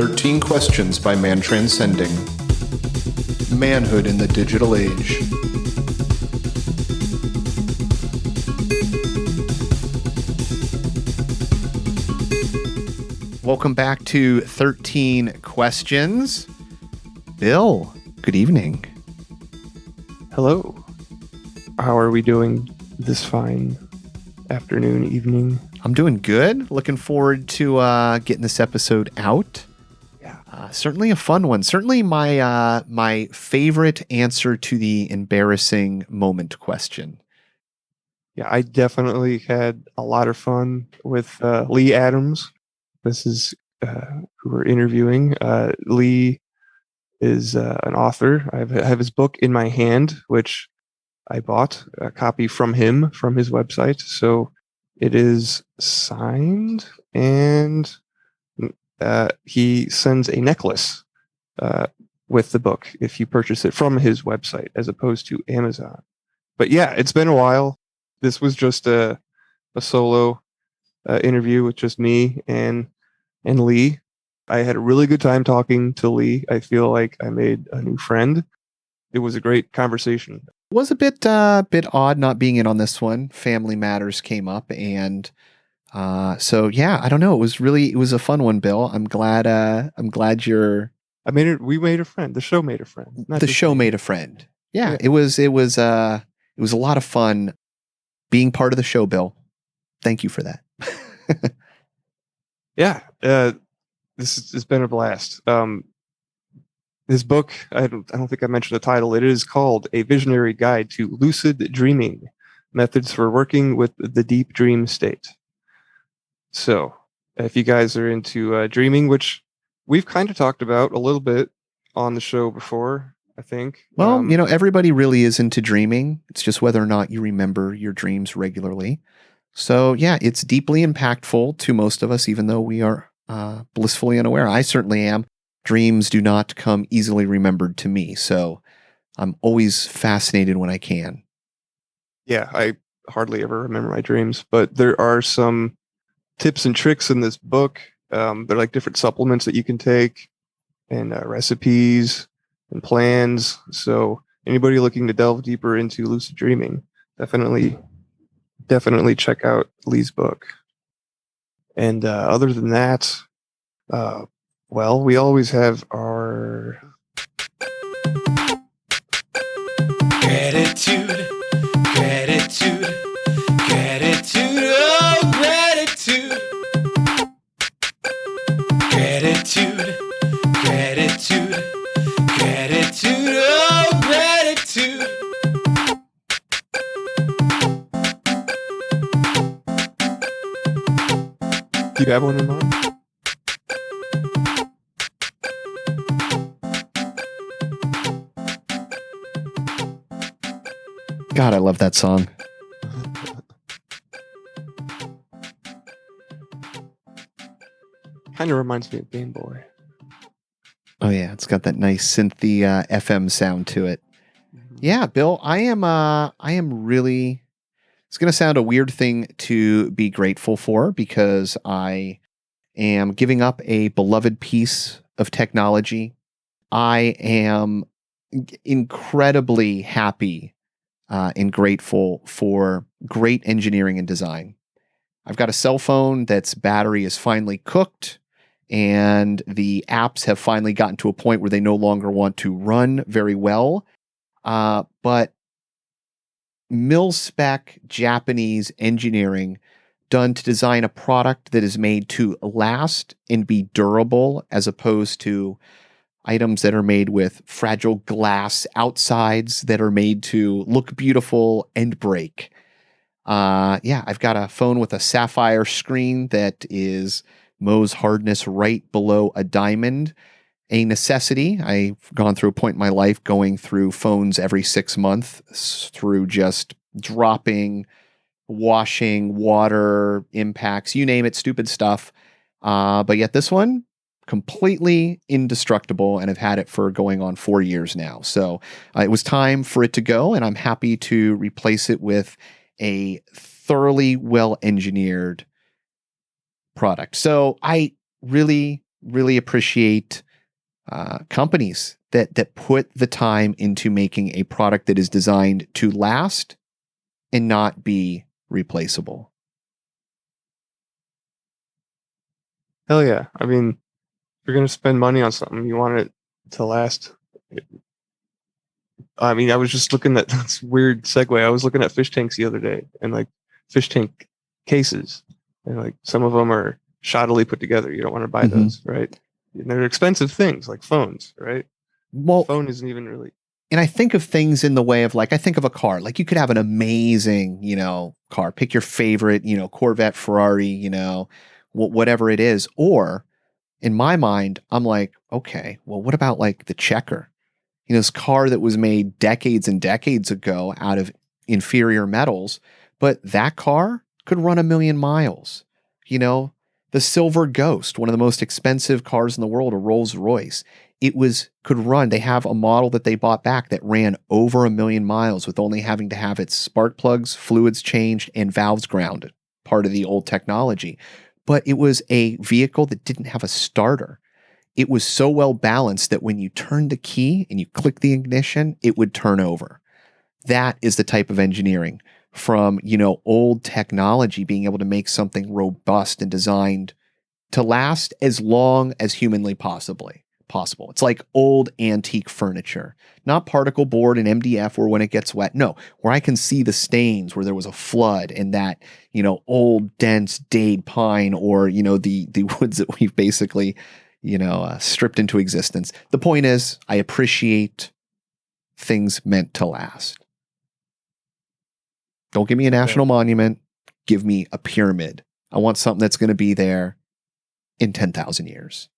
13 Questions by Man Transcending. Manhood in the Digital Age. Welcome back to 13 Questions. Bill, good evening. Hello. How are we doing this fine afternoon, evening? I'm doing good. Looking forward to getting this episode out. Yeah. Certainly a fun one. Certainly my favorite answer to the embarrassing moment question. Yeah, I definitely had a lot of fun with Lee Adams. This is who we're interviewing. Lee is an author. I have his book in my hand, which I bought a copy from him from his website. So it is signed, and he sends a necklace with the book if you purchase it from his website as opposed to Amazon. But yeah, it's been a while. This was just a solo interview with just me and Lee. I had a really good time talking to Lee. I feel like I made a new friend. It was a great conversation. It was a bit odd not being in on this one. Family matters came up, and so yeah, I don't know. It was a fun one, Bill. I'm glad you're. We made a friend. The show made a friend. The show made a friend. Yeah, it was a lot of fun being part of the show, Bill. Thank you for that. Yeah, this has been a blast. His book, I don't think I mentioned the title. It is called A Visionary Guide to Lucid Dreaming, Methods for Working with the Deep Dream State. So, if you guys are into dreaming, which we've kind of talked about a little bit on the show before, I think. Well, everybody really is into dreaming. It's just whether or not you remember your dreams regularly. So, yeah, it's deeply impactful to most of us, even though we are blissfully unaware. I certainly am. Dreams do not come easily remembered to me, so I'm always fascinated when I can. Yeah, I hardly ever remember my dreams, but there are some tips and tricks in this book. They're like different supplements that you can take, and recipes and plans. So anybody looking to delve deeper into lucid dreaming, definitely check out Lee's book. And other than that, well, we always have our gratitude, oh gratitude, oh gratitude. Do you have one in mind? God, I love that song. Kind of reminds me of Game Boy. Oh yeah, it's got that nice synthy FM sound to it. Mm-hmm. Yeah, Bill, I am really. It's going to sound a weird thing to be grateful for because I am giving up a beloved piece of technology. I am incredibly happy and grateful for great engineering and design. I've got a cell phone that's battery is finally cooked, and the apps have finally gotten to a point where they no longer want to run very well. But mil-spec Japanese engineering done to design a product that is made to last and be durable, as opposed to items that are made with fragile glass outsides that are made to look beautiful and break. I've got a phone with a sapphire screen that is Mohs hardness right below a diamond. A necessity. I've gone through a point in my life going through phones every 6 months through just dropping, washing, water, impacts, you name it, stupid stuff. But yet this one, completely indestructible, and I've had it for going on 4 years now. So it was time for it to go, and I'm happy to replace it with a thoroughly well-engineered product. So I really really appreciate companies that put the time into making a product that is designed to last and not be replaceable. Hell yeah. I mean, if you're going to spend money on something, you want it to last. I mean, I was just looking at this weird segue. I was looking at fish tanks the other day, and like fish tank cases, and like some of them are shoddily put together. You don't want to buy those, right? And they're expensive things like phones, right? Well, phone isn't even really. And I think of things in the way of like, I think of a car, like you could have an amazing, car, pick your favorite, Corvette, Ferrari, whatever it is. Or in my mind, I'm like, okay, well, what about like the Checker? This car that was made decades and decades ago out of inferior metals, but that car could run 1 million miles. The Silver Ghost, one of the most expensive cars in the world, a Rolls Royce. Could run. They have a model that they bought back that ran over 1 million miles with only having to have its spark plugs, fluids changed, and valves grounded, part of the old technology. But it was a vehicle that didn't have a starter. It was so well balanced that when you turned the key and you click the ignition, it would turn over. That is the type of engineering from, old technology being able to make something robust and designed to last as long as humanly possible. It's like old antique furniture, not particle board and MDF where when it gets wet. No, where I can see the stains where there was a flood and that, old dense dade pine or, the woods that we've basically, stripped into existence. The point is, I appreciate things meant to last. Don't give me a national monument. Give me a pyramid. I want something that's going to be there in 10,000 years.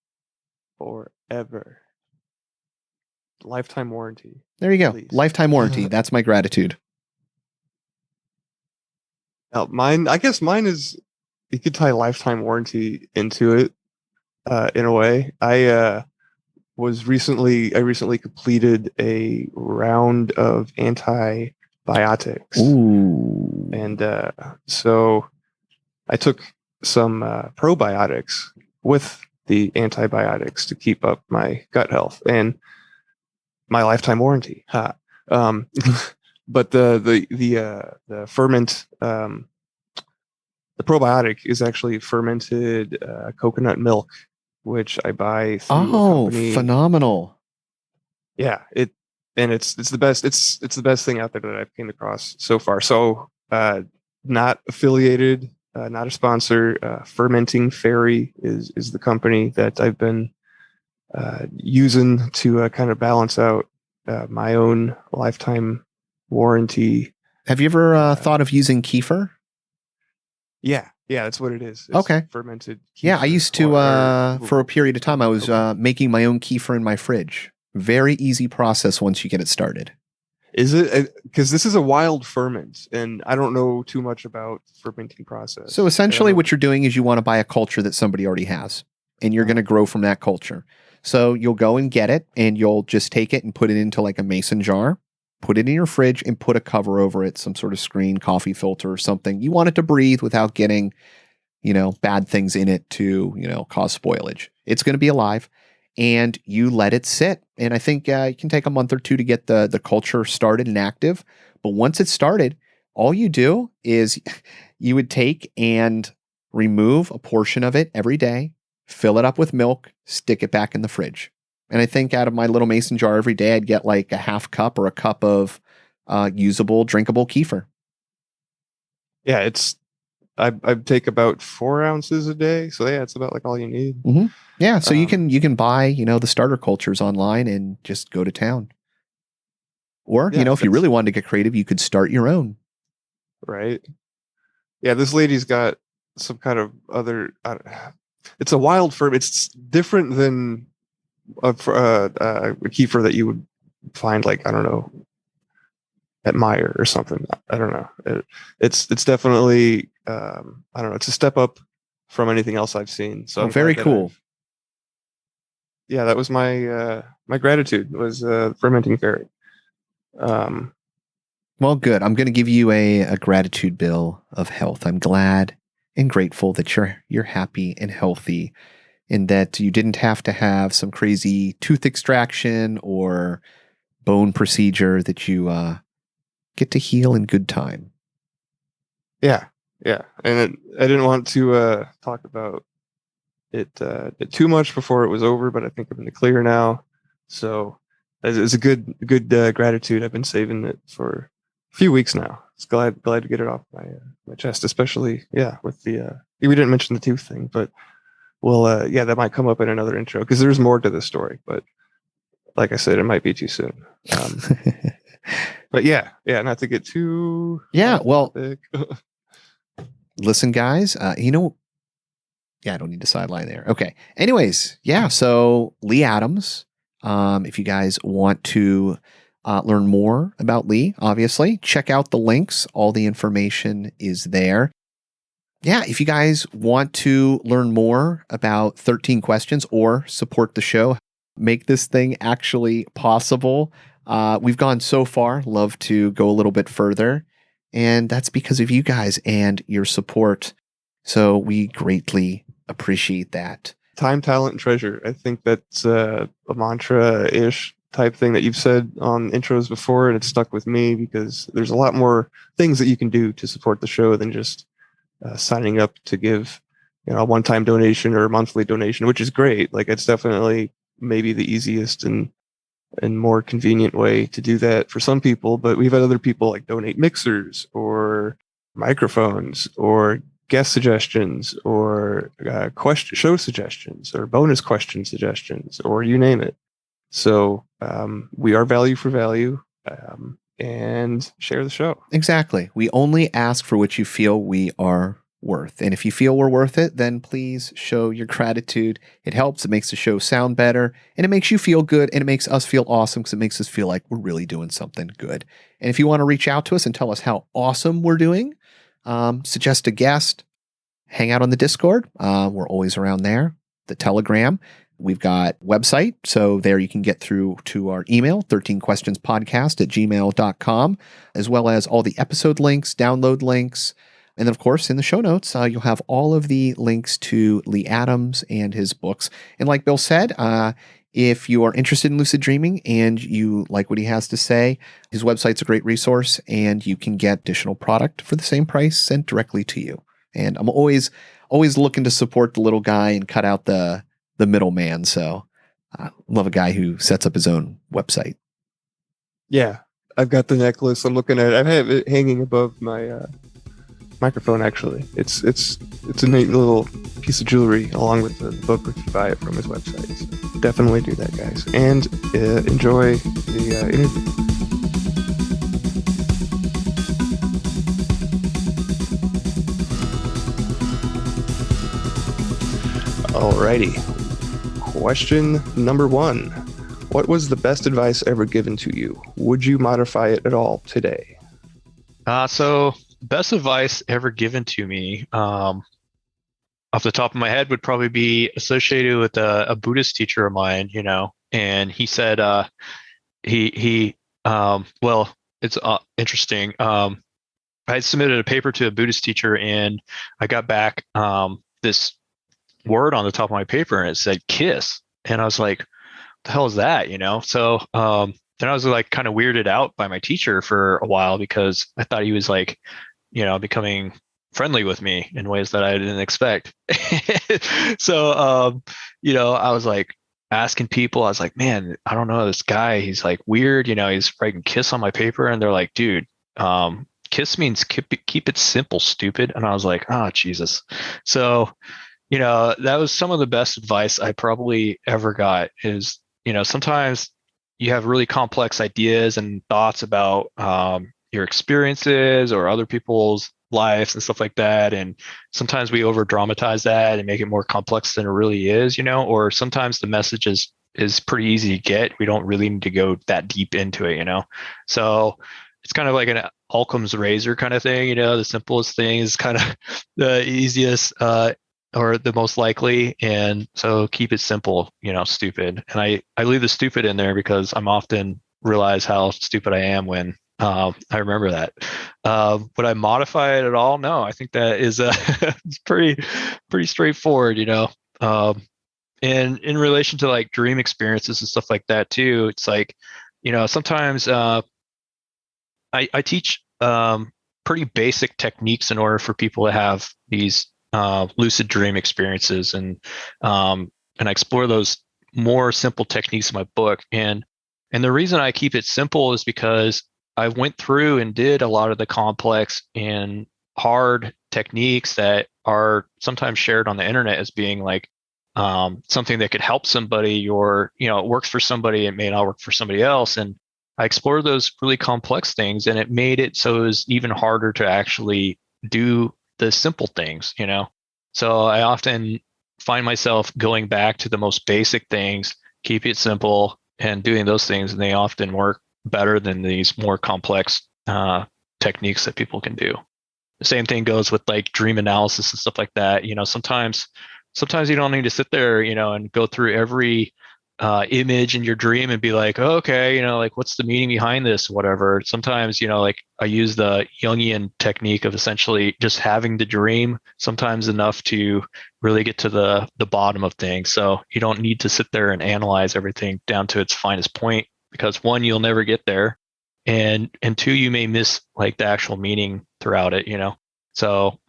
Forever. Lifetime warranty. There you go. Please. Lifetime warranty. That's my gratitude. Now, I guess mine is, you could tie lifetime warranty into it in a way. I recently completed a round of antibiotics. Ooh. And so I took some probiotics with the antibiotics to keep up my gut health and my lifetime warranty. But the ferment, the probiotic is actually fermented coconut milk, which I buy through a company. Phenomenal. Yeah, it's the best. It's the best thing out there that I've came across so far. So not affiliated, not a sponsor. Fermenting Fairy is the company that I've been using to kind of balance out my own lifetime warranty. Have you ever thought of using kefir? Yeah, that's what it is. It's okay. Fermented kefir. Yeah, I used to, for a period of time, I was making my own kefir in my fridge. Very easy process once you get it started. Is it? Because this is a wild ferment, and I don't know too much about fermenting process. So essentially what you're doing is you want to buy a culture that somebody already has, and you're going to grow from that culture. So you'll go and get it, and you'll just take it and put it into like a mason jar, put it in your fridge, and put a cover over it, some sort of screen, coffee filter or something. You want it to breathe without getting, bad things in it to, cause spoilage. It's going to be alive. And you let it sit. And I think it can take a month or two to get the culture started and active. But once it's started, all you do is you would take and remove a portion of it every day, fill it up with milk, stick it back in the fridge. And I think out of my little mason jar every day, I'd get like a half cup or a cup of usable, drinkable kefir. Yeah, I take about 4 ounces a day. So yeah, it's about like all you need. Mm-hmm. Yeah. So you can buy, the starter cultures online and just go to town. Or, if you really wanted to get creative, you could start your own. Right. Yeah. This lady's got some kind of other, it's a wild ferment. It's different than a kefir that you would find like, I don't know, at Meyer or something. I don't know. It's definitely, I don't know. It's a step up from anything else I've seen. So very cool. Yeah, that was my my gratitude was Fermenting Fairy. Well, good. I'm going to give you a gratitude bill of health. I'm glad and grateful that you're happy and healthy in that you didn't have to have some crazy tooth extraction or bone procedure, that you get to heal in good time. Yeah, yeah. And I didn't want to talk about it too much before it was over, but I think I'm in the clear now. So it's a good gratitude. I've been saving it for a few weeks now. It's glad to get it off my chest, especially with the we didn't mention the tooth thing, but we'll that might come up in another intro because there's more to the story. But like I said, it might be too soon. But not to get too well. Listen, guys, I don't need to sideline there. Okay. Anyways, so Lee Adams, if you guys want to learn more about Lee, obviously, check out the links. All the information is there. Yeah, if you guys want to learn more about 13 Questions or support the show, make this thing actually possible. We've gone so far. Love to go a little bit further. And that's because of you guys and your support. So we greatly appreciate that. Time, talent, and treasure. I think that's a mantra-ish type thing that you've said on intros before, and it's stuck with me because there's a lot more things that you can do to support the show than just signing up to give a one-time donation or a monthly donation, which is great. Like, it's definitely maybe the easiest and more convenient way to do that for some people, but we've had other people like donate mixers or microphones or guest suggestions or show suggestions or bonus question suggestions or you name it. So we are value for value, and share the show. Exactly. We only ask for what you feel we are worth. And if you feel we're worth it, then please show your gratitude. It helps. It makes the show sound better, and it makes you feel good, and it makes us feel awesome because it makes us feel like we're really doing something good. And if you want to reach out to us and tell us how awesome we're doing, suggest a guest, hang out on the Discord. We're always around there. The Telegram. We've got website. So there you can get through to our email, 13questionspodcast@gmail.com, as well as all the episode links, download links. And then, of course, in the show notes, you'll have all of the links to Lee Adams and his books. And like Bill said, if you are interested in lucid dreaming and you like what he has to say, his website's a great resource, and you can get additional product for the same price sent directly to you. And I'm always looking to support the little guy and cut out the middleman. So I love a guy who sets up his own website. Yeah, I've got the necklace. I'm looking at it. I have it hanging above my microphone. Actually, it's a neat little piece of jewelry along with the book if you buy it from his website. So definitely do that, guys, and enjoy the interview. Alrighty. Question number 1. What was the best advice ever given to you? Would you modify it at all today? So best advice ever given to me, off the top of my head, would probably be associated with a Buddhist teacher of mine, and he said, it's interesting. I had submitted a paper to a Buddhist teacher, and I got back this word on the top of my paper, and it said kiss. And I was like, what the hell is that? So then I was like kind of weirded out by my teacher for a while because I thought he was like, becoming friendly with me in ways that I didn't expect. So I was like asking people, I was like, man, I don't know, this guy, he's like weird, he's writing kiss on my paper, and they're like, dude, kiss means keep it simple, stupid. And I was like, oh, Jesus. So that was some of the best advice I probably ever got is, sometimes you have really complex ideas and thoughts about your experiences or other people's lives and stuff like that. And sometimes we over dramatize that and make it more complex than it really is, or sometimes the message is pretty easy to get. We don't really need to go that deep into it, So it's kind of like an Occam's razor kind of thing, the simplest thing is kind of the easiest or the most likely. And so keep it simple, stupid. And I leave the stupid in there because I'm often realize how stupid I am when I remember that. Would I modify it at all? No, I think that is it's pretty straightforward, and in relation to like dream experiences and stuff like that too, it's like, sometimes I teach pretty basic techniques in order for people to have these lucid dream experiences, and I explore those more simple techniques in my book. And the reason I keep it simple is because I went through and did a lot of the complex and hard techniques that are sometimes shared on the internet as being like something that could help somebody, or it works for somebody, it may not work for somebody else. And I explored those really complex things, and it made it so it was even harder to actually do the simple things. So I often find myself going back to the most basic things, keep it simple, and doing those things, and they often work better than these more complex techniques that people can do. The same thing goes with like dream analysis and stuff like that. Sometimes you don't need to sit there, and go through every image in your dream and be like, oh, okay, like what's the meaning behind this, whatever. Sometimes, like I use the Jungian technique of essentially just having the dream sometimes enough to really get to the bottom of things. So you don't need to sit there and analyze everything down to its finest point, because one, you'll never get there. And two, you may miss like the actual meaning throughout it, So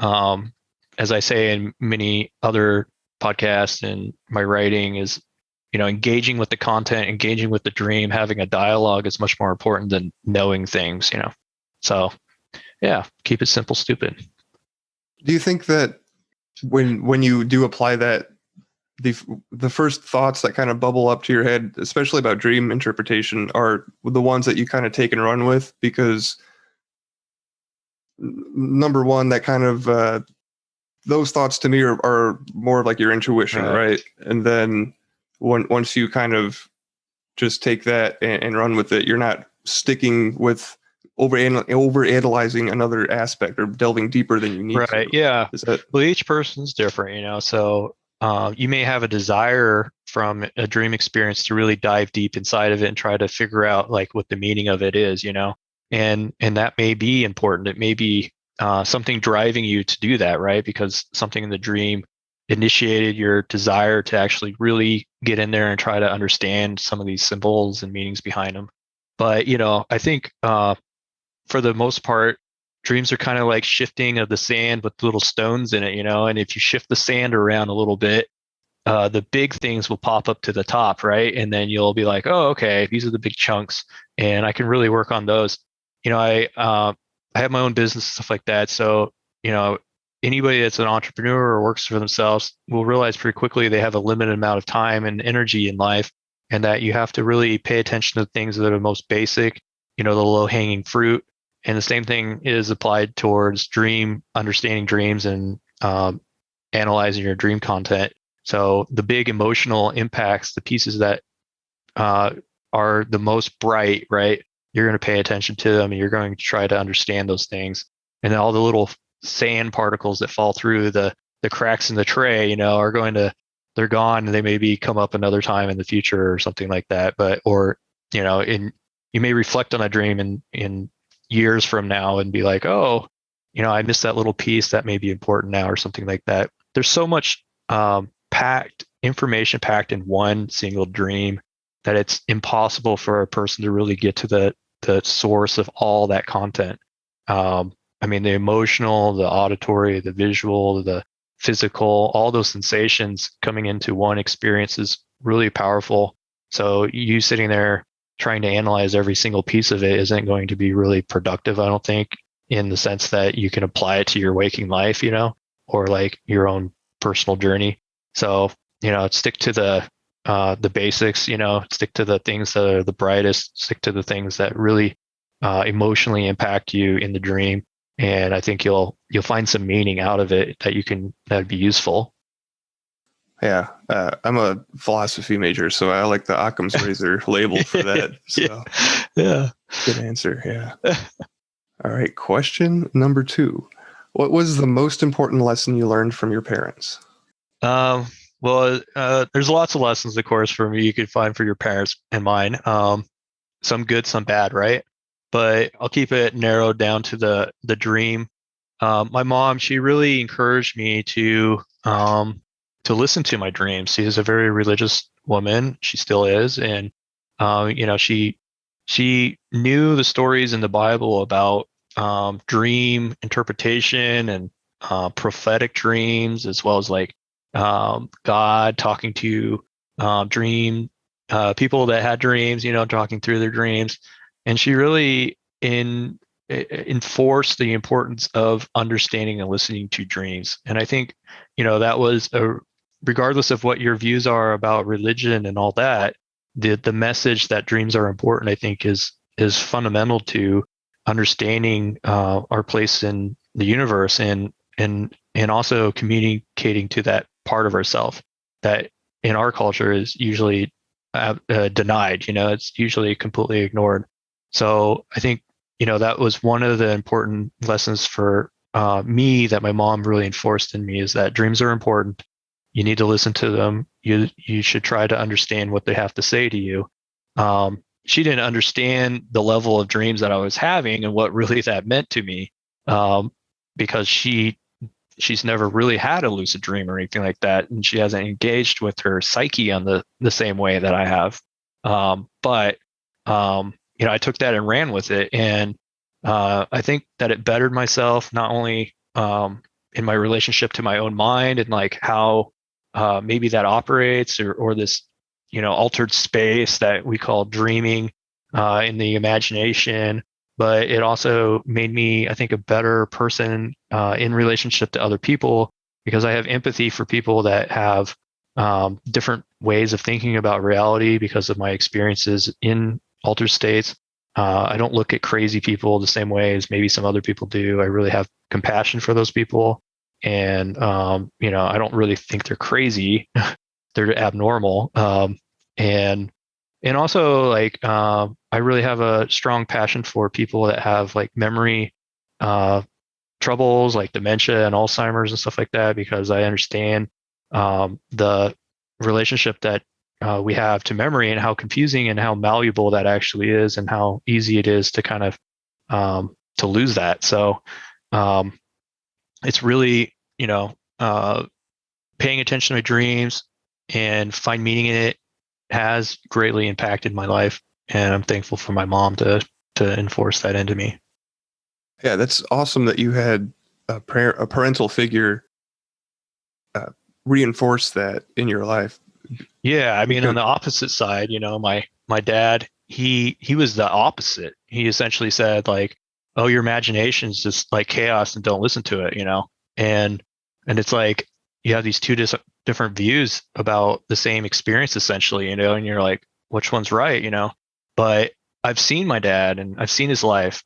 as I say in many other podcasts and my writing is, engaging with the content, engaging with the dream, having a dialogue is much more important than knowing things, So yeah, keep it simple, stupid. Do you think that when you do apply that, the first thoughts that kind of bubble up to your head, especially about dream interpretation, are the ones that you kind of take and run with? Because number one, that kind of those thoughts to me are more of like your intuition, right? And then once you kind of just take that and run with it, you're not sticking with over analyzing another aspect or delving deeper than you need to. Right. Yeah. Well, each person's different, so you may have a desire from a dream experience to really dive deep inside of it and try to figure out like what the meaning of it is, and that may be important. It may be something driving you to do that, right? Because something in the dream initiated your desire to actually really get in there and try to understand some of these symbols and meanings behind them. But, I think for the most part, dreams are kind of like shifting of the sand with little stones in it, and if you shift the sand around a little bit, the big things will pop up to the top, right? And then you'll be like, oh, okay, these are the big chunks, and I can really work on those. I have my own business and stuff like that. So, anybody that's an entrepreneur or works for themselves will realize pretty quickly they have a limited amount of time and energy in life, and that you have to really pay attention to things that are most basic, the low hanging fruit. And the same thing is applied towards understanding dreams and analyzing your dream content. So the big emotional impacts, the pieces that are the most bright, right? You're going to pay attention to them, and you're going to try to understand those things. And then all the little sand particles that fall through the cracks in the tray, they're gone, and they maybe come up another time in the future or something like that. But, you may reflect on a dream in years from now and be like, oh, I missed that little piece that may be important now or something like that. There's so much information packed in one single dream that it's impossible for a person to really get to the source of all that content. The emotional, the auditory, the visual, the physical, all those sensations coming into one experience is really powerful. So you sitting there trying to analyze every single piece of it isn't going to be really productive, I don't think, in the sense that you can apply it to your waking life, or like your own personal journey. So, stick to the basics, stick to the things that are the brightest, stick to the things that really emotionally impact you in the dream. And I think you'll find some meaning out of it that'd be useful. Yeah, I'm a philosophy major, so I like the Occam's razor label for that. So, yeah, good answer. Yeah. All right, question number 2. What was the most important lesson you learned from your parents? Well, there's lots of lessons, of course, for me you could find for your parents and mine. Some good, some bad, right? But I'll keep it narrowed down to the dream. My mom, she really encouraged me to to listen to my dreams. She is a very religious woman. She still is. And, she knew the stories in the Bible about dream interpretation and prophetic dreams, as well as like God talking to dream people that had dreams, talking through their dreams. And she really enforced the importance of understanding and listening to dreams. And I think, that was regardless of what your views are about religion and all that, the message that dreams are important, I think, is fundamental to understanding our place in the universe, and also communicating to that part of ourselves that in our culture is usually denied. It's usually completely ignored. So I think that was one of the important lessons for me that my mom really enforced in me, is that dreams are important. You need to listen to them. You should try to understand what they have to say to you. She didn't understand the level of dreams that I was having and what really that meant to me, because she's never really had a lucid dream or anything like that, and she hasn't engaged with her psyche on the same way that I have. But I took that and ran with it, and I think that it bettered myself, not only in my relationship to my own mind and like how maybe that operates, or this altered space that we call dreaming in the imagination, but it also made me, I think, a better person in relationship to other people, because I have empathy for people that have different ways of thinking about reality because of my experiences in altered states. I don't look at crazy people the same way as maybe some other people do. I really have compassion for those people. And, I don't really think they're crazy. They're abnormal. And also like, I really have a strong passion for people that have like memory troubles, like dementia and Alzheimer's and stuff like that, because I understand the relationship that we have to memory, and how confusing and how malleable that actually is, and how easy it is to kind of to lose that. So it's really, paying attention to my dreams and find meaning in it has greatly impacted my life. And I'm thankful for my mom to enforce that into me. Yeah, that's awesome that you had a parental figure reinforce that in your life. Yeah, I mean, on the opposite side, my dad, he was the opposite. He essentially said like, "Oh, your imagination is just like chaos, and don't listen to it," And it's like you have these two different views about the same experience, essentially, and you're like, which one's right, But I've seen my dad, and I've seen his life,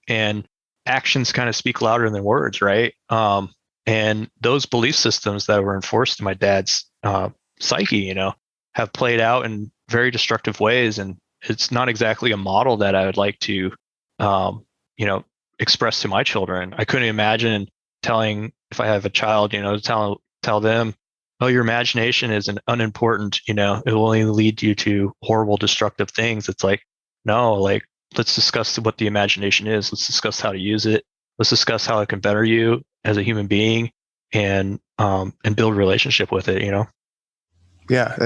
and actions kind of speak louder than words, right? And those belief systems that were enforced in my dad's psyche, have played out in very destructive ways. And it's not exactly a model that I would like to, express to my children. I couldn't imagine telling, if I have a child, tell them, "Oh, your imagination is unimportant, it will only lead you to horrible, destructive things." It's like, no, like, let's discuss what the imagination is. Let's discuss how to use it. Let's discuss how it can better you as a human being, and build a relationship with it, Yeah,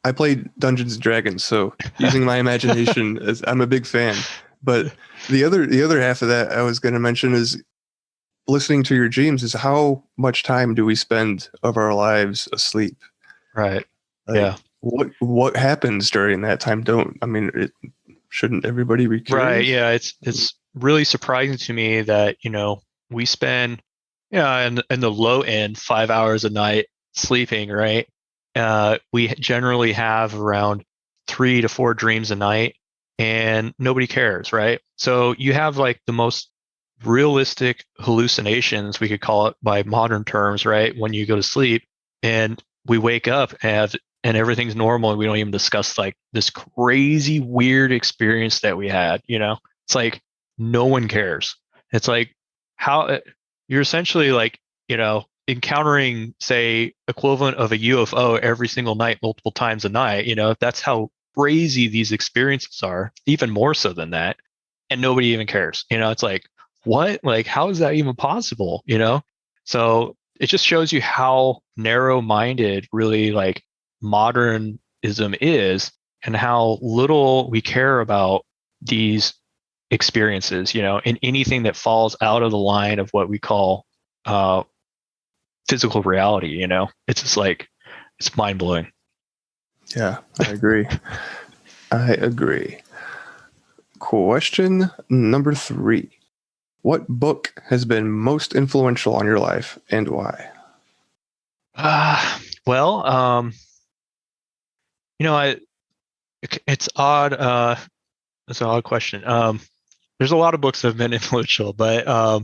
I played Dungeons and Dragons, so using my imagination, I'm a big fan. But the other half of that I was going to mention is listening to your dreams. Is how much time do we spend of our lives asleep? Right. Like, yeah. What happens during that time? Shouldn't everybody be curious? Right. Yeah. It's really surprising to me that we spend in the low end 5 hours a night sleeping. Right. We generally have around 3 to 4 dreams a night, and nobody cares. Right. So you have like the most realistic hallucinations, we could call it by modern terms, right? When you go to sleep and we wake up and everything's normal, and we don't even discuss like this crazy weird experience that we had. It's like no one cares. It's like how you're essentially like encountering, say, equivalent of a UFO every single night, multiple times a night. That's how crazy these experiences are, even more so than that, and nobody even cares. It's like, what? Like, how is that even possible? So it just shows you how narrow-minded really like modernism is, and how little we care about these experiences, and anything that falls out of the line of what we call physical reality. It's just like, it's mind-blowing. Yeah, I agree. I agree. Question number 3. What book has been most influential on your life and why? Well, it's odd. It's an odd question. There's a lot of books that have been influential, but I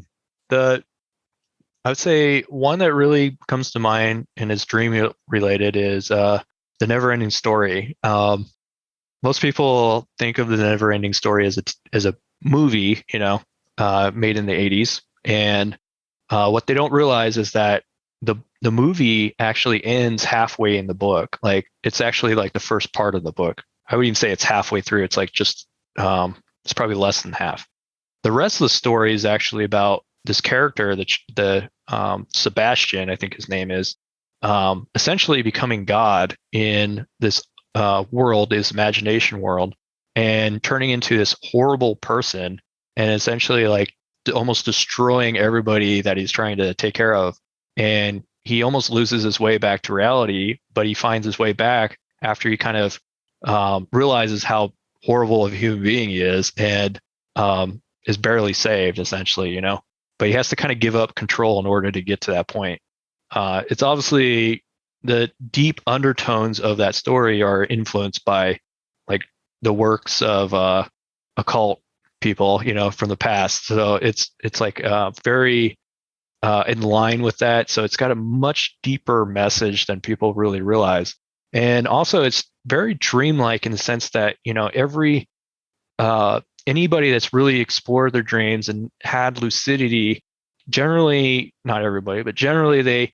would say one that really comes to mind and is dream related is The Never-Ending Story. Most people think of The Never-Ending Story as a movie, made in the 80s, and what they don't realize is that the movie actually ends halfway in the book. Like, it's actually like the first part of the book. I would even say it's halfway through. It's like just it's probably less than half. The rest of the story is actually about this character, the Sebastian, I think his name is, essentially becoming God in this world, this imagination world, and turning into this horrible person, and essentially like almost destroying everybody that he's trying to take care of. And he almost loses his way back to reality, but he finds his way back after he kind of realizes how horrible of a human being he is, and is barely saved, essentially, But he has to kind of give up control in order to get to that point. It's obviously, the deep undertones of that story are influenced by like the works of occult people, from the past. So it's like very in line with that. So it's got a much deeper message than people really realize. And also it's very dreamlike in the sense that, every anybody that's really explored their dreams and had lucidity, generally, not everybody, but generally they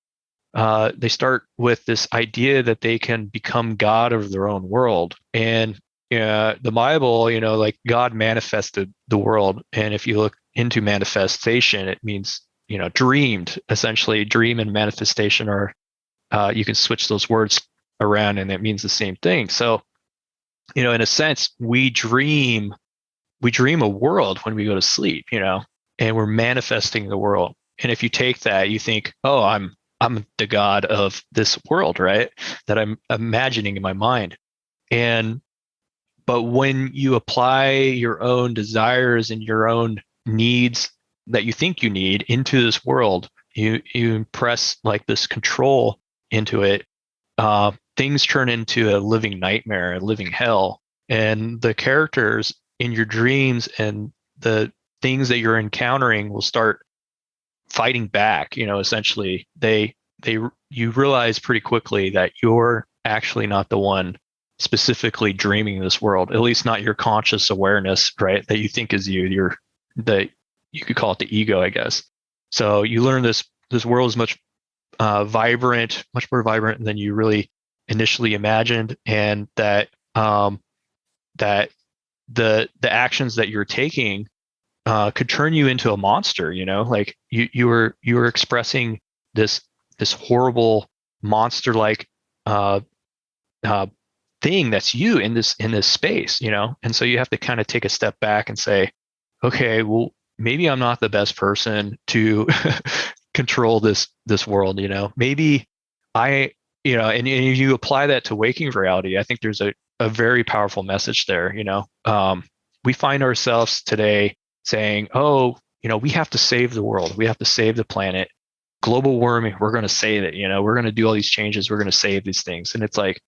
start with this idea that they can become God of their own world. And the Bible, like God manifested the world. And if you look into manifestation, it means, dreamed. Essentially, dream and manifestation are, you can switch those words around and it means the same thing. So, in a sense, we dream a world when we go to sleep, and we're manifesting the world. And if you take that, you think, oh, I'm the God of this world, right? That I'm imagining in my mind. But when you apply your own desires and your own needs that you think you need into this world, you impress like this control into it, things turn into a living nightmare, a living hell. And the characters in your dreams and the things that you're encountering will start fighting back. Essentially, you realize pretty quickly that you're actually not the one specifically dreaming this world, at least not your conscious awareness, right? That you think is you. You could call it the ego, I guess. So you learn this world is much more vibrant than you really initially imagined, and that that the actions that you're taking could turn you into a monster. Like you were expressing this horrible monster-like thing that's you in this space, and so you have to kind of take a step back and say, okay, well, maybe I'm not the best person to control this world. Maybe and you apply that to waking reality. I think there's a very powerful message there. We find ourselves today saying, oh, we have to save the world, we have to save the planet, global warming, we're going to save it, we're going to do all these changes, we're going to save these things. And it's like,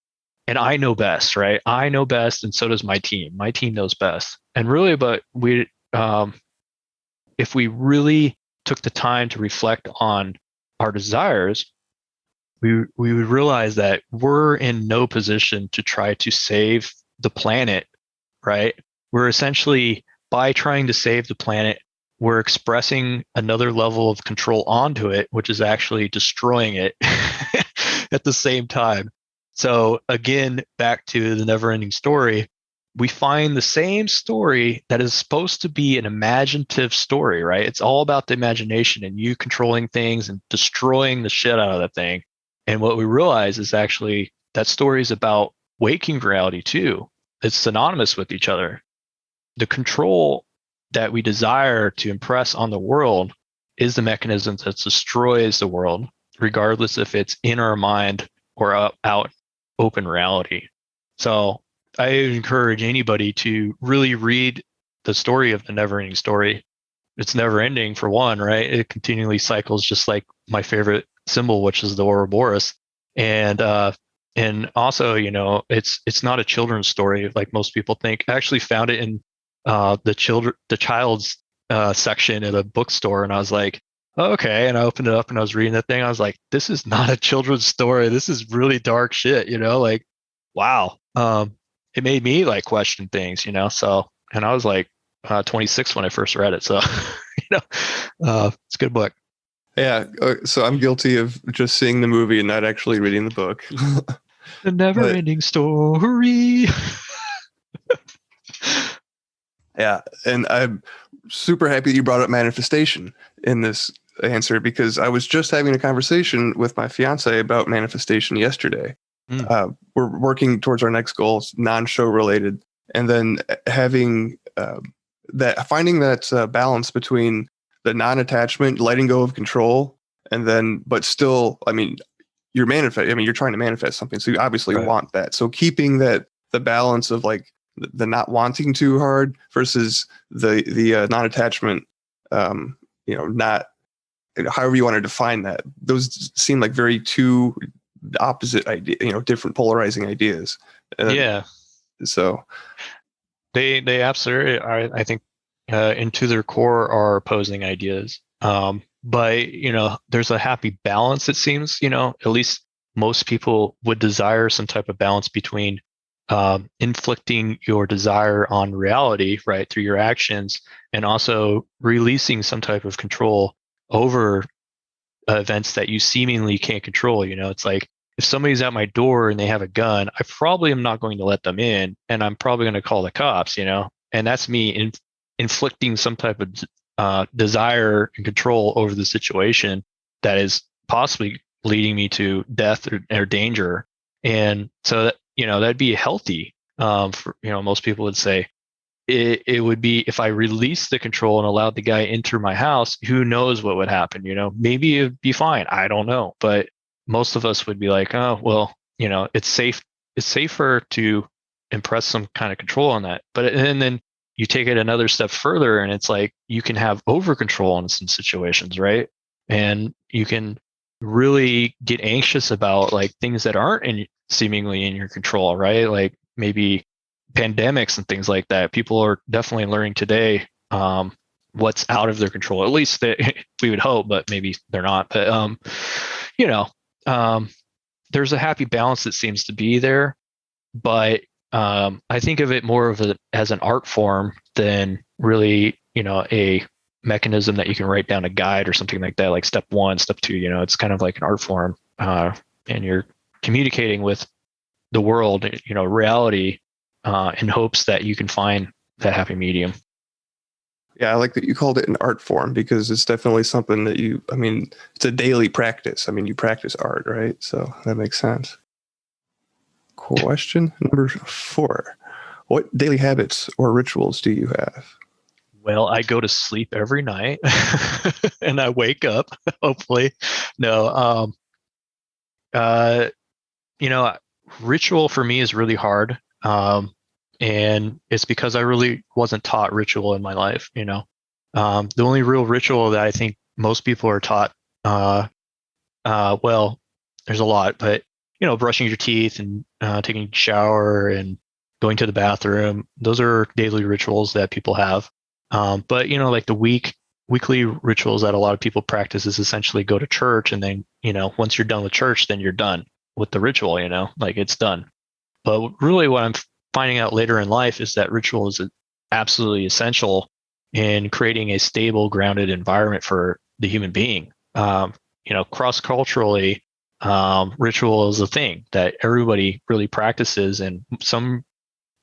and I know best, right? I know best, and so does my team. My team knows best. And really, but if we really took the time to reflect on our desires, we would realize that we're in no position to try to save the planet, right? We're essentially, by trying to save the planet, we're expressing another level of control onto it, which is actually destroying it at the same time. So again, back to the never-ending story, we find the same story that is supposed to be an imaginative story, right? It's all about the imagination and you controlling things and destroying the shit out of that thing. And what we realize is actually that story is about waking reality too. It's synonymous with each other. The control that we desire to impress on the world is the mechanism that destroys the world, regardless if it's in our mind or out open reality. So I encourage anybody to really read the story of the never-ending story. It's never ending for one, right? It continually cycles, just like my favorite symbol, which is the Ouroboros. And also, it's not a children's story like most people think. I actually found it in the child's section at a bookstore, and I was like, oh, okay. And I opened it up and I was reading that thing. I was like, this is not a children's story. This is really dark shit, like, wow. It made me like question things, so, and I was like 26 when I first read it. So, it's a good book. Yeah. So I'm guilty of just seeing the movie and not actually reading the book. The never ending story. Yeah. And I'm super happy you brought up manifestation in this answer, because I was just having a conversation with my fiance about manifestation yesterday. We're working towards our next goals, non-show related, and then having finding that balance between the non-attachment, letting go of control, and then, but still, you're trying to manifest something, so you obviously want that. So keeping the balance of like the not wanting too hard versus the non-attachment, not, however you want to define that. Those seem like very two opposite idea, different polarizing ideas. Yeah. So they absolutely are, I think, into their core are opposing ideas. But there's a happy balance, it seems, at least most people would desire some type of balance between inflicting your desire on reality, right, through your actions, and also releasing some type of control over events that you seemingly can't control. It's like, if somebody's at my door and they have a gun, I probably am not going to let them in, and I'm probably going to call the cops, and that's me inflicting some type of desire and control over the situation that is possibly leading me to death or danger. And so that, that'd be healthy. For, most people would say it would be, if I released the control and allowed the guy enter my house, who knows what would happen, maybe it'd be fine. I don't know. But most of us would be like, oh, well, it's safer to impress some kind of control on that. But and then you take it another step further, and it's like you can have over control in some situations, right? And you can really get anxious about like things that aren't seemingly in your control, right? Like maybe pandemics and things like that. People are definitely learning today what's out of their control. At least we would hope, but maybe they're not. But there's a happy balance that seems to be there, but I think of it more as an art form than really, a mechanism that you can write down a guide or something like that, like step 1, step 2. It's kind of like an art form, and you're communicating with the world, reality, in hopes that you can find that happy medium. Yeah, I like that you called it an art form, because it's definitely something that it's a daily practice. You practice art, right? So that makes sense. Question number 4. What daily habits or rituals do you have? Well, I go to sleep every night and I wake up, hopefully. No, ritual for me is really hard. And it's because I really wasn't taught ritual in my life. The only real ritual that I think most people are taught, well, there's a lot, but brushing your teeth and taking a shower and going to the bathroom, those are daily rituals that people have. But like the weekly rituals that a lot of people practice is essentially go to church, and then once you're done with church, then you're done with the ritual. Like it's done. But really, what I'm finding out later in life is that ritual is absolutely essential in creating a stable, grounded environment for the human being. Cross-culturally, ritual is a thing that everybody really practices, and some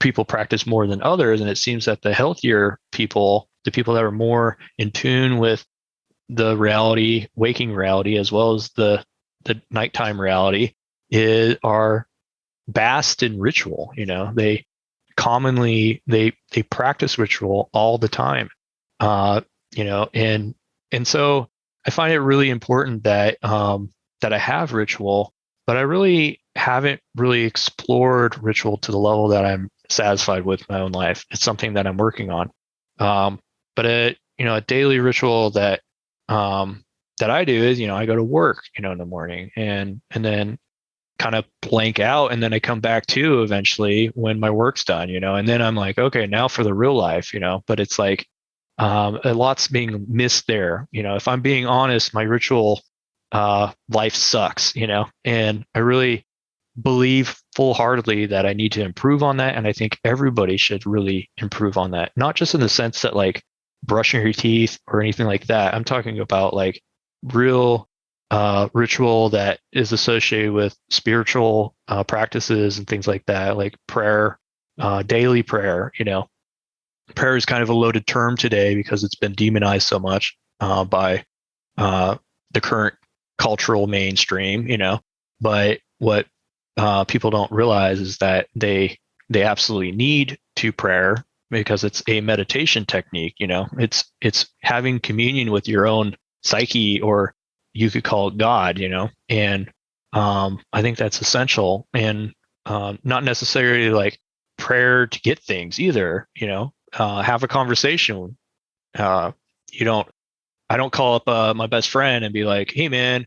people practice more than others. And it seems that the healthier people, the people that are more in tune with the reality, waking reality, as well as the nighttime reality, are vast in ritual. They commonly they practice ritual all the time. And so I find it really important that that I have ritual, but I really haven't really explored ritual to the level that I'm satisfied with my own life. It's something that I'm working on. But a daily ritual that I do is, I go to work, in the morning and then kind of blank out, and then I come back to eventually when my work's done, and then I'm like, okay, now for the real life, but it's like a lot's being missed there. If I'm being honest, my ritual life sucks, and I really believe full-heartedly that I need to improve on that. And I think everybody should really improve on that, not just in the sense that like brushing your teeth or anything like that. I'm talking about like real ritual that is associated with spiritual practices and things like that, like prayer, daily prayer. Prayer is kind of a loaded term today because it's been demonized so much by the current cultural mainstream, but what people don't realize is that they absolutely need to prayer because it's a meditation technique. It's having communion with your own psyche, or you could call it God, and I think that's essential, and not necessarily like prayer to get things either. Have a conversation. I don't call up my best friend and be like, hey man,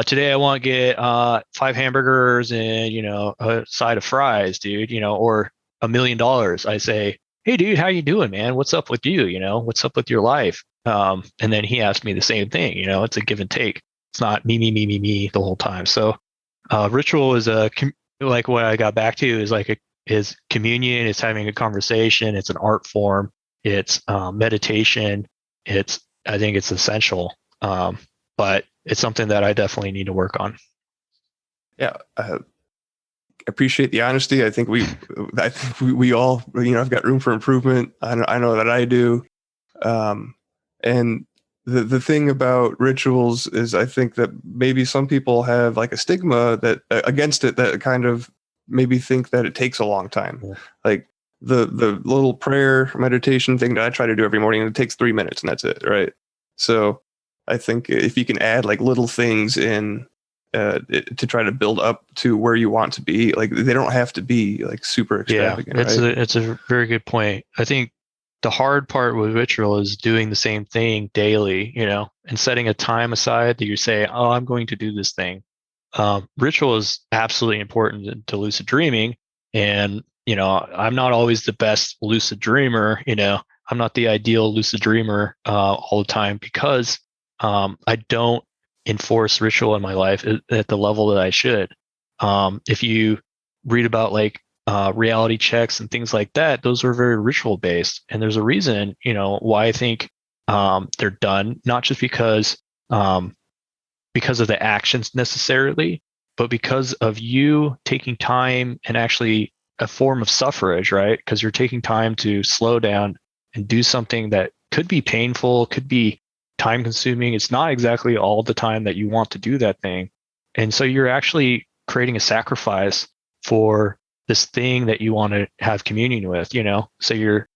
today I want to get 5 hamburgers and a side of fries, dude, or $1 million. I say, hey dude, how you doing, man? What's up with you? What's up with your life? And then he asked me the same thing. It's a give and take. It's not me the whole time. So ritual is like what I got back to is communion. It's having a conversation. It's an art form. It's meditation. I think it's essential. But it's something that I definitely need to work on. Yeah. Appreciate the honesty. I think we all, I've got room for improvement. I know that I do. And the thing about rituals is I think that maybe some people have like a stigma that against it, that kind of maybe think that it takes a long time. Yeah. Like the little prayer meditation thing that I try to do every morning, it takes 3 minutes and that's it. Right. So I think if you can add like little things in to try to build up to where you want to be, like they don't have to be like super extravagant. Yeah, it's a very good point. I think the hard part with ritual is doing the same thing daily, and setting a time aside that you say, oh, I'm going to do this thing. Ritual is absolutely important to lucid dreaming. And, I'm not always the best lucid dreamer. I'm not the ideal lucid dreamer all the time because I don't enforce ritual in my life at the level that I should. If you read about like reality checks and things like that, those are very ritual based. And there's a reason, why I think they're done, not just because of the actions necessarily, but because of you taking time and actually a form of suffrage, right? Because you're taking time to slow down and do something that could be painful, could be time consuming. It's not exactly all the time that you want to do that thing. And so you're actually creating a sacrifice for this thing that you want to have communion with, So you're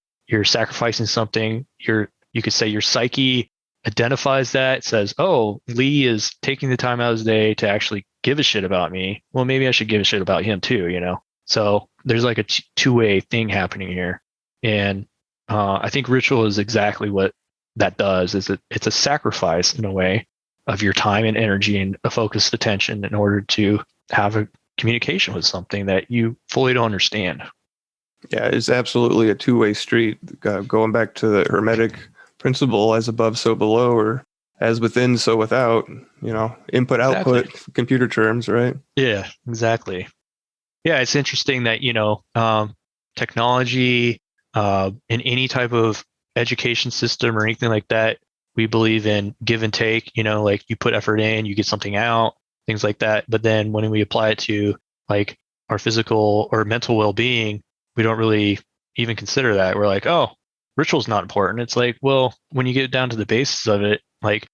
sacrificing something. You could say your psyche identifies that. It says, oh, Lee is taking the time out of his day to actually give a shit about me. Well, maybe I should give a shit about him too, So there's like a two-way thing happening here. And I think ritual is exactly what that does. It's a sacrifice in a way of your time and energy and a focused attention in order to have a communication with something that you fully don't understand. Yeah, it's absolutely a two-way street. Going back to the Hermetic principle, as above, so below, or as within, so without, input, output, exactly. Computer terms, right? Yeah, exactly. Yeah, it's interesting that, technology in any type of education system or anything like that, we believe in give and take, like you put effort in, you get something out, things like that. But then when we apply it to like our physical or mental well-being, we don't really even consider that. We're like, oh, ritual's not important. It's like, well, when you get down to the basis of it, like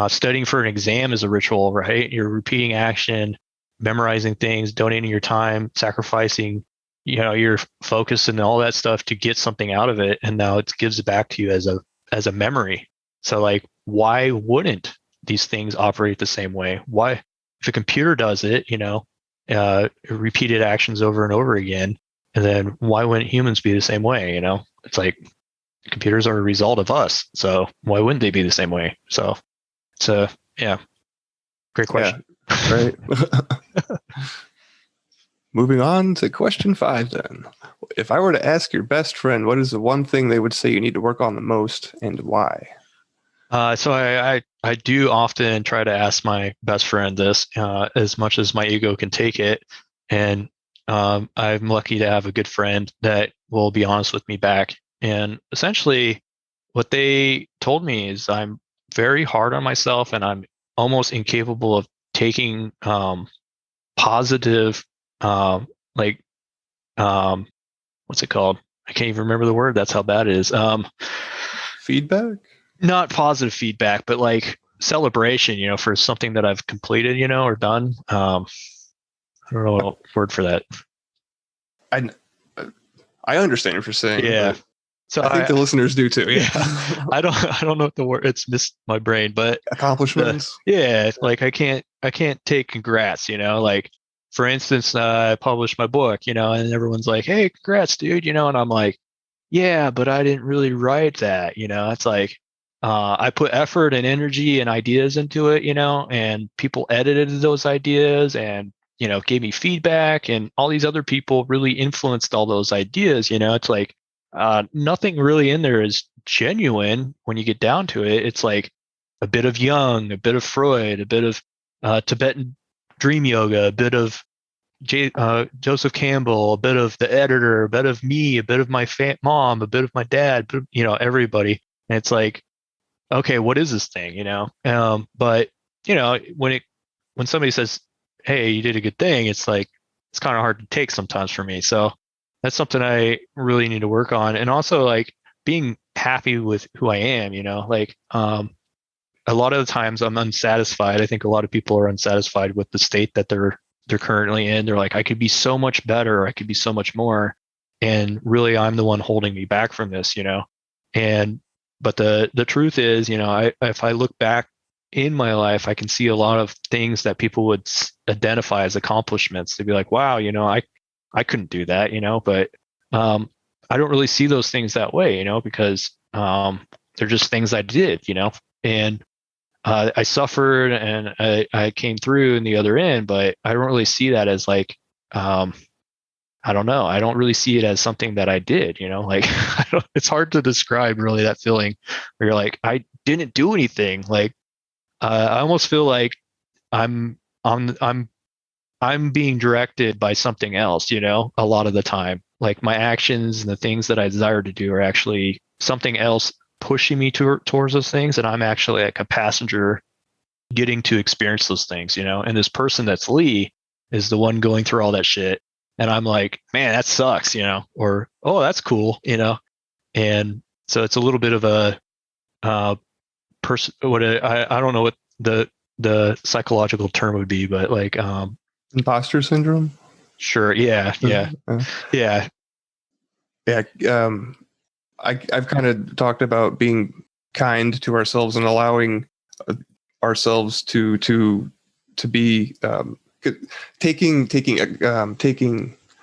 studying for an exam is a ritual, right? You're repeating action, memorizing things, donating your time, sacrificing, your focus and all that stuff to get something out of it. And now it gives it back to you as a memory. So like, why wouldn't these things operate the same way? Why, if a computer does it, repeated actions over and over again, and then why wouldn't humans be the same way? It's like computers are a result of us. So why wouldn't they be the same way? So yeah, great question. Yeah, right. Moving on to question 5 then. If I were to ask your best friend, what is the one thing they would say you need to work on the most and why? So I do often try to ask my best friend this, as much as my ego can take it. And I'm lucky to have a good friend that will be honest with me back. And essentially what they told me is I'm very hard on myself and I'm almost incapable of taking positive, what's it called? I can't even remember the word. That's how bad it is. Feedback? Not positive feedback, but like celebration, for something that I've completed, or done. I don't know what word for that. I understand what you're saying. Yeah. So I think the listeners do too. Yeah. I don't know what the word. It's missed my brain, but accomplishments. Like I can't take congrats. Like for instance, I published my book. And everyone's like, "Hey, congrats, dude!" And I'm like, "Yeah, but I didn't really write that." It's like I put effort and energy and ideas into it. And people edited those ideas and gave me feedback, and all these other people really influenced all those ideas. It's like nothing really in there is genuine when you get down to it. It's like a bit of Jung, a bit of Freud, a bit of Tibetan dream yoga, a bit of Joseph Campbell, a bit of the editor, a bit of me, a bit of my mom, a bit of my dad, everybody. And it's like, okay, what is this thing? But when somebody says, "Hey, you did a good thing," it's like, it's kind of hard to take sometimes for me. So that's something I really need to work on. And also like being happy with who I am, like, a lot of the times I'm unsatisfied. I think a lot of people are unsatisfied with the state that they're currently in. They're like, I could be so much better. I could be so much more. And really, I'm the one holding me back from this, but the truth is, if I look back in my life, I can see a lot of things that people would identify as accomplishments. They'd be like, wow, I couldn't do that, but I don't really see those things that way, because they're just things I did, and I suffered and I came through in the other end, but I don't really see that as like, I don't know. I don't really see it as something that I did, like, it's hard to describe really that feeling where you're like, I didn't do anything. Like, I almost feel like I'm being directed by something else, a lot of the time. Like my actions and the things that I desire to do are actually something else pushing me towards those things. And I'm actually like a passenger getting to experience those things, and this person that's Lee is the one going through all that shit. And I'm like, man, that sucks, or, oh, that's cool, and so it's a little bit of a person. I don't know what the psychological term would be, but like imposter syndrome. Sure. Yeah. I've kind of talked about being kind to ourselves and allowing ourselves to be taking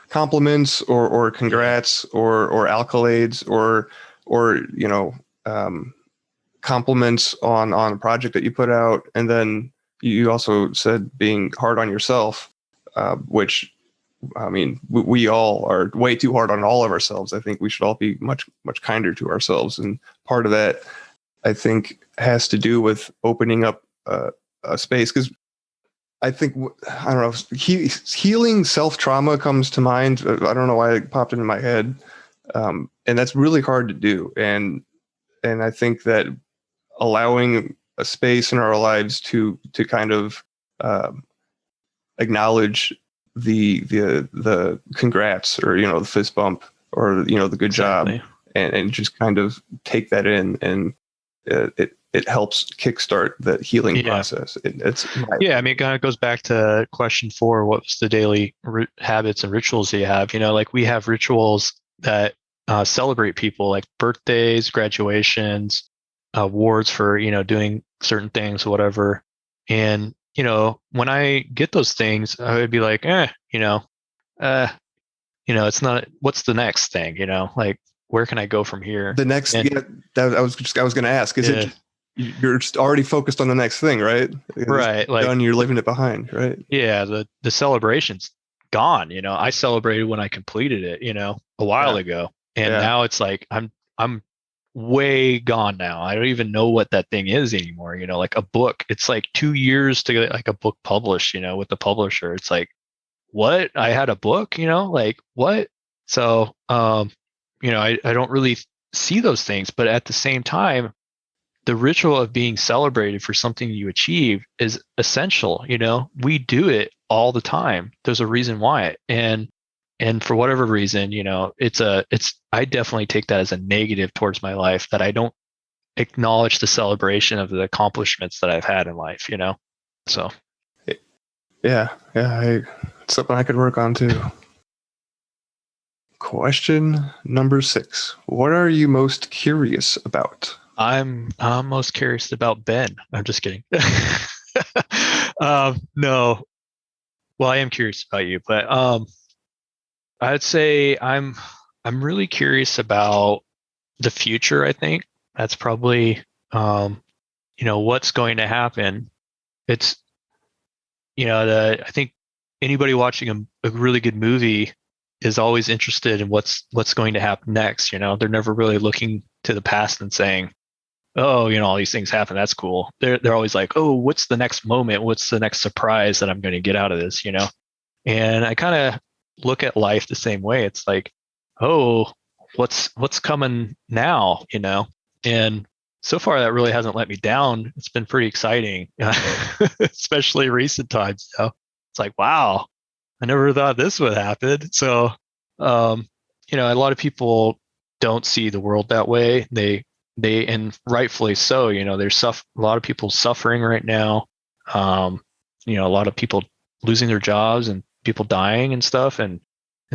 compliments or congrats or accolades or compliments on a project that you put out. And then you also said being hard on yourself, which, I mean, we all are way too hard on all of ourselves. I think we should all be much, much kinder to ourselves. And part of that, I think, has to do with opening up a space. Because I think, I don't know, healing self-trauma comes to mind. I don't know why it popped into my head. And that's really hard to do. And I think that allowing a space in our lives to kind of acknowledge the congrats, or the fist bump, or the good Exactly. job, and just kind of take that in, and it helps kickstart that healing Yeah. process. It's Yeah, I mean, it kind of goes back to question 4. What was the daily habits and rituals that you have? Like we have rituals that celebrate people, like birthdays, graduations, awards for doing certain things, whatever. And when I get those things, I would be like, it's not. What's the next thing? Like where can I go from here? the next. And, I was going to ask. Is Yeah. it you're just already focused on the next thing, right? It's Right, like done. You're leaving it behind, right? yeah, the celebration's gone. I celebrated when I completed it, a while Yeah. ago. And Yeah. now it's like I'm way gone now. I don't even know what that thing is anymore. Like a book, it's like 2 years to get like a book published, with the publisher. It's like, what? I had a book, like what? So I don't really see those things, but at the same time, the ritual of being celebrated for something you achieve is essential. We do it all the time. There's a reason why. And for whatever reason, I definitely take that as a negative towards my life, that I don't acknowledge the celebration of the accomplishments that I've had in life, so. Yeah. It's something I could work on too. Question number 6. What are you most curious about? I'm most curious about Ben. I'm just kidding. No. Well, I am curious about you, but I'd say I'm really curious about the future. I think that's probably what's going to happen. It's I think anybody watching a really good movie is always interested in what's going to happen next. They're never really looking to the past and saying, oh, all these things happen. That's cool. They're always like, oh, what's the next moment? What's the next surprise that I'm going to get out of this? And I kind of look at life the same way. It's like, oh, what's coming now? And so far that really hasn't let me down. It's been pretty exciting, especially recent times. It's like, wow, I never thought this would happen. So, a lot of people don't see the world that way. They and rightfully so. There's a lot of people suffering right now. A lot of people losing their jobs and people dying and stuff, and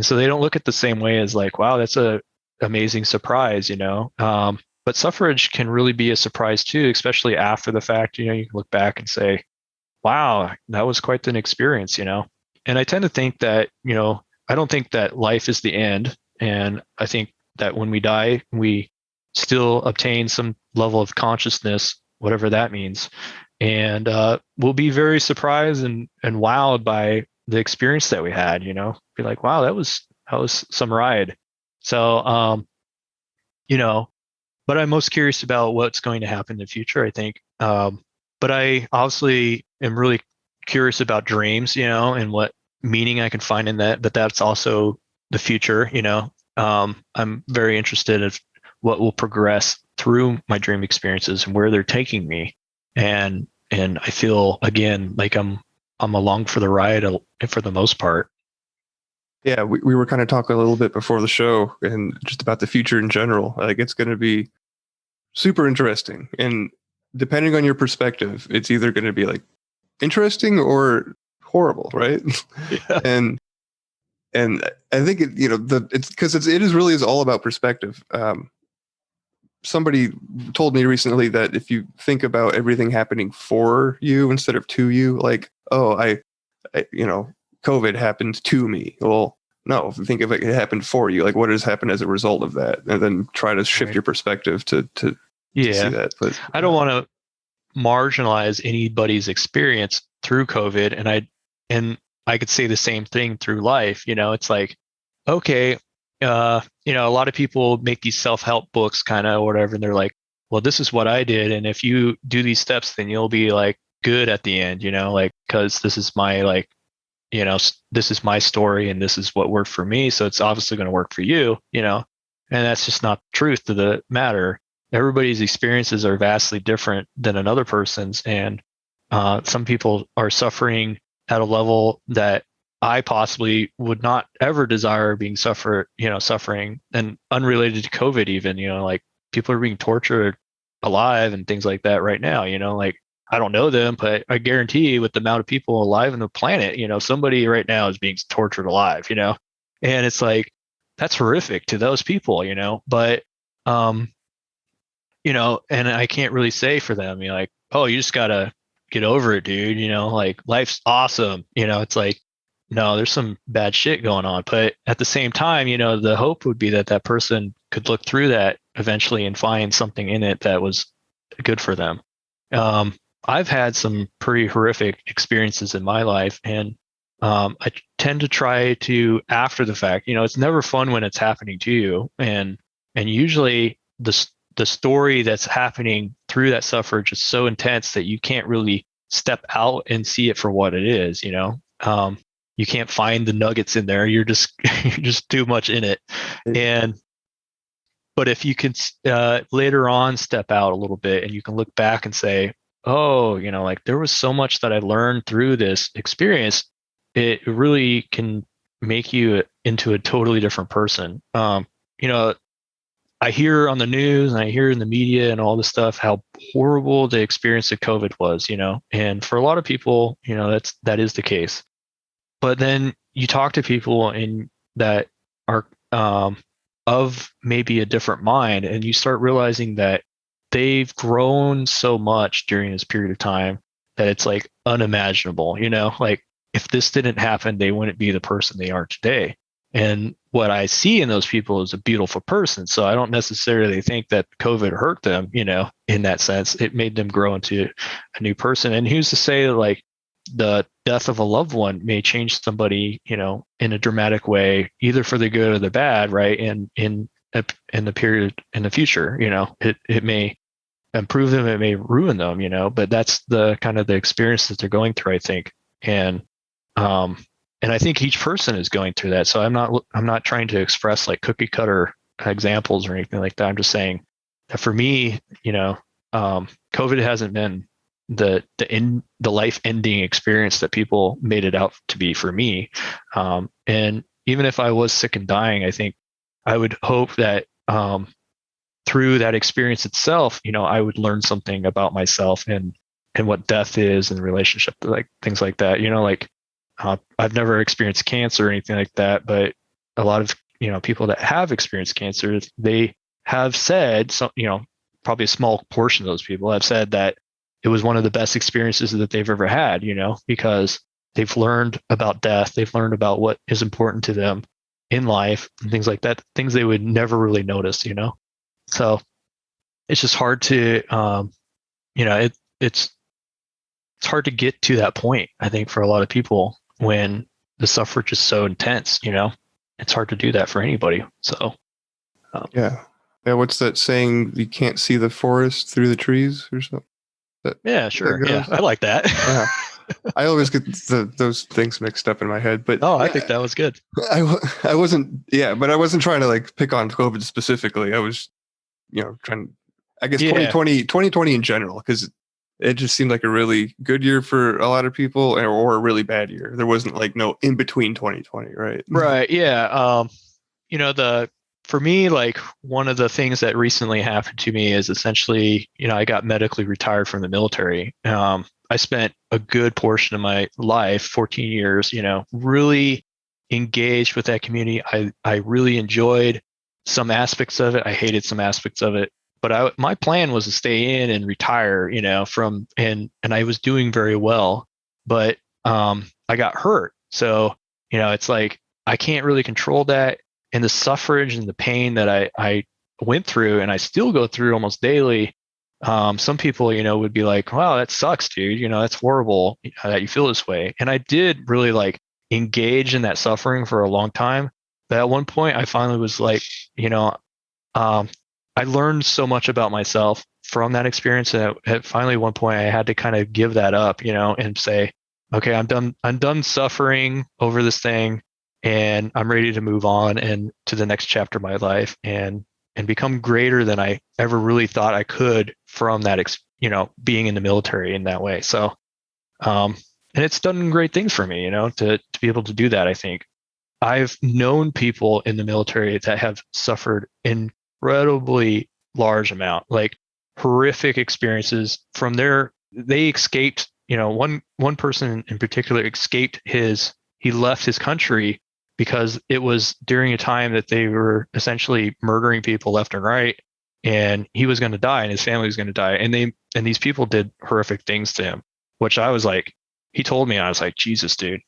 so they don't look at the same way as like, wow, that's a amazing surprise. But suffrage can really be a surprise too, especially after the fact. You can look back and say, wow, that was quite an experience. And I tend to think that I don't think that life is the end, and I think that when we die, we still obtain some level of consciousness, whatever that means. And we'll be very surprised and wowed by the experience that we had, be like, wow, that was some ride. So, but I'm most curious about what's going to happen in the future, I think. But I obviously am really curious about dreams, and what meaning I can find in that, but that's also the future, I'm very interested in what will progress through my dream experiences and where they're taking me. And I feel, again, like I'm along for the ride for the most part. Yeah, we were kind of talking a little bit before the show, and just about the future in general. Like, it's going to be super interesting. And depending on your perspective, it's either going to be like interesting or horrible, right? Yeah. And I think it is really all about perspective. Somebody told me recently that if you think about everything happening for you instead of to you, like, oh, I COVID happened to me. Well, no, think of it happened for you. Like, what has happened as a result of that? And then try to shift your perspective to see that. But I don't want to marginalize anybody's experience through COVID. And I could say the same thing through life. It's like, okay, a lot of people make these self-help books kind of whatever, and they're like, well, this is what I did, and if you do these steps, then you'll be like good at the end, like, because this is my this is my story and this is what worked for me, so it's obviously going to work for you, and that's just not the truth of the matter. Everybody's experiences are vastly different than another person's, and some people are suffering at a level that I possibly would not ever desire being suffering, and unrelated to COVID even, like people are being tortured alive and things like that right now, like I don't know them, but I guarantee with the amount of people alive on the planet, somebody right now is being tortured alive, and it's like, that's horrific to those people, but, and I can't really say for them, like, oh, you just gotta get over it, dude. Like life's awesome. It's like, no, there's some bad shit going on. But at the same time, the hope would be that that person could look through that eventually and find something in it that was good for them. I've had some pretty horrific experiences in my life, and I tend to try to, after the fact, it's never fun when it's happening to you, and usually the story that's happening through that suffrage is so intense that you can't really step out and see it for what it is. You can't find the nuggets in there. You're just too much in it. But if you can later on step out a little bit and you can look back and say, oh, like there was so much that I learned through this experience, it really can make you into a totally different person. I hear on the news and I hear in the media and all this stuff how horrible the experience of COVID was, and for a lot of people, that is the case. But then you talk to people that are of maybe a different mind, and you start realizing that they've grown so much during this period of time that it's like unimaginable, like if this didn't happen, they wouldn't be the person they are today. And what I see in those people is a beautiful person. So I don't necessarily think that COVID hurt them, in that sense. It made them grow into a new person. And who's to say that like the death of a loved one may change somebody, in a dramatic way, either for the good or the bad, right? And in the period in the future, it may improve them, it may ruin them, but that's the kind of the experience that they're going through, I think. And I think each person is going through that. So I'm not trying to express like cookie cutter examples or anything like that. I'm just saying that for me, COVID hasn't been the life ending experience that people made it out to be for me. And even if I was sick and dying, I think I would hope that through that experience itself, I would learn something about myself and what death is and relationship, like things like that. I've never experienced cancer or anything like that, but a lot of people that have experienced cancer, they have said, probably a small portion of those people have said that it was one of the best experiences that they've ever had, because they've learned about death, they've learned about what is important to them in life and things like that, things they would never really notice, So it's just hard to, it's hard to get to that point, I think, for a lot of people when the suffrage is so intense, it's hard to do that for anybody. So, yeah. What's that saying? You can't see the forest through the trees or something? Yeah, sure. Yeah, I like that. Yeah. I always get those things mixed up in my head, but I think that was good. I wasn't, but I wasn't trying to like pick on COVID specifically. I was, trying, I guess 2020 in general, because it just seemed like a really good year for a lot of people, or a really bad year. There wasn't like no in between 2020, right? Right. Yeah. For me, like one of the things that recently happened to me is essentially, I got medically retired from the military. I spent a good portion of my life, 14 years, really engaged with that community. I really enjoyed some aspects of it. I hated some aspects of it. But my plan was to stay in and retire, and I was doing very well, but I got hurt. So, it's like I can't really control that. And the suffrage and the pain that I went through, and I still go through almost daily. Some people, would be like, wow, that sucks, dude. That's horrible that you feel this way. And I did really like engage in that suffering for a long time. But at one point I finally was like, I learned so much about myself from that experience. And at finally one point I had to kind of give that up, and say, okay, I'm done suffering over this thing, and I'm ready to move on and to the next chapter of my life and become greater than I ever really thought I could from that, being in the military in that way. So, and it's done great things for me, to be able to do that. I think I've known people in the military that have suffered incredibly large amount, like horrific experiences from they escaped, one person in particular he left his country because it was during a time that they were essentially murdering people left and right, and he was going to die and his family was going to die. And these people did horrific things to him, which I was like, he told me, and I was like, Jesus, dude,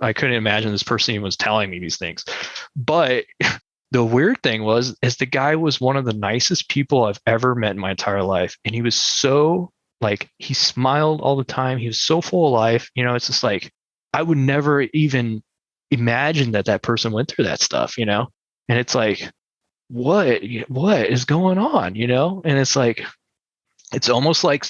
I couldn't imagine this person even was telling me these things. But the weird thing is the guy was one of the nicest people I've ever met in my entire life. And he was so he smiled all the time. He was so full of life. It's just like, I would never even imagine that person went through that stuff, and it's like, what is going on, and it's like, it's almost like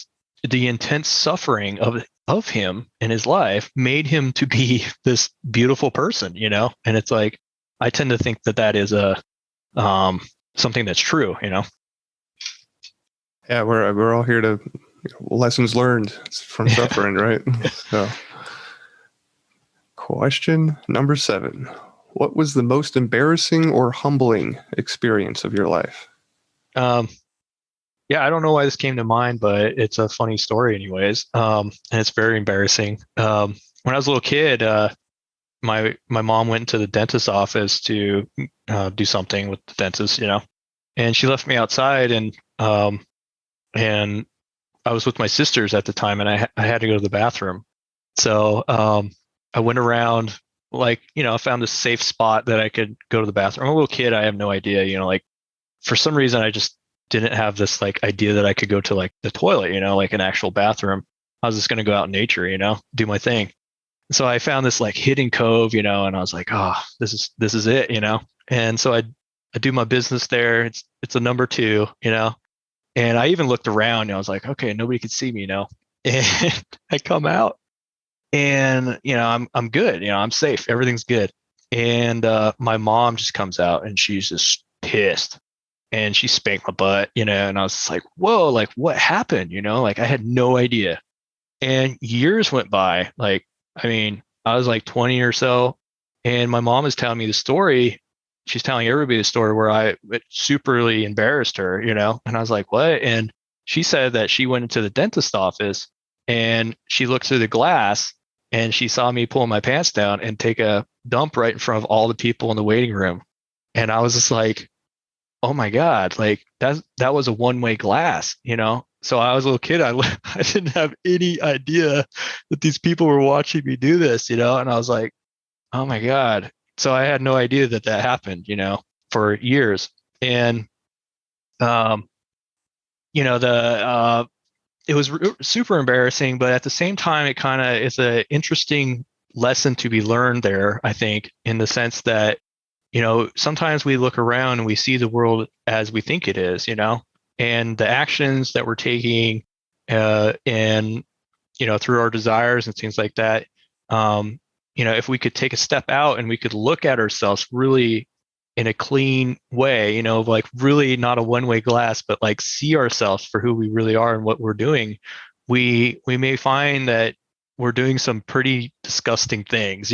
the intense suffering of him in his life made him to be this beautiful person, and it's like, I tend to think that is something that's true, Yeah, we're all here to lessons learned from suffering, right? So, question number 7. What was the most embarrassing or humbling experience of your life? Yeah, I don't know why this came to mind, but it's a funny story anyways. And it's very embarrassing. When I was a little kid, my mom went into the dentist's office to do something with the dentist, and she left me outside, and I was with my sisters at the time, and I had to go to the bathroom. So I went around, I found this safe spot that I could go to the bathroom. I'm a little kid. I have no idea, for some reason, I just didn't have this idea that I could go to the toilet, an actual bathroom. I was just going to go out in nature, do my thing. So I found this hidden cove, and I was like, oh, this is it, And so I do my business there. It's a number 2, and I even looked around, I was like, okay, nobody could see me, and I come out, and I'm good, I'm safe, everything's good. And my mom just comes out, and she's just pissed, and she spanked my butt, and I was just like, whoa, what happened, I had no idea. And years went by, I was 20 or so, and my mom is telling me the story. She's telling everybody the story where it superly embarrassed her, and I was like, what? And she said that she went into the dentist office and she looked through the glass and she saw me pulling my pants down and take a dump right in front of all the people in the waiting room. And I was just like, oh my God, that was a one-way glass, So I was a little kid. I didn't have any idea that these people were watching me do this, and I was like, oh my God. So I had no idea that happened, for years. And, it was super embarrassing, but at the same time, it kind of is an interesting lesson to be learned there, I think, in the sense that, sometimes we look around and we see the world as we think it is, and the actions that we're taking, and, through our desires and things like that, if we could take a step out and we could look at ourselves really in a clean way, really not a one-way glass, but see ourselves for who we really are and what we're doing, we may find that we're doing some pretty disgusting things,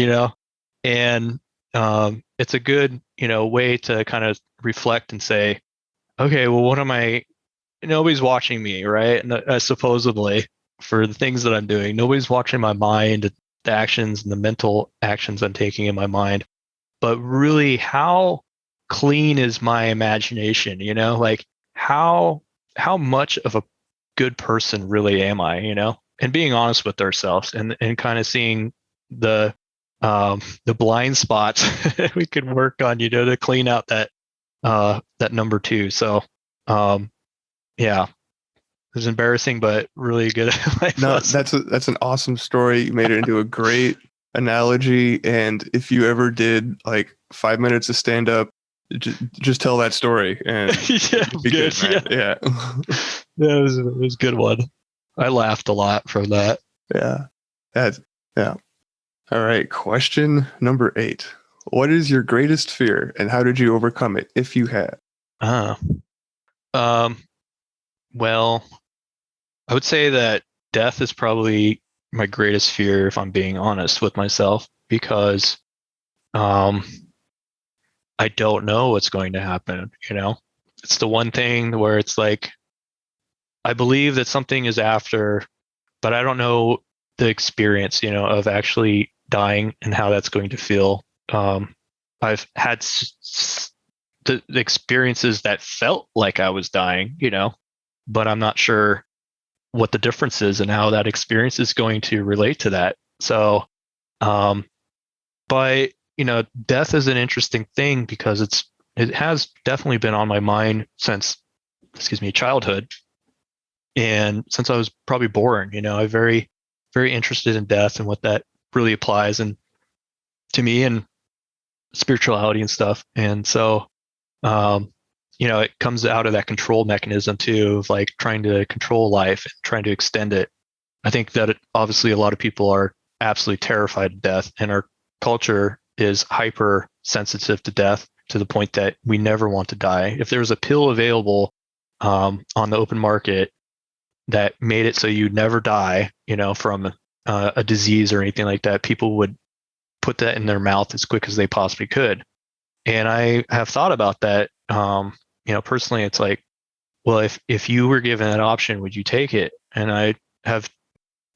and it's a good, way to kind of reflect and say, okay, well, what am I? Nobody's watching me, right? And supposedly for the things that I'm doing, nobody's watching my mind, the actions and the mental actions I'm taking in my mind, but really how clean is my imagination, how much of a good person really am I, and being honest with ourselves and kind of seeing the blind spots we can work on, to clean out that number 2. So yeah, it was embarrassing, but really good. No, that's an awesome story. You made it into a great analogy. And if you ever did 5 minutes of stand up, just tell that story and yeah, be good, man. Yeah. Yeah, it was a good one. I laughed a lot from that. Yeah. Yeah. All right. Question number 8. What is your greatest fear and how did you overcome it if you had? Well, I would say that death is probably my greatest fear, if I'm being honest with myself, because I don't know what's going to happen. It's the one thing where it's like I believe that something is after, but I don't know the experience, of actually dying and how that's going to feel. I've had the experiences that felt like I was dying, but I'm not sure what the difference is and how that experience is going to relate to that. So, but death is an interesting thing because it has definitely been on my mind since, childhood, and since I was probably born. I'm very, very interested in death and what that really applies and to me and spirituality and stuff. And so, it comes out of that control mechanism too, of like trying to control life and trying to extend it. I think that obviously a lot of people are absolutely terrified of death, and our culture is hyper sensitive to death to the point that we never want to die. If there was a pill available on the open market that made it so you never die, from a disease or anything like that, people would put that in their mouth as quick as they possibly could. And I have thought about that. Personally, it's like, well, if you were given that option, would you take it? And I have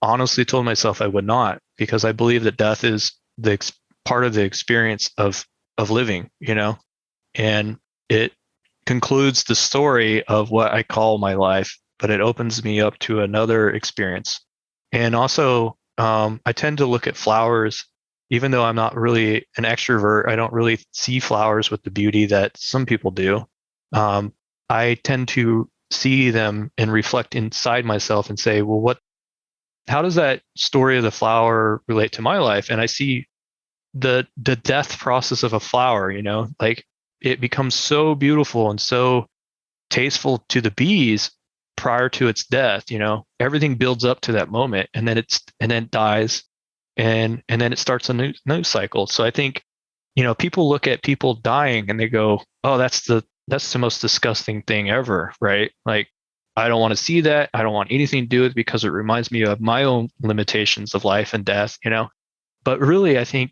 honestly told myself I would not, because I believe that death is part of the experience of living, and it concludes the story of what I call my life, but it opens me up to another experience. And also, I tend to look at flowers, even though I'm not really an extrovert. I don't really see flowers with the beauty that some people do. I tend to see them and reflect inside myself and say, well, how does that story of the flower relate to my life? And I see the death process of a flower, like it becomes so beautiful and so tasteful to the bees prior to its death. Everything builds up to that moment, and then it dies, and then it starts a new cycle. So I think, people look at people dying and they go, oh, that's the most disgusting thing ever, right? Like, I don't want to see that. I don't want anything to do with it because it reminds me of my own limitations of life and death, But really, I think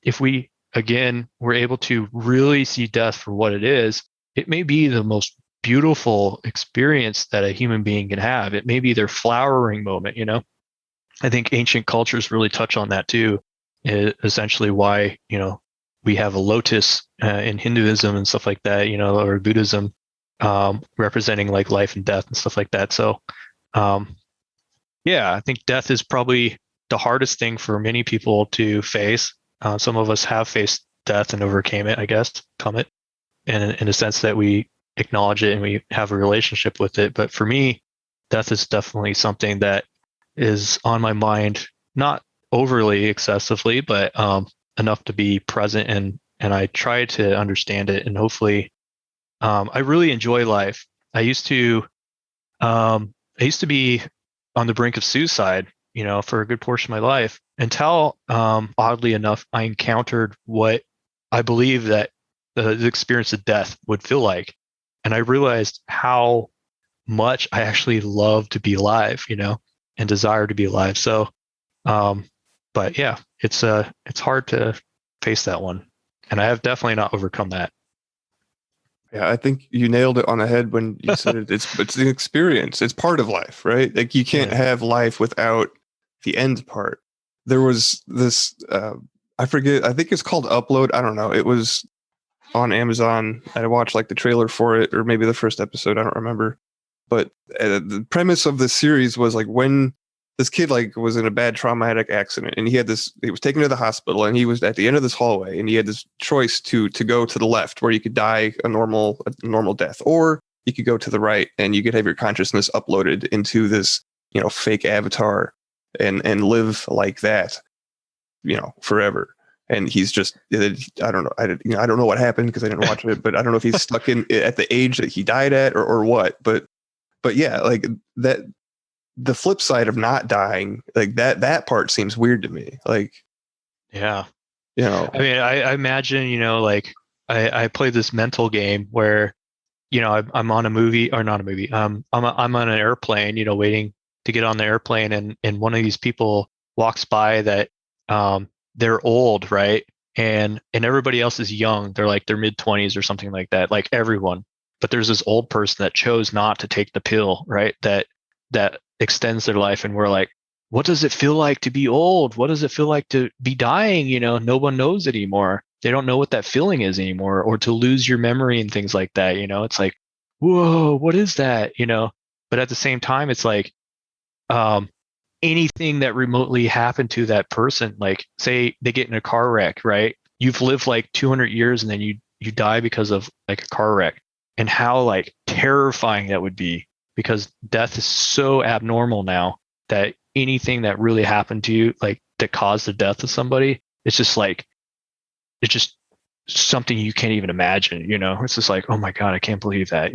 if we, again, were able to really see death for what it is, it may be the most beautiful experience that a human being can have. It may be their flowering moment, I think ancient cultures really touch on that too. Essentially why, we have a lotus in Hinduism and stuff like that, or Buddhism, representing like life and death and stuff like that. So, yeah, I think death is probably the hardest thing for many people to face. Some of us have faced death and overcame it, I guess, come it, and in a sense that we acknowledge it and we have a relationship with it. But for me, death is definitely something that is on my mind, not overly excessively, but enough to be present, and I try to understand it, and hopefully I really enjoy life. I used to be on the brink of suicide, for a good portion of my life, until oddly enough, I encountered what I believe that the experience of death would feel like. And I realized how much I actually love to be alive, and desire to be alive. So, but yeah, it's hard to face that one. And I have definitely not overcome that. Yeah, I think you nailed it on the head when you said it's an experience. It's part of life, right? Like you can't have life without the end part. There was this, I forget, I think it's called Upload. I don't know. It was on Amazon. I watched like the trailer for it, or maybe the first episode. I don't remember. But the premise of the series was like when this kid like was in a bad traumatic accident, and he was taken to the hospital, and he was at the end of this hallway, and he had this choice to go to the left where you could die a normal death, or you could go to the right and you could have your consciousness uploaded into this, fake avatar and live like that, forever. And he's just, I don't know. I don't know what happened because I didn't watch it, but I don't know if he's stuck in at the age that he died at or what, but yeah, like that, the flip side of not dying, like that part seems weird to me. Like, yeah, I mean, I imagine, like I play this mental game where, I'm on a movie or not a movie. I'm on an airplane, waiting to get on the airplane, and one of these people walks by that they're old, right? And everybody else is young. They're like their mid-20s or something like that, like everyone. But there's this old person that chose not to take the pill, right? That extends their life, and we're like, what does it feel like to be old? What does it feel like to be dying? No one knows anymore. They don't know what that feeling is anymore, or to lose your memory and things like that. It's like, whoa, what is that? But at the same time, it's like, anything that remotely happened to that person, like say they get in a car wreck, right? You've lived like 200 years and then you die because of like a car wreck, and how like terrifying that would be, because death is so abnormal now that anything that really happened to you, like that caused the death of somebody, it's just something you can't even imagine. It's just like, oh my God, I can't believe that.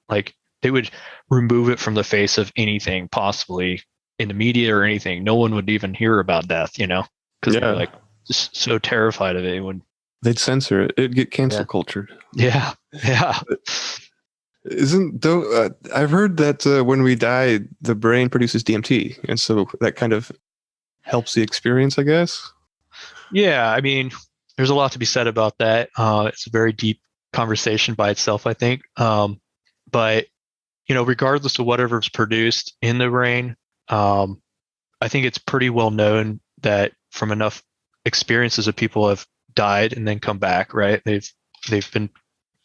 Like they would remove it from the face of anything possibly in the media or anything. No one would even hear about death, because they're like just so terrified of it. They'd censor it. It'd get cancel cultured. Yeah. I've heard that when we die, the brain produces DMT, and so that kind of helps the experience, I guess. Yeah, I mean, there's a lot to be said about that. It's a very deep conversation by itself, I think. But regardless of whatever's produced in the brain, I think it's pretty well known that from enough experiences of people have died and then come back, right? They've been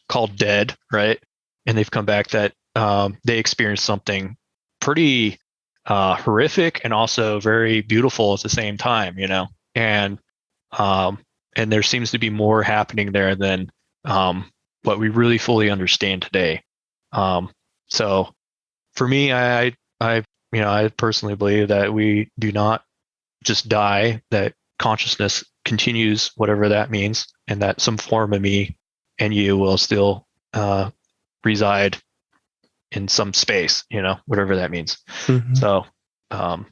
called dead, right? And they've come back, that they experienced something pretty horrific and also very beautiful at the same time, and there seems to be more happening there than what we really fully understand today. So for me, I personally believe that we do not just die, that consciousness continues, whatever that means, and that some form of me and you will still reside in some space, whatever that means. Mm-hmm.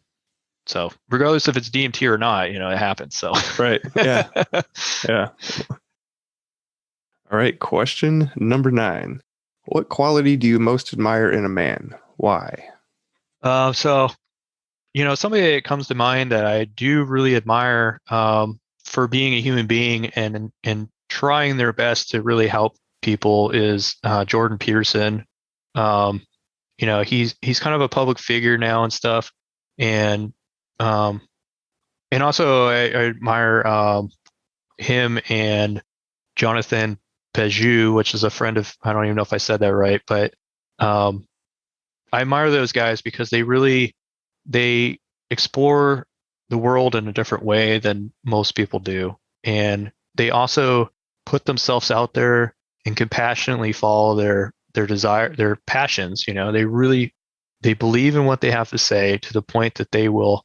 So regardless if it's DMT or not, it happens. So right. Yeah. Yeah. All right. Question number 9. What quality do you most admire in a man? Why? So somebody that comes to mind that I do really admire for being a human being and trying their best to really help people is Jordan Peterson. He's kind of a public figure now and stuff, and also I admire him and Jonathan Peugeot, which is a friend of, I don't even know if I said that right, but I admire those guys because they explore the world in a different way than most people do, and they also put themselves out there and compassionately follow their desire, their passions. They believe in what they have to say to the point that they will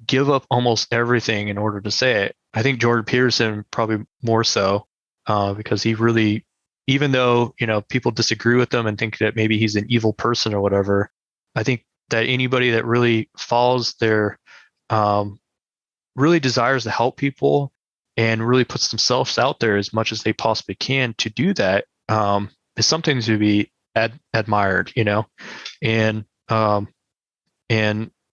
give up almost everything in order to say it. I think Jordan Peterson probably more so, because he really, even though people disagree with him and think that maybe he's an evil person or whatever, I think that anybody that really follows their really desires to help people and really puts themselves out there as much as they possibly can to do that is something to be admired, and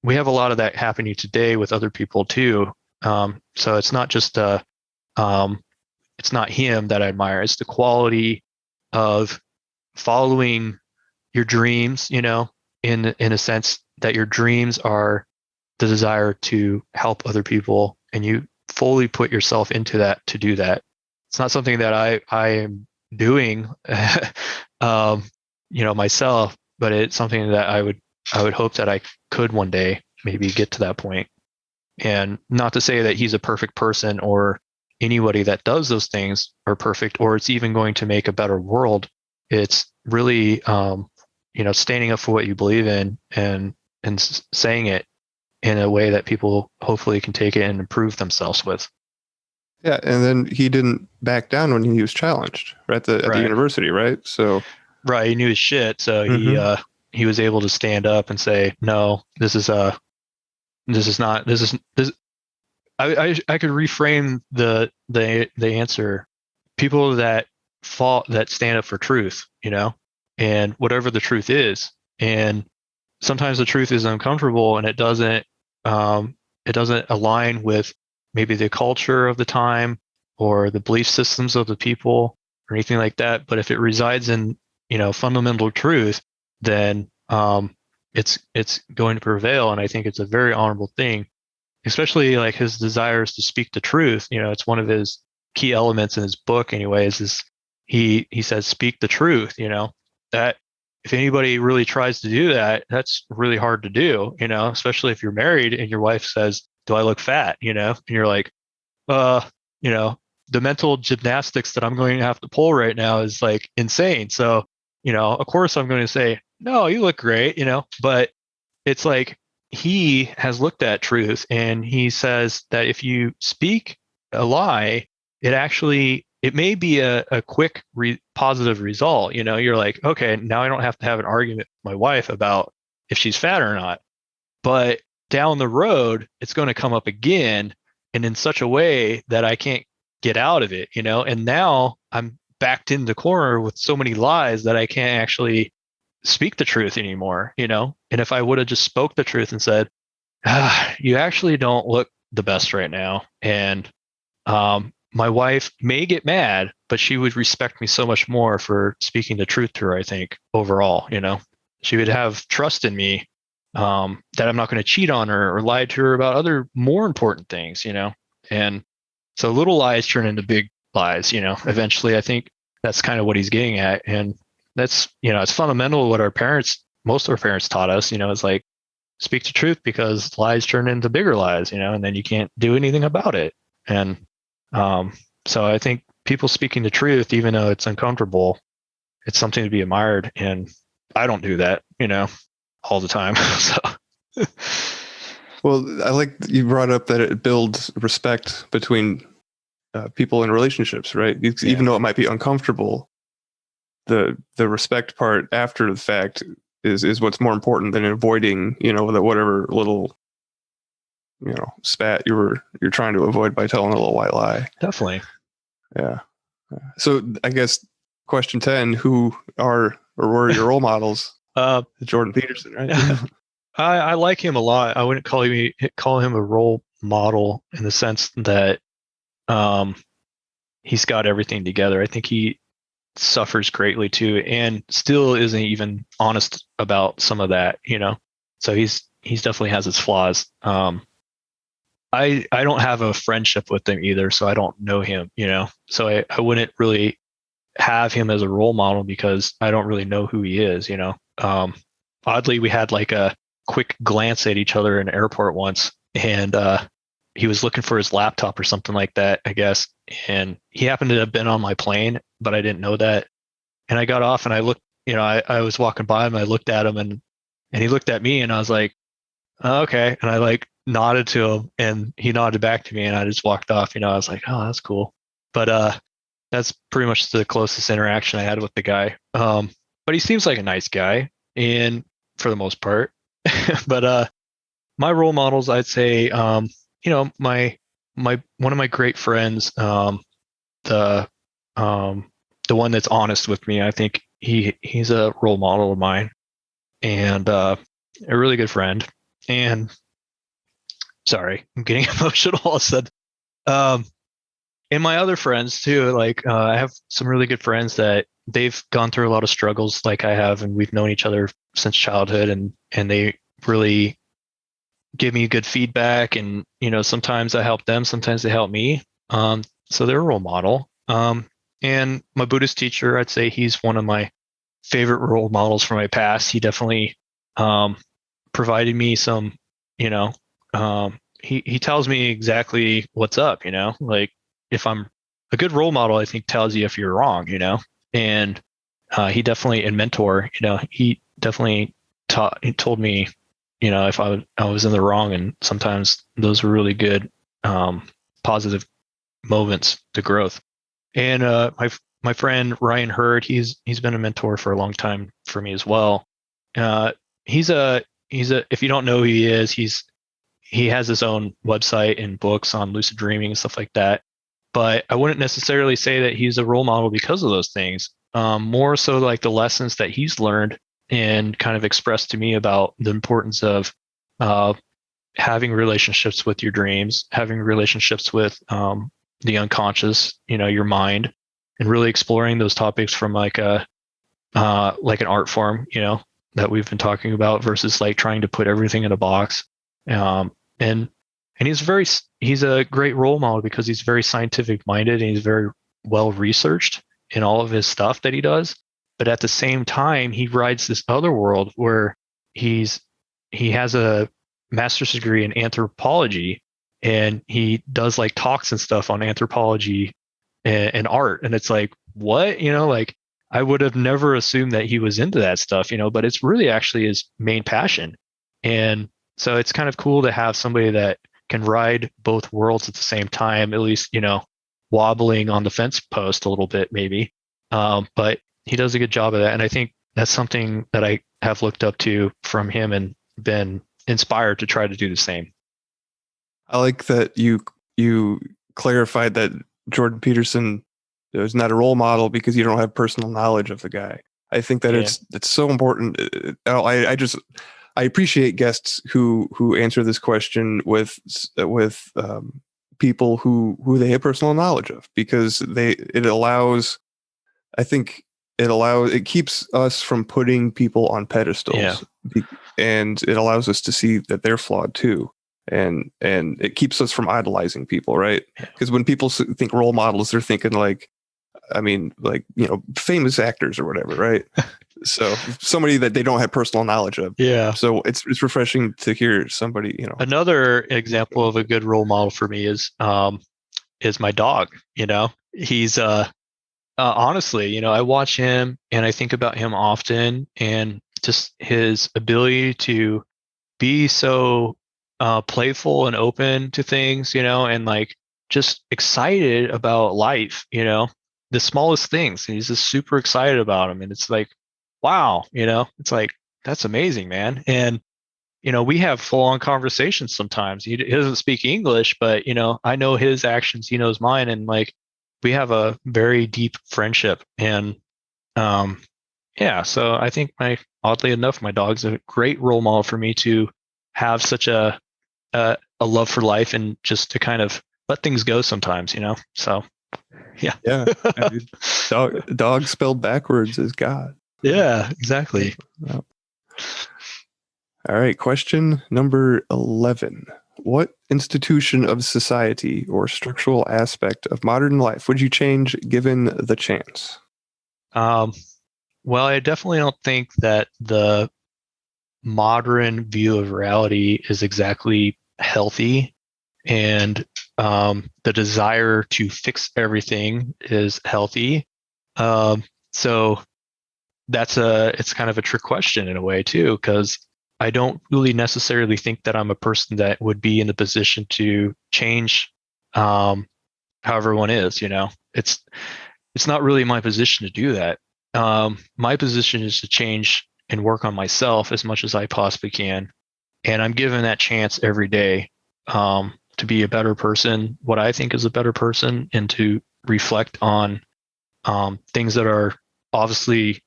we have a lot of that happening today with other people too. So it's not just it's not him that I admire. It's the quality of following your dreams, in a sense that your dreams are the desire to help other people, and you fully put yourself into that to do that. It's not something that I am doing, myself, but it's something that I would hope that I could one day maybe get to that point. And not to say that he's a perfect person or anybody that does those things are perfect, or it's even going to make a better world. It's really, standing up for what you believe in and saying it in a way that people hopefully can take it and improve themselves with. Yeah, and then he didn't back down when he was challenged at the university, right? So right, he knew his shit, so he was able to stand up and say, "No, this is I could reframe the answer. People that stand up for truth, and whatever the truth is, and sometimes the truth is uncomfortable and it doesn't align with maybe the culture of the time or the belief systems of the people or anything like that. But if it resides in, fundamental truth, then it's going to prevail. And I think it's a very honorable thing, especially like his desires to speak the truth. It's one of his key elements in his book anyways, is he says, speak the truth, that if anybody really tries to do that, that's really hard to do, especially if you're married and your wife says, do I look fat? And you're like, the mental gymnastics that I'm going to have to pull right now is like insane. So, of course I'm going to say, no, you look great, but it's like he has looked at truth and he says that if you speak a lie, it may be a quick positive result. You're like, okay, now I don't have to have an argument with my wife about if she's fat or not. But down the road, it's going to come up again and in such a way that I can't get out of it, and now I'm backed in the corner with so many lies that I can't actually speak the truth anymore, and if I would have just spoke the truth and said, you actually don't look the best right now, and my wife may get mad, but she would respect me so much more for speaking the truth to her. I think overall, she would have trust in me, that I'm not going to cheat on her or lie to her about other more important things, and so little lies turn into big lies, eventually. I think that's kind of what he's getting at. And that's, it's fundamental what most of our parents taught us, is like, speak the truth because lies turn into bigger lies, and then you can't do anything about it. And so I think people speaking the truth, even though it's uncomfortable, it's something to be admired. And I don't do that, all the time. So. Well, I like you brought up that it builds respect between people in relationships, right? Even though it might be uncomfortable, the respect part after the fact is what's more important than avoiding, whatever little, spat you're trying to avoid by telling a little white lie. Definitely. Yeah. So I guess question 10: who are or were your role models? Jordan Peterson, right? I like him a lot. I wouldn't call him a role model in the sense that he's got everything together. I think he suffers greatly too, and still isn't even honest about some of that. So he's definitely has his flaws. I don't have a friendship with him either, so I don't know him. So I wouldn't really have him as a role model because I don't really know who he is. Oddly, we had like a quick glance at each other in an airport once, and he was looking for his laptop or something like that, I guess. And he happened to have been on my plane, but I didn't know that. And I got off and I looked, I was walking by him, I looked at him and he looked at me and I was like, oh, okay. And I like nodded to him and he nodded back to me and I just walked off. I was like, oh, that's cool. But that's pretty much the closest interaction I had with the guy. But he seems like a nice guy, and for the most part. But my role models, I'd say, my one of my great friends, the one that's honest with me. I think he's a role model of mine, and a really good friend. And sorry, I'm getting emotional all of a sudden. And my other friends too, like I have some really good friends that they've gone through a lot of struggles like I have, and we've known each other since childhood, and they really give me good feedback, and sometimes I help them, sometimes they help me. So they're a role model. And my Buddhist teacher, I'd say he's one of my favorite role models from my past. He definitely provided me some, he tells me exactly what's up, like if I'm a good role model, I think tells you if you're wrong, and he definitely, and mentor, he definitely told me, if I was in the wrong, and sometimes those were really good, positive moments to growth. And my friend Ryan Hurd, he's been a mentor for a long time for me as well. He's a if you don't know who he is, he has his own website and books on lucid dreaming and stuff like that. But I wouldn't necessarily say that he's a role model because of those things. More so like the lessons that he's learned and kind of expressed to me about the importance of having relationships with your dreams, having relationships with the unconscious, your mind, and really exploring those topics from like an art form, that we've been talking about versus like trying to put everything in a box. And he's a great role model because he's very scientific minded and he's very well researched in all of his stuff that he does. But at the same time, he rides this other world where he has a master's degree in anthropology, and he does like talks and stuff on anthropology and art. And it's like, what? Like I would have never assumed that he was into that stuff, but it's really actually his main passion. And so it's kind of cool to have somebody that can ride both worlds at the same time, at least, wobbling on the fence post a little bit, maybe. But he does a good job of that. And I think that's something that I have looked up to from him and been inspired to try to do the same. I like that you clarified that Jordan Peterson is not a role model because you don't have personal knowledge of the guy. I think that it's so important. I appreciate guests who answer this question with people who they have personal knowledge of, because it keeps us from putting people on pedestals, and it allows us to see that they're flawed too. And it keeps us from idolizing people, right? Because when people think role models, they're thinking famous actors or whatever, right? So somebody that they don't have personal knowledge of. Yeah. So it's refreshing to hear somebody, Another example of a good role model for me is my dog. He's honestly, I watch him and I think about him often, and just his ability to be so playful and open to things, and like just excited about life, the smallest things. He's just super excited about them. And it's like, wow, it's like, that's amazing, man. And, we have full on conversations sometimes. He doesn't speak English, but, I know his actions, he knows mine. And like, we have a very deep friendship. And so I think oddly enough, my dog's a great role model for me to have such a love for life and just to kind of let things go sometimes, so yeah. Dog spelled backwards is God. Yeah, exactly. All right, question number 11. What institution of society or structural aspect of modern life would you change given the chance? Well, I definitely don't think that the modern view of reality is exactly healthy, and the desire to fix everything is healthy. So it's kind of a trick question in a way too, because I don't really necessarily think that I'm a person that would be in the position to change how everyone is. It's not really my position to do that. My position is to change and work on myself as much as I possibly can. And I'm given that chance every day to be a better person, what I think is a better person, and to reflect on things that are obviously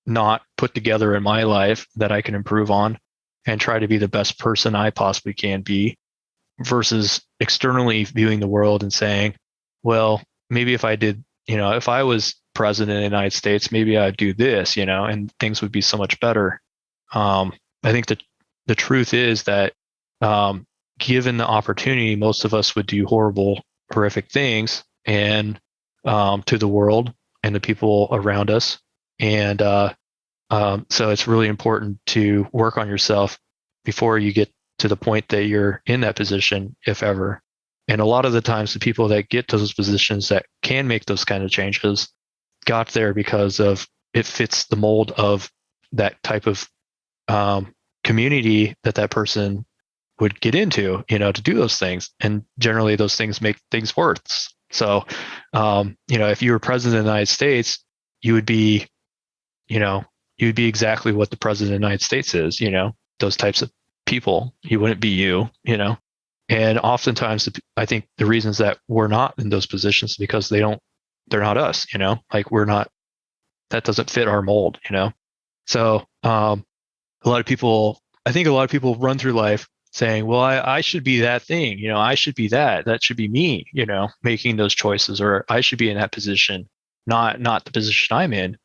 not put together in my life that I can improve on, and try to be the best person I possibly can be, versus externally viewing the world and saying, well, maybe if I did, if I was president of the United States, maybe I'd do this, and things would be so much better. I think that the truth is that given the opportunity, most of us would do horrific things and to the world and the people around us. And so it's really important to work on yourself before you get to the point that you're in that position, if ever. And a lot of the times, the people that get to those positions that can make those kind of changes got there because of it fits the mold of that type of community that person would get into, to do those things. And generally those things make things worse. So, if you were president of the United States, you would be exactly what the president of the United States is, those types of people. He wouldn't be you, and oftentimes I think the reasons that we're not in those positions is because they're not us, like that doesn't fit our mold, So I think a lot of people run through life saying, well, I should be that thing, I should be that should be me, making those choices, or I should be in that position, not the position I'm in.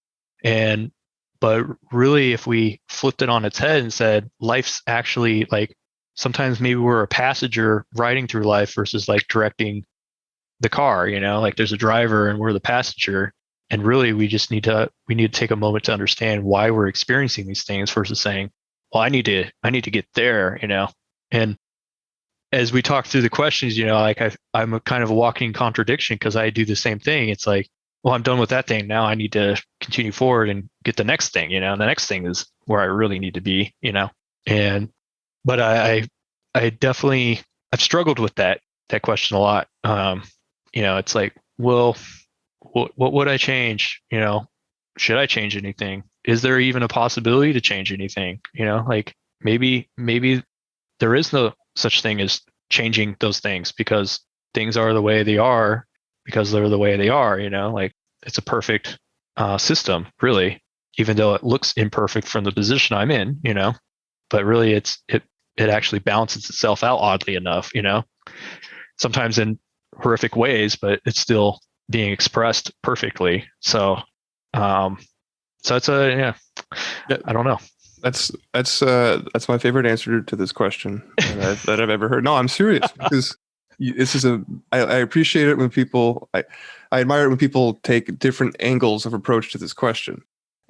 But really, if we flipped it on its head and said, life's actually like, sometimes maybe we're a passenger riding through life versus like directing the car, like there's a driver and we're the passenger. And really, we need to take a moment to understand why we're experiencing these things versus saying, well, I need to get there, And as we talk through the questions, like I'm a kind of a walking contradiction because I do the same thing. It's like, well, I'm done with that thing. Now I need to continue forward and get the next thing, and the next thing is where I really need to be, but I definitely, I've struggled with that question a lot. It's like, well, what would I change? Should I change anything? Is there even a possibility to change anything? Like maybe there is no such thing as changing those things because things are the way they are because they're the way they are, like it's a perfect system, really, even though it looks imperfect from the position I'm in, but really it actually balances itself out oddly enough, sometimes in horrific ways, but it's still being expressed perfectly. So it's I don't know. That's my favorite answer to this question that I've ever heard. No, I'm serious because this is I appreciate it when people I admire it when people take different angles of approach to this question,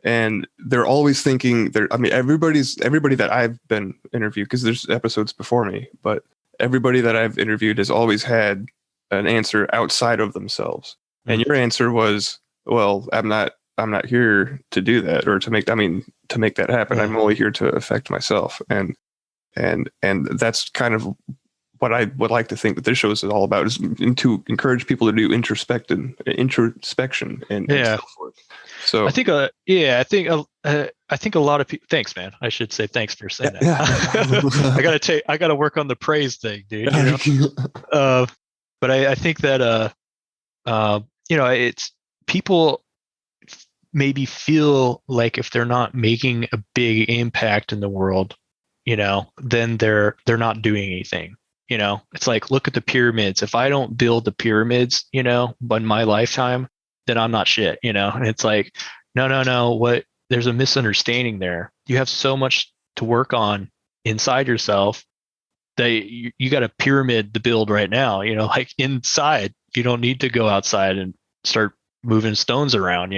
and they're always thinking everybody that I've been interviewed, because there's episodes before me, but everybody that I've interviewed has always had an answer outside of themselves. And your answer was, well, I'm not here to do that or to make that happen. I'm only here to affect myself. And that's kind of what I would like to think that this show is all about, is to encourage people to do introspection and self-work. So I think I think a lot of people, thanks, man. I should say thanks for saying that. Yeah. I gotta work on the praise thing, dude. But I think that it's people maybe feel like if they're not making a big impact in the world, then they're not doing anything. It's like, look at the pyramids. If I don't build the pyramids, in my lifetime, then I'm not shit, And it's like, no, there's a misunderstanding there. You have so much to work on inside yourself that you got a pyramid to build right now, like inside. You don't need to go outside and start moving stones around,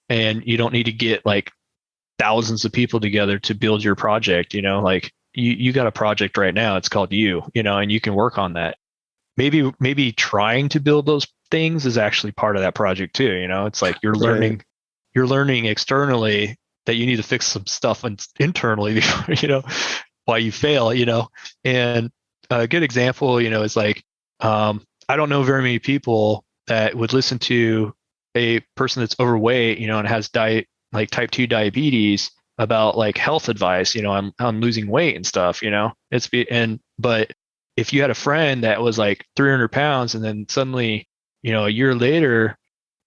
and you don't need to get like thousands of people together to build your project, like you got a project right now. It's called you, and you can work on that. Maybe trying to build those things is actually part of that project too. It's like you're learning externally that you need to fix some stuff internally before, why you fail, and a good example, is like, I don't know very many people that would listen to a person that's overweight, and has type 2 diabetes about like health advice, on losing weight and stuff, but if you had a friend that was like 300 pounds and then suddenly, a year later,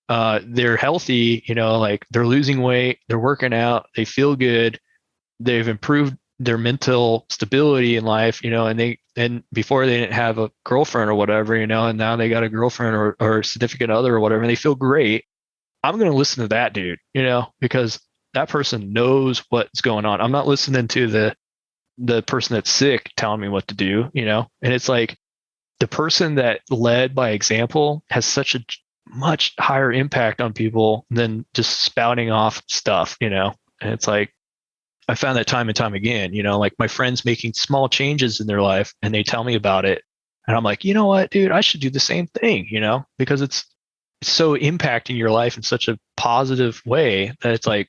they're healthy, like they're losing weight, they're working out, they feel good, they've improved their mental stability in life, and before they didn't have a girlfriend or whatever, and now they got a girlfriend or significant other or whatever, and they feel great. I'm going to listen to that dude, because that person knows what's going on. I'm not listening to the person that's sick telling me what to do, and it's like the person that led by example has such a much higher impact on people than just spouting off stuff, and it's like, I found that time and time again, like my friends making small changes in their life and they tell me about it. And I'm like, you know what, dude, I should do the same thing, because it's so impacting your life in such a positive way that it's like,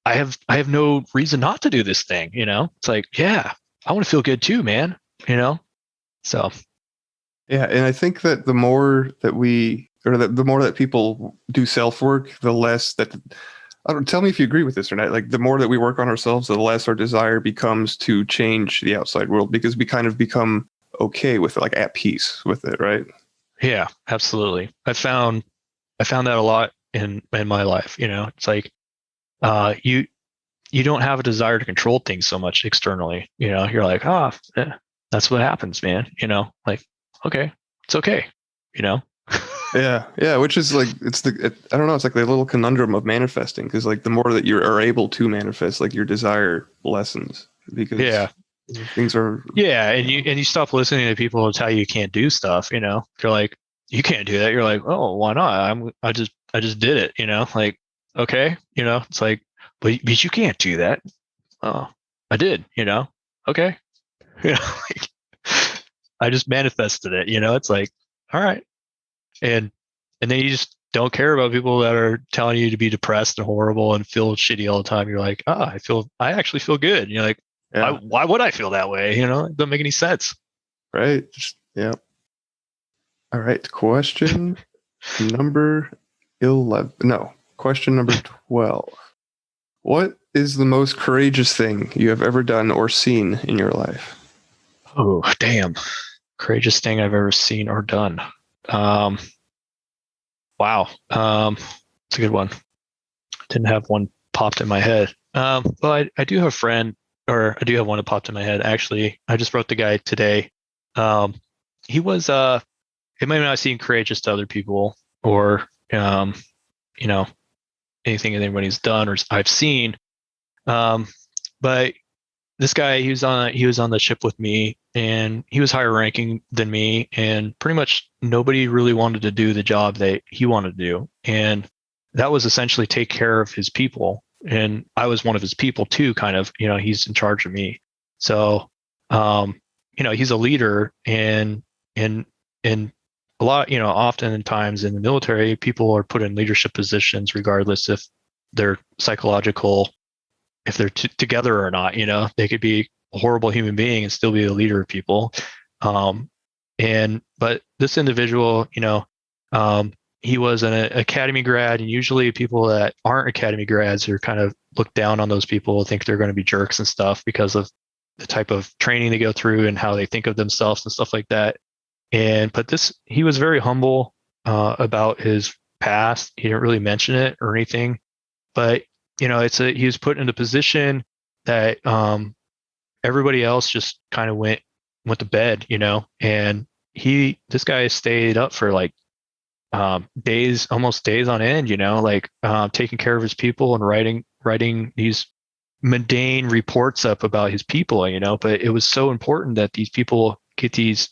I have no reason not to do this thing, it's like, yeah, I want to feel good too, man, so. Yeah. And I think that the more that people do self-work, the less that, tell me if you agree with this or not. Like the more that we work on ourselves, the less our desire becomes to change the outside world, because we kind of become okay with it, like at peace with it, right? Yeah, absolutely. I found that a lot in my life. It's like you don't have a desire to control things so much externally. You're like, that's what happens, man. Like, okay, it's okay. Yeah, which is like I don't know, it's like the little conundrum of manifesting, because like the more that you are able to manifest, like your desire lessens, because things are and you stop listening to people who tell you can't do stuff. You're like, you can't do that. You're like, oh, why not? I just did it. Like, okay, it's like, but you can't do that. Oh, I did. Okay, like, I just manifested it. It's like, all right. And then you just don't care about people that are telling you to be depressed and horrible and feel shitty all the time. You're like, I actually feel good. And you're like, why would I feel that way? It doesn't make any sense. Right. Yeah. All right. Question number 11. No, question number 12. What is the most courageous thing you have ever done or seen in your life? Oh, damn. Courageous thing I've ever seen or done. Wow. It's a good one. Didn't have one popped in my head. Well, I do have a friend, or I do have one that popped in my head. Actually, I just wrote the guy today. He was, it might not seem courageous to other people, or, anything that anybody's done or I've seen. But this guy, he was on the ship with me, and he was higher ranking than me, and pretty much nobody really wanted to do the job that he wanted to do. And that was essentially take care of his people. And I was one of his people too, kind of, he's in charge of me. So, he's a leader, and a lot, oftentimes in the military, people are put in leadership positions regardless if they're if they're together or not. They could be a horrible human being and still be a leader of people. But this individual, he was an academy grad, and usually people that aren't academy grads are kind of looked down on. Those people think they're going to be jerks and stuff because of the type of training they go through and how they think of themselves and stuff like that. But he was very humble about his past. He didn't really mention it or anything, but he was put in a position that everybody else just kind of went to bed, and this guy stayed up for like almost days on end, taking care of his people and writing these mundane reports up about his people, but it was so important that these people get these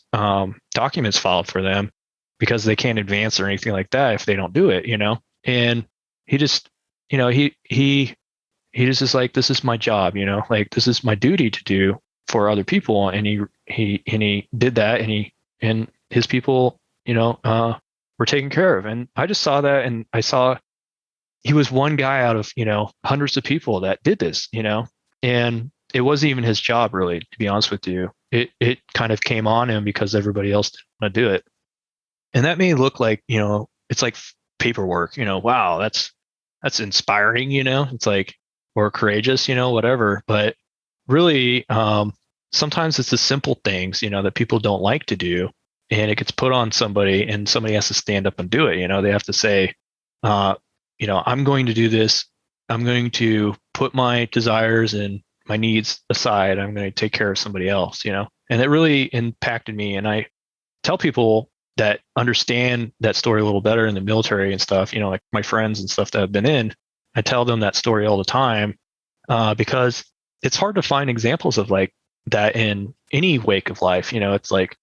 documents filed for them, because they can't advance or anything like that if they don't do it, and he just, he just is like, this is my job, like this is my duty to do for other people. And he did that, and his people, were taken care of. And I just saw that, and I saw he was one guy out of, hundreds of people that did this, and it wasn't even his job, really, to be honest with you. It kind of came on him because everybody else didn't want to do it. And that may look like, it's like paperwork, wow, that's inspiring, it's like, or courageous, whatever. But really, sometimes it's the simple things, that people don't like to do, and it gets put on somebody, and somebody has to stand up and do it. They have to say, I'm going to do this. I'm going to put my desires and my needs aside. I'm going to take care of somebody else, and it really impacted me. And I tell people that understand that story a little better in the military and stuff, like my friends and stuff that have been in, I tell them that story all the time, because it's hard to find examples of like that in any wake of life. It's like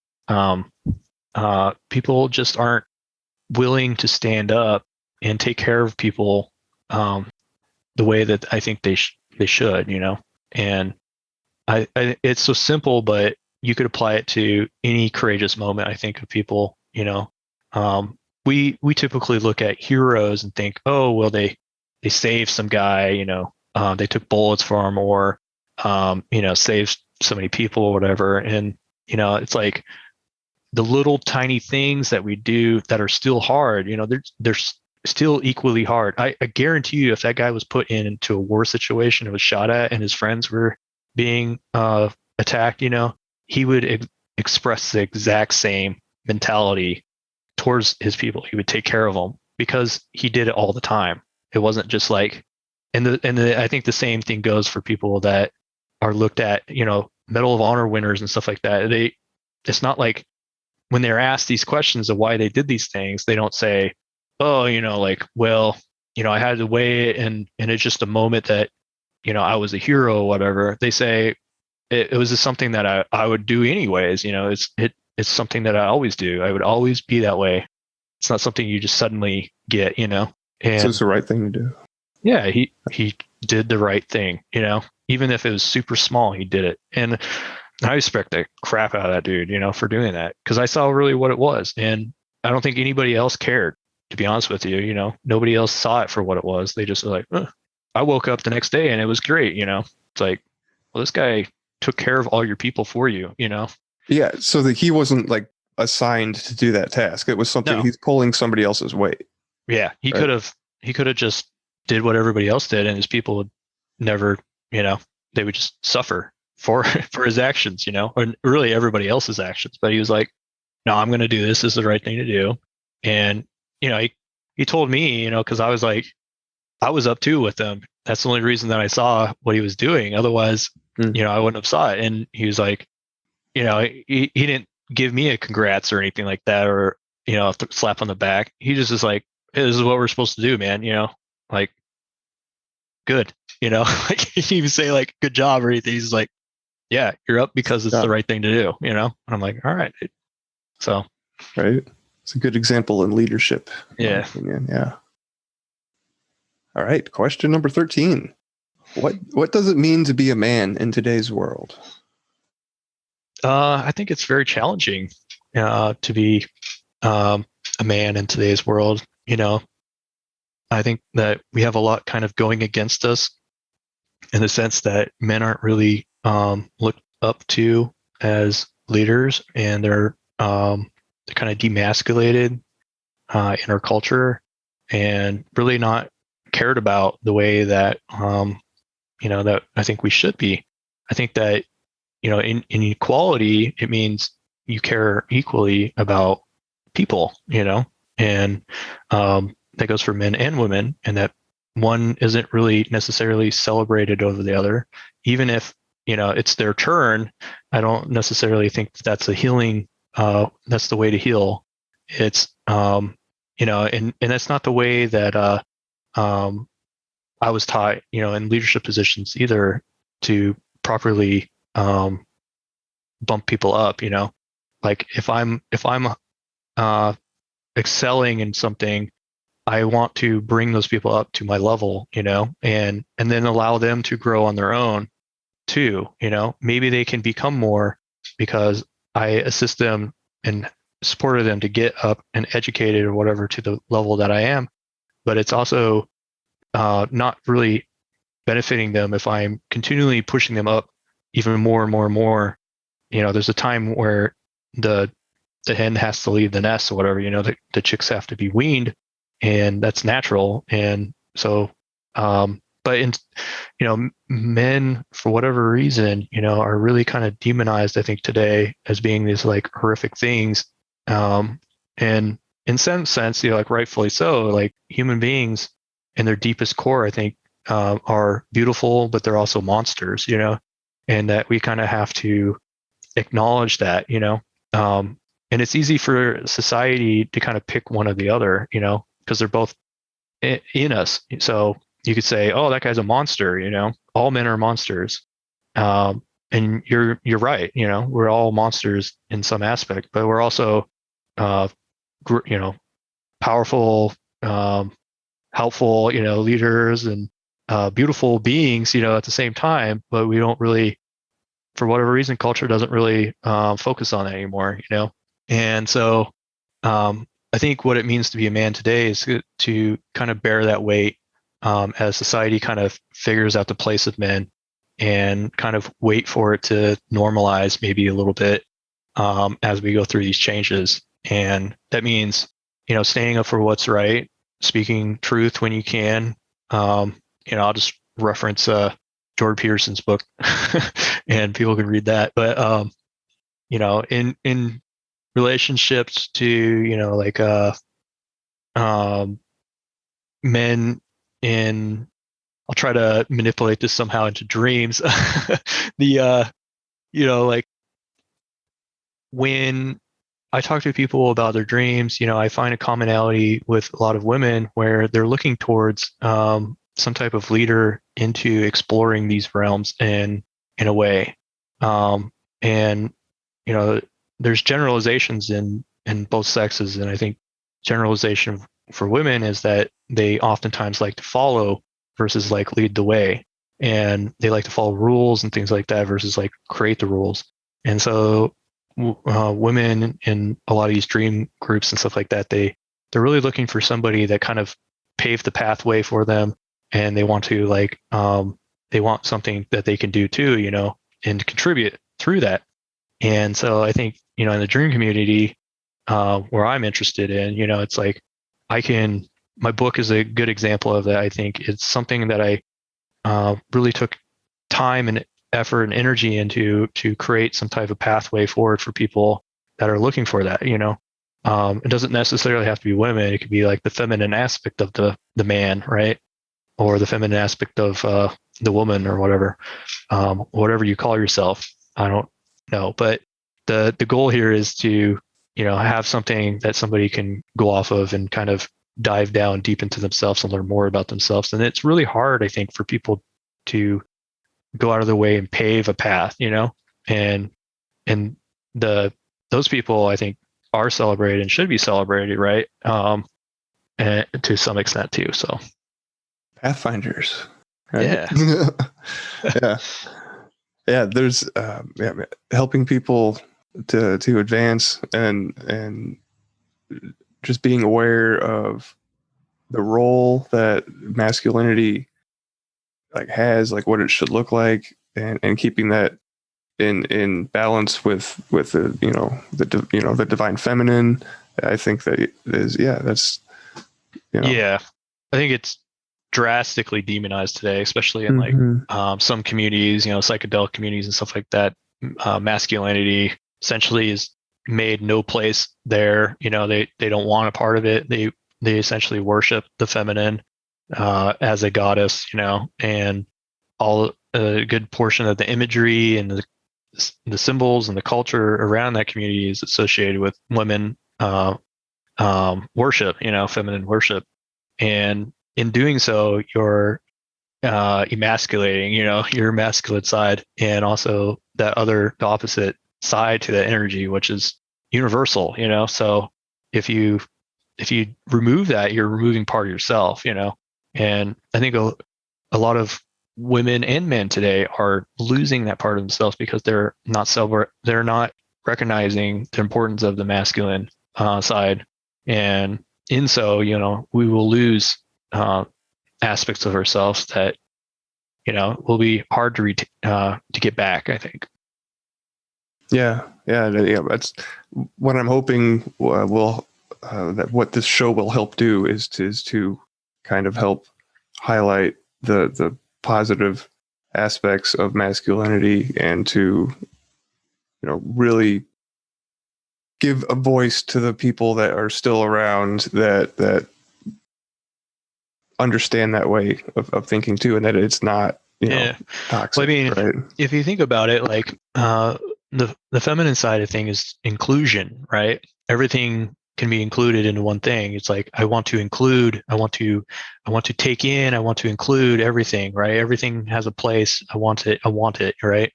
people just aren't willing to stand up and take care of people the way that I think they should, and I it's so simple, but you could apply it to any courageous moment, I think, of people. We typically look at heroes and think, oh, well, they saved some guy, they took bullets for him, or saved so many people or whatever. And it's like the little tiny things that we do that are still hard, they're still equally hard. I guarantee you, if that guy was put into a war situation and was shot at, and his friends were being attacked, he would express the exact same mentality towards his people. He would take care of them because he did it all the time. It wasn't just like I think the same thing goes for people that are looked at, Medal of Honor winners and stuff like that. It's not like when they're asked these questions of why they did these things, they don't say, oh, well, I had to weigh it and it's just a moment that, I was a hero or whatever. They say it was just something that I would do anyways. It's something that I always do. I would always be that way. It's not something you just suddenly get, And So it's the right thing to do. yeah, he did the right thing, even if it was super small, he did it. And I respect the crap out of that dude, for doing that, because I saw really what it was. And I don't think anybody else cared, to be honest with you. Nobody else saw it for what it was. They just were like, I woke up the next day and it was great. It's like, well, this guy took care of all your people for you, Yeah. So that he wasn't like assigned to do that task. It was something he's pulling somebody else's weight. Yeah. He could have just did what everybody else did, and his people would never, they would just suffer for his actions, or really everybody else's actions. But he was like, no, I'm going to do this. This is the right thing to do. And, he told me, because I was like, I was up too with him. That's the only reason that I saw what he was doing. Otherwise, I wouldn't have saw it. And he was like, he didn't give me a congrats or anything like that, or, a slap on the back. He just is like, hey, this is what we're supposed to do, man. Like, good, like he would say like, good job or anything. He's like, yeah, you're up because it's the right thing to do, And I'm like, all right. So, right. It's a good example in leadership. Yeah. Yeah. All right. Question number 13. What does it mean to be a man in today's world? I think it's very challenging to be a man in today's world. I think that we have a lot kind of going against us, in the sense that men aren't really looked up to as leaders, and they're kind of demasculated in our culture, and really not cared about the way that that I think we should be. I think that in equality, it means you care equally about people, and that goes for men and women, and that one isn't really necessarily celebrated over the other, even if it's their turn. I don't necessarily think that's a healing. That's the way to heal. It's and that's not the way that I was taught, in leadership positions either, to properly bump people up. Like if I'm excelling in something, I want to bring those people up to my level, and then allow them to grow on their own too. Maybe they can become more because I assist them and supported them to get up and educated or whatever to the level that I am. But it's also not really benefiting them if I'm continually pushing them up even more and more and more. There's a time where the hen has to leave the nest or whatever. The chicks have to be weaned, and that's natural. And so, but men, for whatever reason, are really kind of demonized, I think, today as being these like horrific things. And in some sense, like rightfully so, like human beings in their deepest core, I think, are beautiful, but they're also monsters, and that we kind of have to acknowledge that, and it's easy for society to kind of pick one or the other, because they're both in us. So you could say, oh, that guy's a monster, all men are monsters. And you're right. We're all monsters in some aspect, but we're also, powerful, helpful, leaders and beautiful beings, at the same time. But we don't really, for whatever reason, culture doesn't really focus on that anymore, And so I think what it means to be a man today is to kind of bear that weight as society kind of figures out the place of men, and kind of wait for it to normalize maybe a little bit as we go through these changes. And that means, standing up for what's right, speaking truth when you can. I'll just reference Jordan Peterson's book and people can read that. But, in relationships to, men in I'll try to manipulate this somehow into dreams. Like when I talk to people about their dreams, I find a commonality with a lot of women where they're looking towards some type of leader into exploring these realms in a way. And there's generalizations in both sexes, and I think generalization for women is that they oftentimes like to follow versus like lead the way, and they like to follow rules and things like that versus like create the rules. And so women in a lot of these dream groups and stuff like that, they're really looking for somebody that kind of paved the pathway for them, and they want to they want something that they can do too, and contribute through that. And so I think, in the dream community, where I'm interested in, it's like my book is a good example of that. I think it's something that I really took time and effort and energy into to create some type of pathway forward for people that are looking for that. It doesn't necessarily have to be women. It could be like the feminine aspect of the man, right? Or the feminine aspect of the woman, or whatever you call yourself. I don't know, but the goal here is to have something that somebody can go off of and kind of dive down deep into themselves and learn more about themselves. And it's really hard, I think, for people to go out of their way and pave a path, and those people, I think, are celebrated and should be celebrated, right? And to some extent too. So Pathfinders, right? Yeah. Yeah. There's helping people to advance and just being aware of the role that masculinity has, what it should look like, and keeping that in balance with the divine feminine. I think that is that's yeah, I think it's drastically demonized today, especially in some communities, psychedelic communities and stuff like that. Masculinity essentially is made no place there. They don't want a part of it. They essentially worship the feminine as a goddess, and all a good portion of the imagery and the symbols and the culture around that community is associated with women worship, feminine worship. And in doing so, you're emasculating, your masculine side, and also the opposite side to that energy, which is universal, So if you remove that, you're removing part of yourself, And I think a lot of women and men today are losing that part of themselves because they're not recognizing the importance of the masculine side, and in so, we will lose aspects of ourselves that will be hard to get back, I think. Yeah. That's what I'm hoping that what this show will help do is to kind of help highlight the positive aspects of masculinity, and to really give a voice to the people that are still around that understand that way of thinking too, and that it's not toxic. Well, I mean, right? If you think about it, the feminine side of thing is inclusion, right? Everything can be included into one thing. It's like, I want to include, I want to take in, I want to include everything, right? Everything has a place. I want it, right?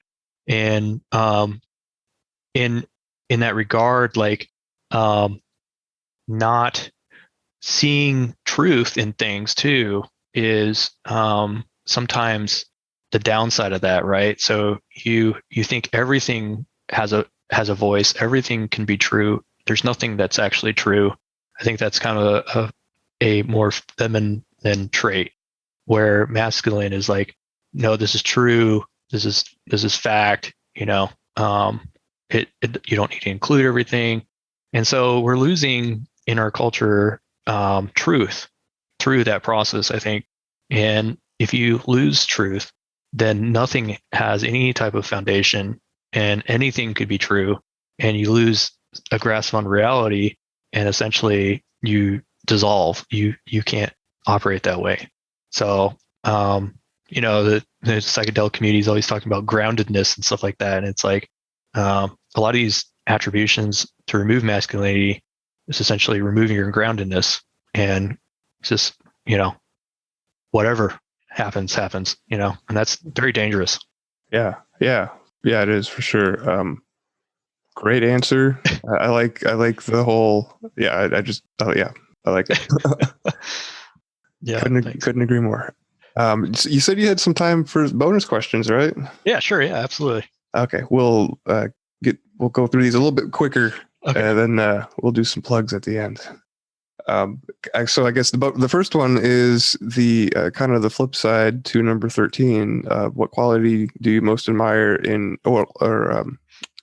And in that regard, not seeing truth in things too is sometimes the downside of that, right? So you think everything has a voice, everything can be true. There's nothing that's actually true. I think that's kind of a more feminine trait, where masculine is like, no, this is true. This is fact. You don't need to include everything, and so we're losing in our culture truth through that process, I think. And if you lose truth, then nothing has any type of foundation, and anything could be true, and you lose a grasp on reality, and essentially you dissolve. You can't operate that way. So the psychedelic community is always talking about groundedness and stuff like that. And it's like a lot of these attributions to remove masculinity is essentially removing your groundedness, and it's just, whatever happens, and that's very dangerous. Yeah, it is for sure. Great answer. I like the whole. Yeah, I like it. Yeah, couldn't agree more. So you said you had some time for bonus questions, right? Yeah, sure. Yeah, absolutely. Okay, we'll go through these a little bit quicker, Okay. and then we'll do some plugs at the end. So I guess the first one is the kind of the flip side to number 13. What quality do you most admire in, or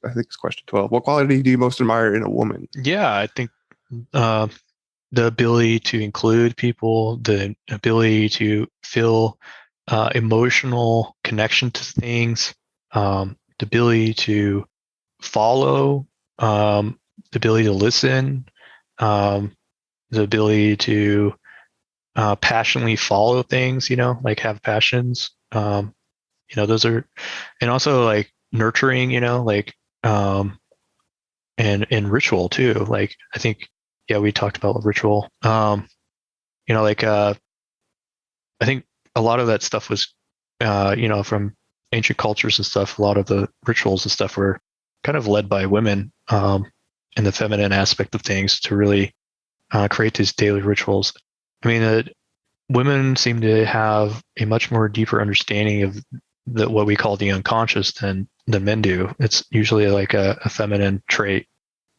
I think it's question 12. What quality do you most admire in a woman? Yeah, I think the ability to include people, the ability to feel emotional connection to things, the ability to follow, the ability to listen, the ability to passionately follow things, like have passions. Those are, and also like nurturing, and ritual too. Like, I think, yeah, we talked about ritual. I think a lot of that stuff was, from ancient cultures and stuff. A lot of the rituals and stuff were kind of led by women, in the feminine aspect of things to really create these daily rituals. I mean, women seem to have a much more deeper understanding of what we call the unconscious than men do. It's usually like a feminine trait,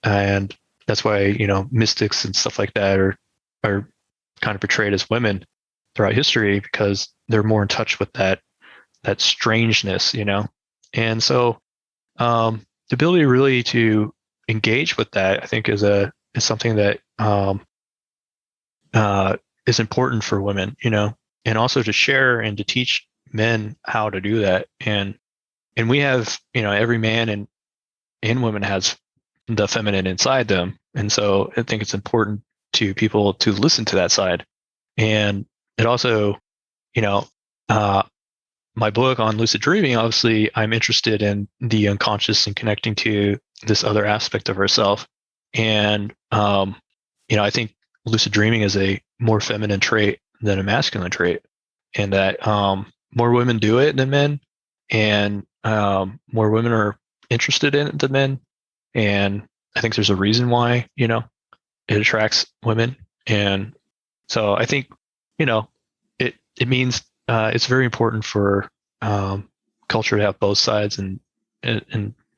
and that's why mystics and stuff like that are kind of portrayed as women throughout history, because they're more in touch with that strangeness, and so the ability really to engage with that, I think, is something that is important for women, and also to share and to teach men how to do that. And we have, every man and woman has the feminine inside them. And so I think it's important to people to listen to that side. And it also, my book on lucid dreaming, obviously I'm interested in the unconscious and connecting to this other aspect of ourself. And, I think lucid dreaming is a more feminine trait than a masculine trait, and that more women do it than men, and more women are interested in it than men. And I think there's a reason why, it attracts women. And so I think, it means it's very important for culture to have both sides, and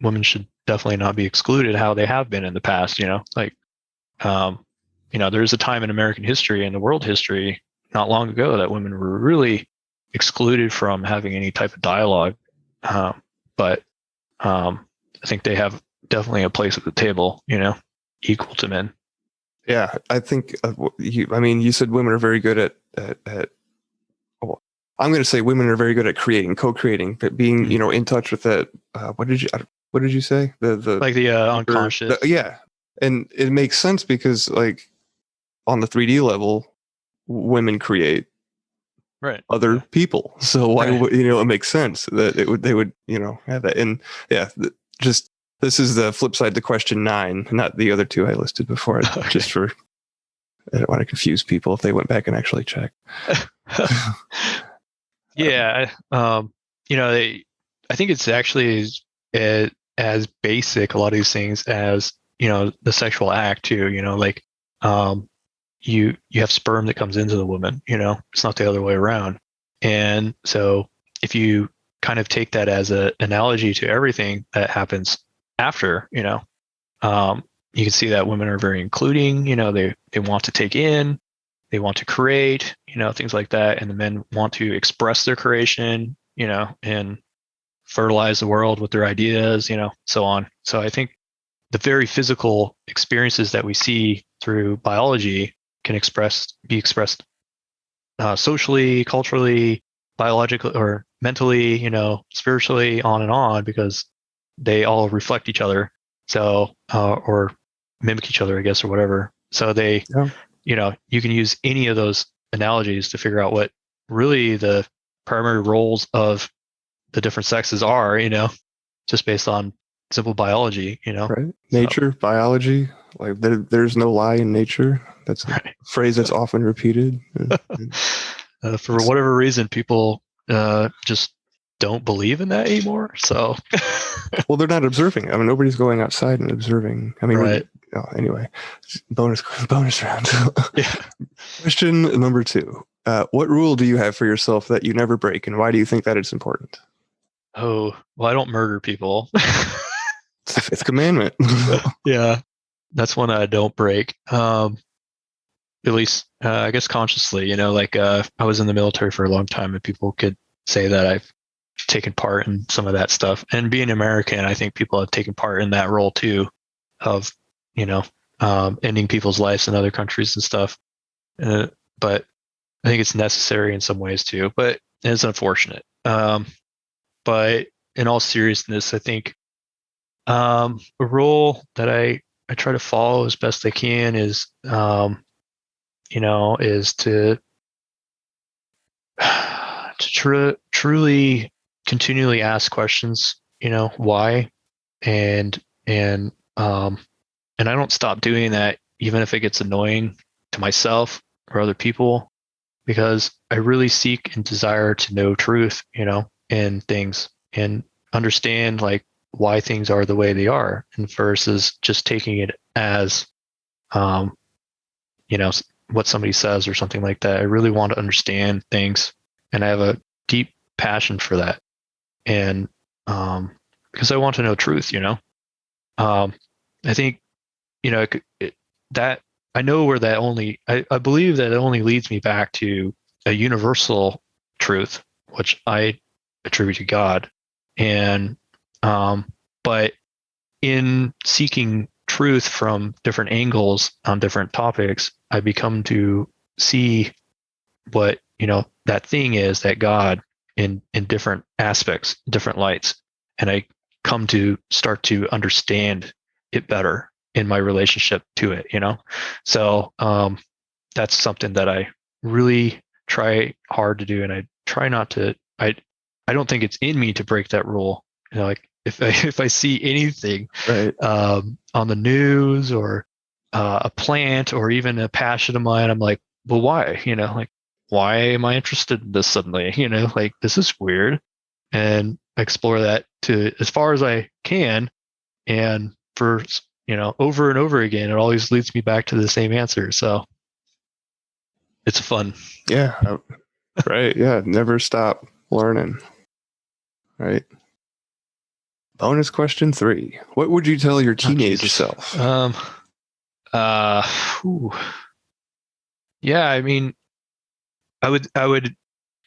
women should definitely not be excluded how they have been in the past, there's a time in American history and the world history not long ago that women were really excluded from having any type of dialogue. But I think they have definitely a place at the table, equal to men. Yeah, I think, you said women are very good at I'm going to say women are very good at co-creating, but being, in touch with that. What did you say? The unconscious. Yeah. And it makes sense because, like, on the 3D level, women create other people. So why would, it makes sense that they would have that. And yeah, this is the flip side to question 9, not the other 2 I listed before. Okay. Just for, I don't want to confuse people if they went back and actually checked. Yeah. I think it's actually as basic, a lot of these things, as, the sexual act too, you have sperm that comes into the woman, it's not the other way around. And so if you kind of take that as an analogy to everything that happens after, you can see that women are very including, they want to take in, they want to create, things like that. And the men want to express their creation, and fertilize the world with their ideas, so on. So I think the very physical experiences that we see through biology can be expressed socially, culturally, biologically, or mentally, spiritually, on and on, because they all reflect each other. So, or mimic each other, I guess, or whatever. So you can use any of those analogies to figure out what really the primary roles of the different sexes are, just based on simple biology, Right. Nature, biology, like there's no lie in nature. That's a Right. phrase that's often repeated. For whatever reason, people just don't believe in that anymore. So, Well, they're not observing. I mean, nobody's going outside and observing. I mean, right. Anyway, bonus round. Yeah. Question number 2. What rule do you have for yourself that you never break, and why do you think that it's important? Oh, well, I don't murder people. It's the 5th commandment. Yeah, that's one I don't break. At least, I guess consciously, I was in the military for a long time, and people could say that I've taken part in some of that stuff. And being American, I think people have taken part in that role too, of, ending people's lives in other countries and stuff. But I think it's necessary in some ways too, but it's unfortunate. But in all seriousness, I think a rule that I try to follow as best I can is, is to truly continually ask questions, why, and I don't stop doing that even if it gets annoying to myself or other people, because I really seek and desire to know truth, in things, and understand like why things are the way they are, and versus just taking it as, what somebody says or something like that. I really want to understand things, and I have a deep passion for that. And because I want to know truth, I think, that I know where that I believe that it only leads me back to a universal truth, which I attribute to God. And, but in seeking truth from different angles on different topics, I become to see what, that thing is, that God, in different aspects, different lights. And I come to start to understand it better in my relationship to it, So that's something that I really try hard to do. And I try not to, I don't think it's in me to break that rule. Like if I see anything Right. On the news or a plant or even a passion of mine, I'm like, well, why? Like, why am I interested in this suddenly? Like, this is weird. And explore that to as far as I can. And for, over and over again, it always leads me back to the same answer. So it's fun. Yeah. Right. Yeah. Never stop learning. Right. Bonus question 3. What would you tell your teenage self? Yeah, I mean, I would,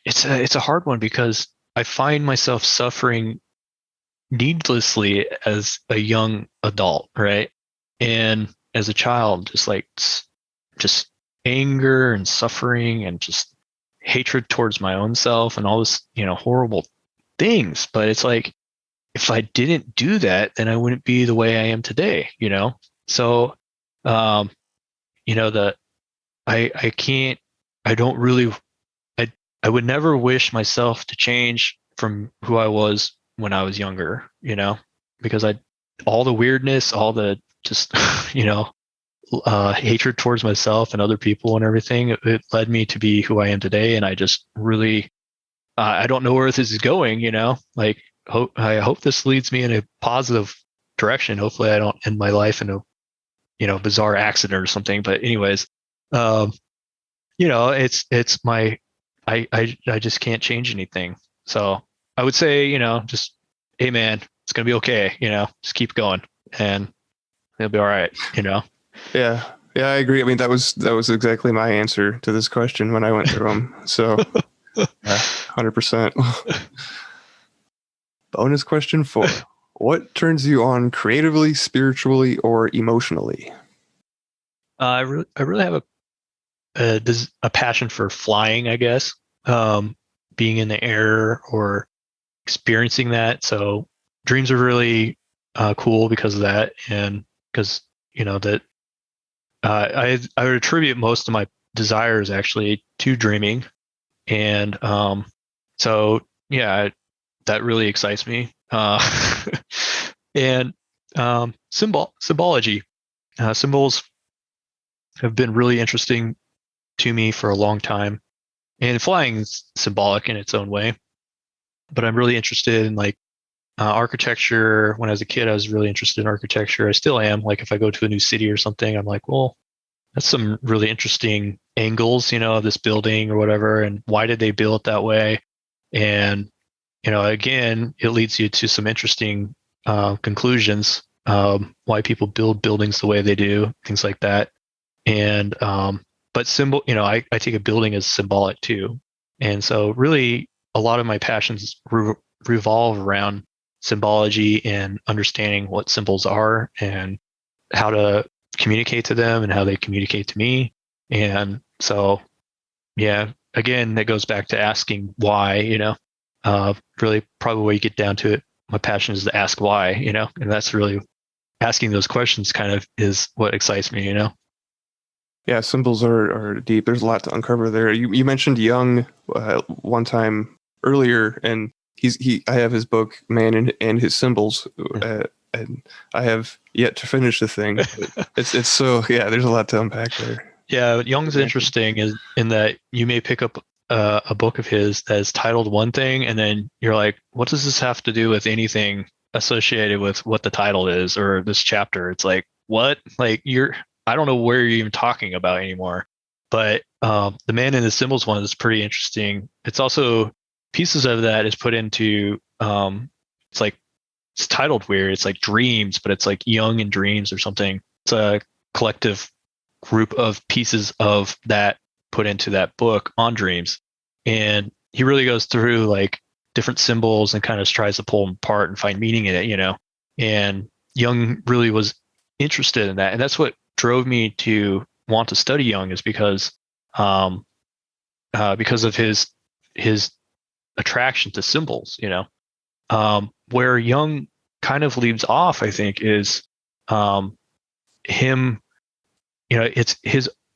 it's a hard one, because I find myself suffering needlessly as a young adult, right? And as a child, just anger and suffering and just hatred towards my own self and all this, horrible things. But it's like, if I didn't do that, then I wouldn't be the way I am today, So, I can't, I don't really, I would never wish myself to change from who I was when I was younger, because all the weirdness, all the just, hatred towards myself and other people and everything, it led me to be who I am today. And I just really, I don't know where this is going, like, I hope this leads me in a positive direction. Hopefully I don't end my life in a, bizarre accident or something. But anyways, it's my, I just can't change anything. So I would say, just, hey man, it's going to be okay. Just keep going and it'll be all right. Yeah. Yeah, I agree. I mean, that was exactly my answer to this question when I went through them. So 100%. Bonus question 4. What turns you on creatively, spiritually, or emotionally? I really have a passion for flying, I guess. Being in the air or experiencing that. So dreams are really cool because of that, and because that I would attribute most of my desires actually to dreaming, and So yeah, that really excites me. And symbology, symbols have been really interesting to me for a long time. And flying is symbolic in its own way, but I'm really interested in like architecture. When I was a kid, I was really interested in architecture. I still am. Like if I go to a new city or something, I'm like, well, that's some really interesting angles, of this building or whatever. And why did they build it that way? And, again, it leads you to some interesting conclusions, why people build buildings the way they do, things like that. And, but I take a building as symbolic too. And so really a lot of my passions revolve around symbology and understanding what symbols are and how to communicate to them and how they communicate to me. And so, yeah, again, that goes back to asking why, really probably when you get down to it, my passion is to ask why, and that's really asking those questions kind of is what excites me, Yeah, symbols are deep. There's a lot to uncover there. You mentioned Jung one time earlier, and I have his book Man and His Symbols, and I have yet to finish the thing. It's so there's a lot to unpack there. Yeah, Jung's interesting in that you may pick up a book of his that is titled one thing, and then you're like, what does this have to do with anything associated with what the title is or this chapter? It's like, what? Like I don't know where you're even talking about anymore. But the Man and the Symbols one is pretty interesting. It's also pieces of that is put into it's titled weird. It's like dreams, but it's like Young and Dreams or something. It's a collective group of pieces of that put into that book on dreams. And he really goes through like different symbols and kind of tries to pull them apart and find meaning in it, And Jung really was interested in that. And that's what drove me to want to study Jung, is because of his attraction to symbols, where Jung kind of leaves off, I think, is him, it's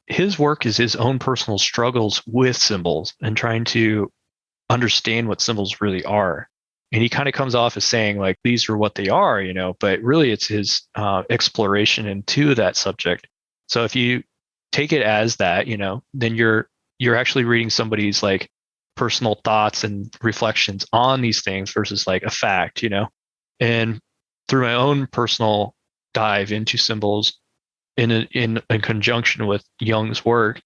his work is his own personal struggles with symbols and trying to understand what symbols really are. And he kind of comes off as saying like, these are what they are, but really it's his exploration into that subject. So if you take it as that, then you're actually reading somebody's like personal thoughts and reflections on these things versus like a fact, And through my own personal dive into symbols in conjunction with Jung's work,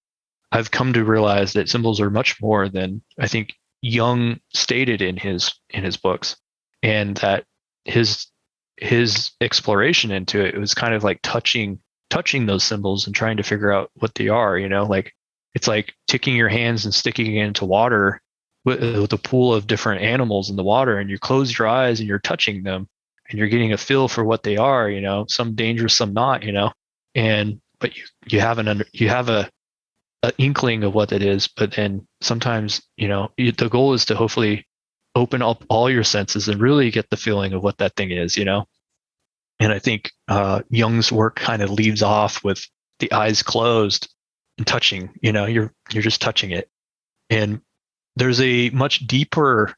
I've come to realize that symbols are much more than I think Jung stated in his books, and that his exploration into it was kind of like touching those symbols and trying to figure out what they are, like it's like taking your hands and sticking it into water with a pool of different animals in the water, and you close your eyes and you're touching them and you're getting a feel for what they are, some dangerous, some not, but you have a inkling of what it is, but then sometimes, the goal is to hopefully open up all your senses and really get the feeling of what that thing is, And I think Jung's work kind of leaves off with the eyes closed and touching, you're just touching it. And there's a much deeper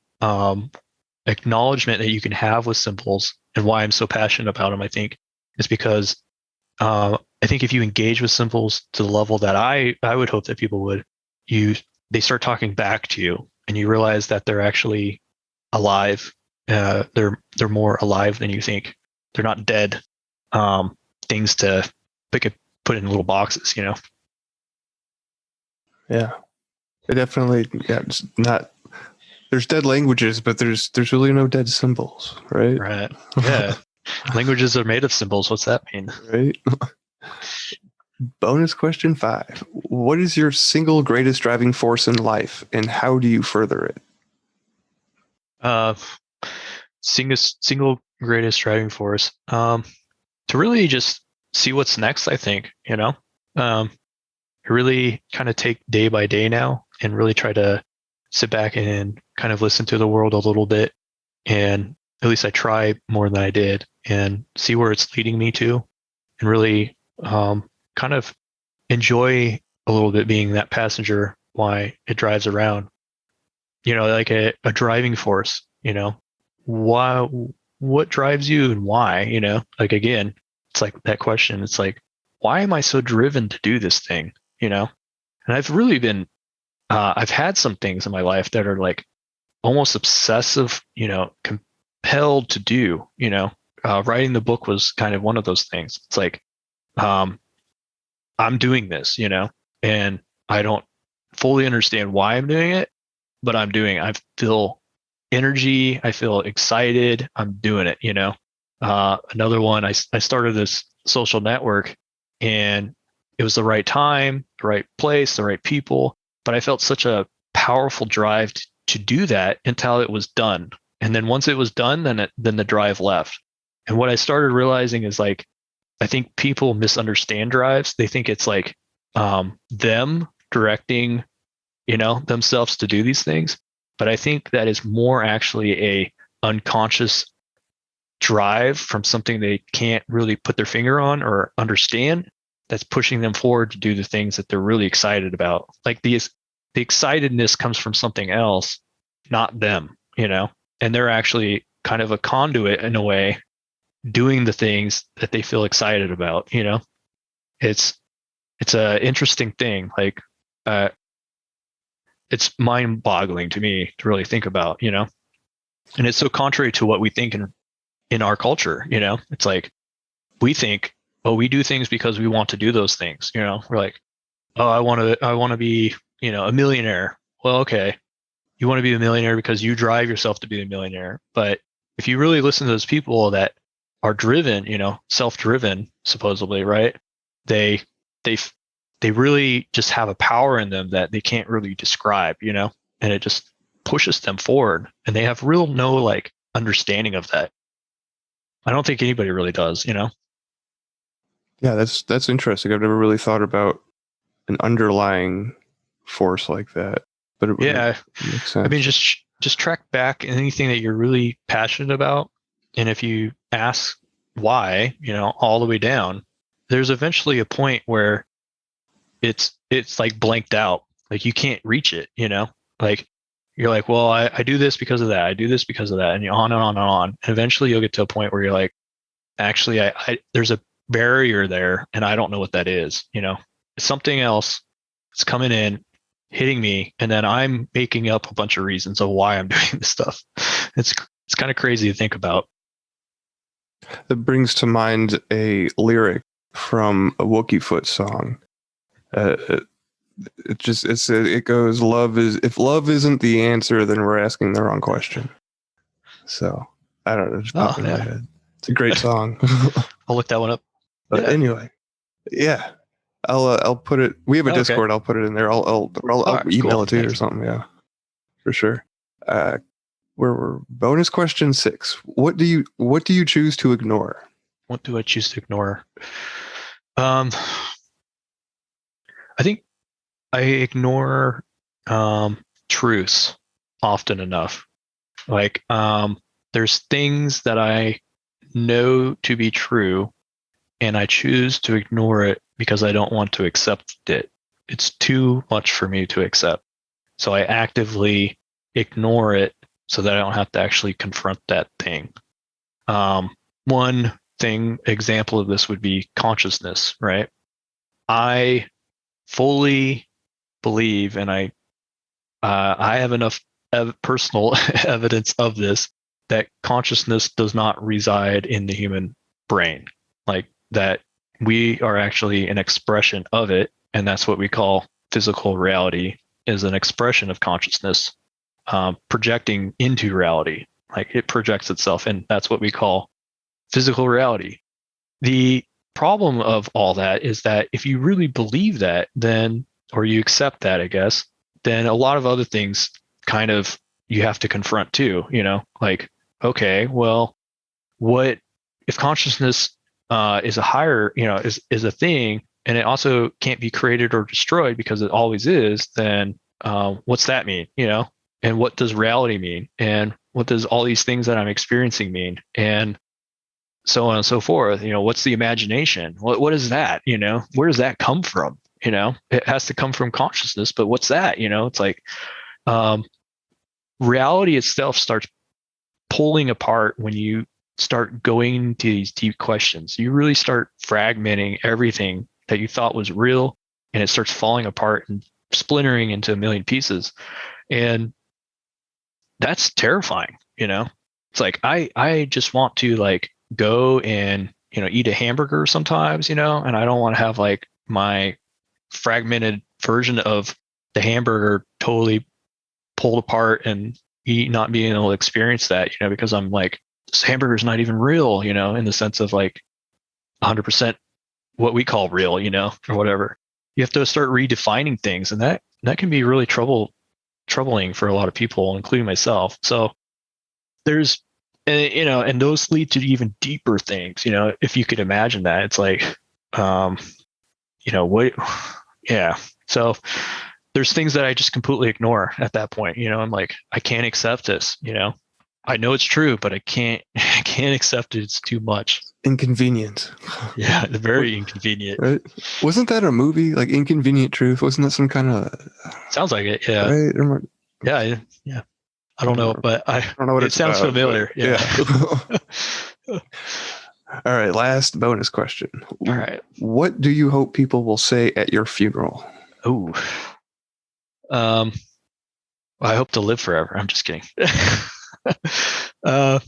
acknowledgement that you can have with symbols, and why I'm so passionate about them, I think, is because I think if you engage with symbols to the level that I would hope that people would, they start talking back to you, and you realize that they're actually alive. They're more alive than you think. They're not dead things to put in little boxes, Yeah, it definitely. Yeah, it's not. There's dead languages, but there's really no dead symbols, right? Right. Yeah. Languages are made of symbols. What's that mean? Right. Bonus question 5. What is your single greatest driving force in life, and how do you further it? Single greatest driving force. To really just see what's next, I think, I really kind of take day by day now and really try to sit back and kind of listen to the world a little bit. And at least I try more than I did, and see where it's leading me to, and really kind of enjoy a little bit being that passenger while it drives around. like a driving force, why, what drives you and why, like, again, it's like that question. It's like, why am I so driven to do this thing? And I've really been, I've had some things in my life that are like almost obsessive, compelled to do, writing the book was kind of one of those things. It's like, I'm doing this, and I don't fully understand why I'm doing it, but I'm doing it. I feel energy. I feel excited. I'm doing it, Another one, I started this social network, and it was the right time, the right place, the right people, but I felt such a powerful drive to do that until it was done. And then once it was done, then the drive left. And what I started realizing is like, I think people misunderstand drives. They think it's like them directing, themselves to do these things. But I think that is more actually a unconscious drive from something they can't really put their finger on or understand, that's pushing them forward to do the things that they're really excited about. Like the excitedness comes from something else, not them, and they're actually kind of a conduit in a way, doing the things that they feel excited about. It's a interesting thing. Like, it's mind boggling to me to really think about, and it's so contrary to what we think in our culture. It's like, we think, oh, we do things because we want to do those things. We're like, oh, I want to be, a millionaire. Well, okay. You want to be a millionaire because you drive yourself to be a millionaire. But if you really listen to those people that are driven, self-driven, supposedly, right? They really just have a power in them that they can't really describe, and it just pushes them forward, and they have no like understanding of that. I don't think anybody really does, Yeah, that's interesting. I've never really thought about an underlying force like that, but it yeah, makes sense. I mean, just track back anything that you're really passionate about, and if you ask why, all the way down, there's eventually a point where it's like blanked out, like you can't reach it, like you're like, well, I do this because of that, I do this because of that, and you're on and on and on, and eventually you'll get to a point where you're like, actually, I there's a barrier there, and I don't know what that is. It's something else. It's coming in, hitting me, and then I'm making up a bunch of reasons of why I'm doing this stuff. It's kind of crazy to think about. That brings to mind a lyric from a Wookiee Foot song. It goes, if love isn't the answer, then we're asking the wrong question. So I don't know, just popped in my head. It's a great song. I'll look that one up. But anyway, yeah, I'll put it. We have a Discord. I'll put it in there. I'll email it to you or something. Yeah, for sure. We're bonus question 6. What do you choose to ignore? What do I choose to ignore? I think I ignore truths often enough. Like, there's things that I know to be true, and I choose to ignore it because I don't want to accept it. It's too much for me to accept. So I actively ignore it so that I don't have to actually confront that thing. One example of this would be consciousness, right? I fully believe, and I have enough personal evidence of this, that consciousness does not reside in the human brain. Like, that we are actually an expression of it, and that's what we call physical reality, is an expression of consciousness projecting into reality. Like, it projects itself, and that's what we call physical reality. The problem of all that is that if you really believe that, then, or you accept that, I guess, then a lot of other things kind of you have to confront too, like, okay, well, what if consciousness is a higher, is a thing, and it also can't be created or destroyed because it always is, then what's that mean, and what does reality mean, and what does all these things that I'm experiencing mean, and so on and so forth. What's the imagination? What is that? Where does that come from? It has to come from consciousness, but what's that? It's like, reality itself starts pulling apart when you start going into these deep questions. You really start fragmenting everything that you thought was real, and it starts falling apart and splintering into a million pieces. And that's terrifying, you know? It's like, I just want to like go and, you know, eat a hamburger sometimes, you know, and I don't want to have like my fragmented version of the hamburger totally pulled apart and not being able to experience that, you know, because I'm like, this hamburger's not even real, you know, in the sense of like 100% what we call real, you know, or whatever. You have to start redefining things, and that can be really troubling for a lot of people, including myself. So there's, you know, and those lead to even deeper things, you know, if you could imagine that. It's like, you know, what, yeah. So there's things that I just completely ignore at that point. You know, I'm like, I can't accept this, you know. I know it's true, but I can't accept it. It's too much. Inconvenient. Yeah, very inconvenient. Right? Wasn't that a movie, like Inconvenient Truth? Wasn't that some kind of... Sounds like it, yeah. Right? Yeah. I don't know, but I don't know what it it's sounds about, familiar. Yeah. All right, last bonus question. All right. What do you hope people will say at your funeral? Oh. Well, I hope to live forever. I'm just kidding. I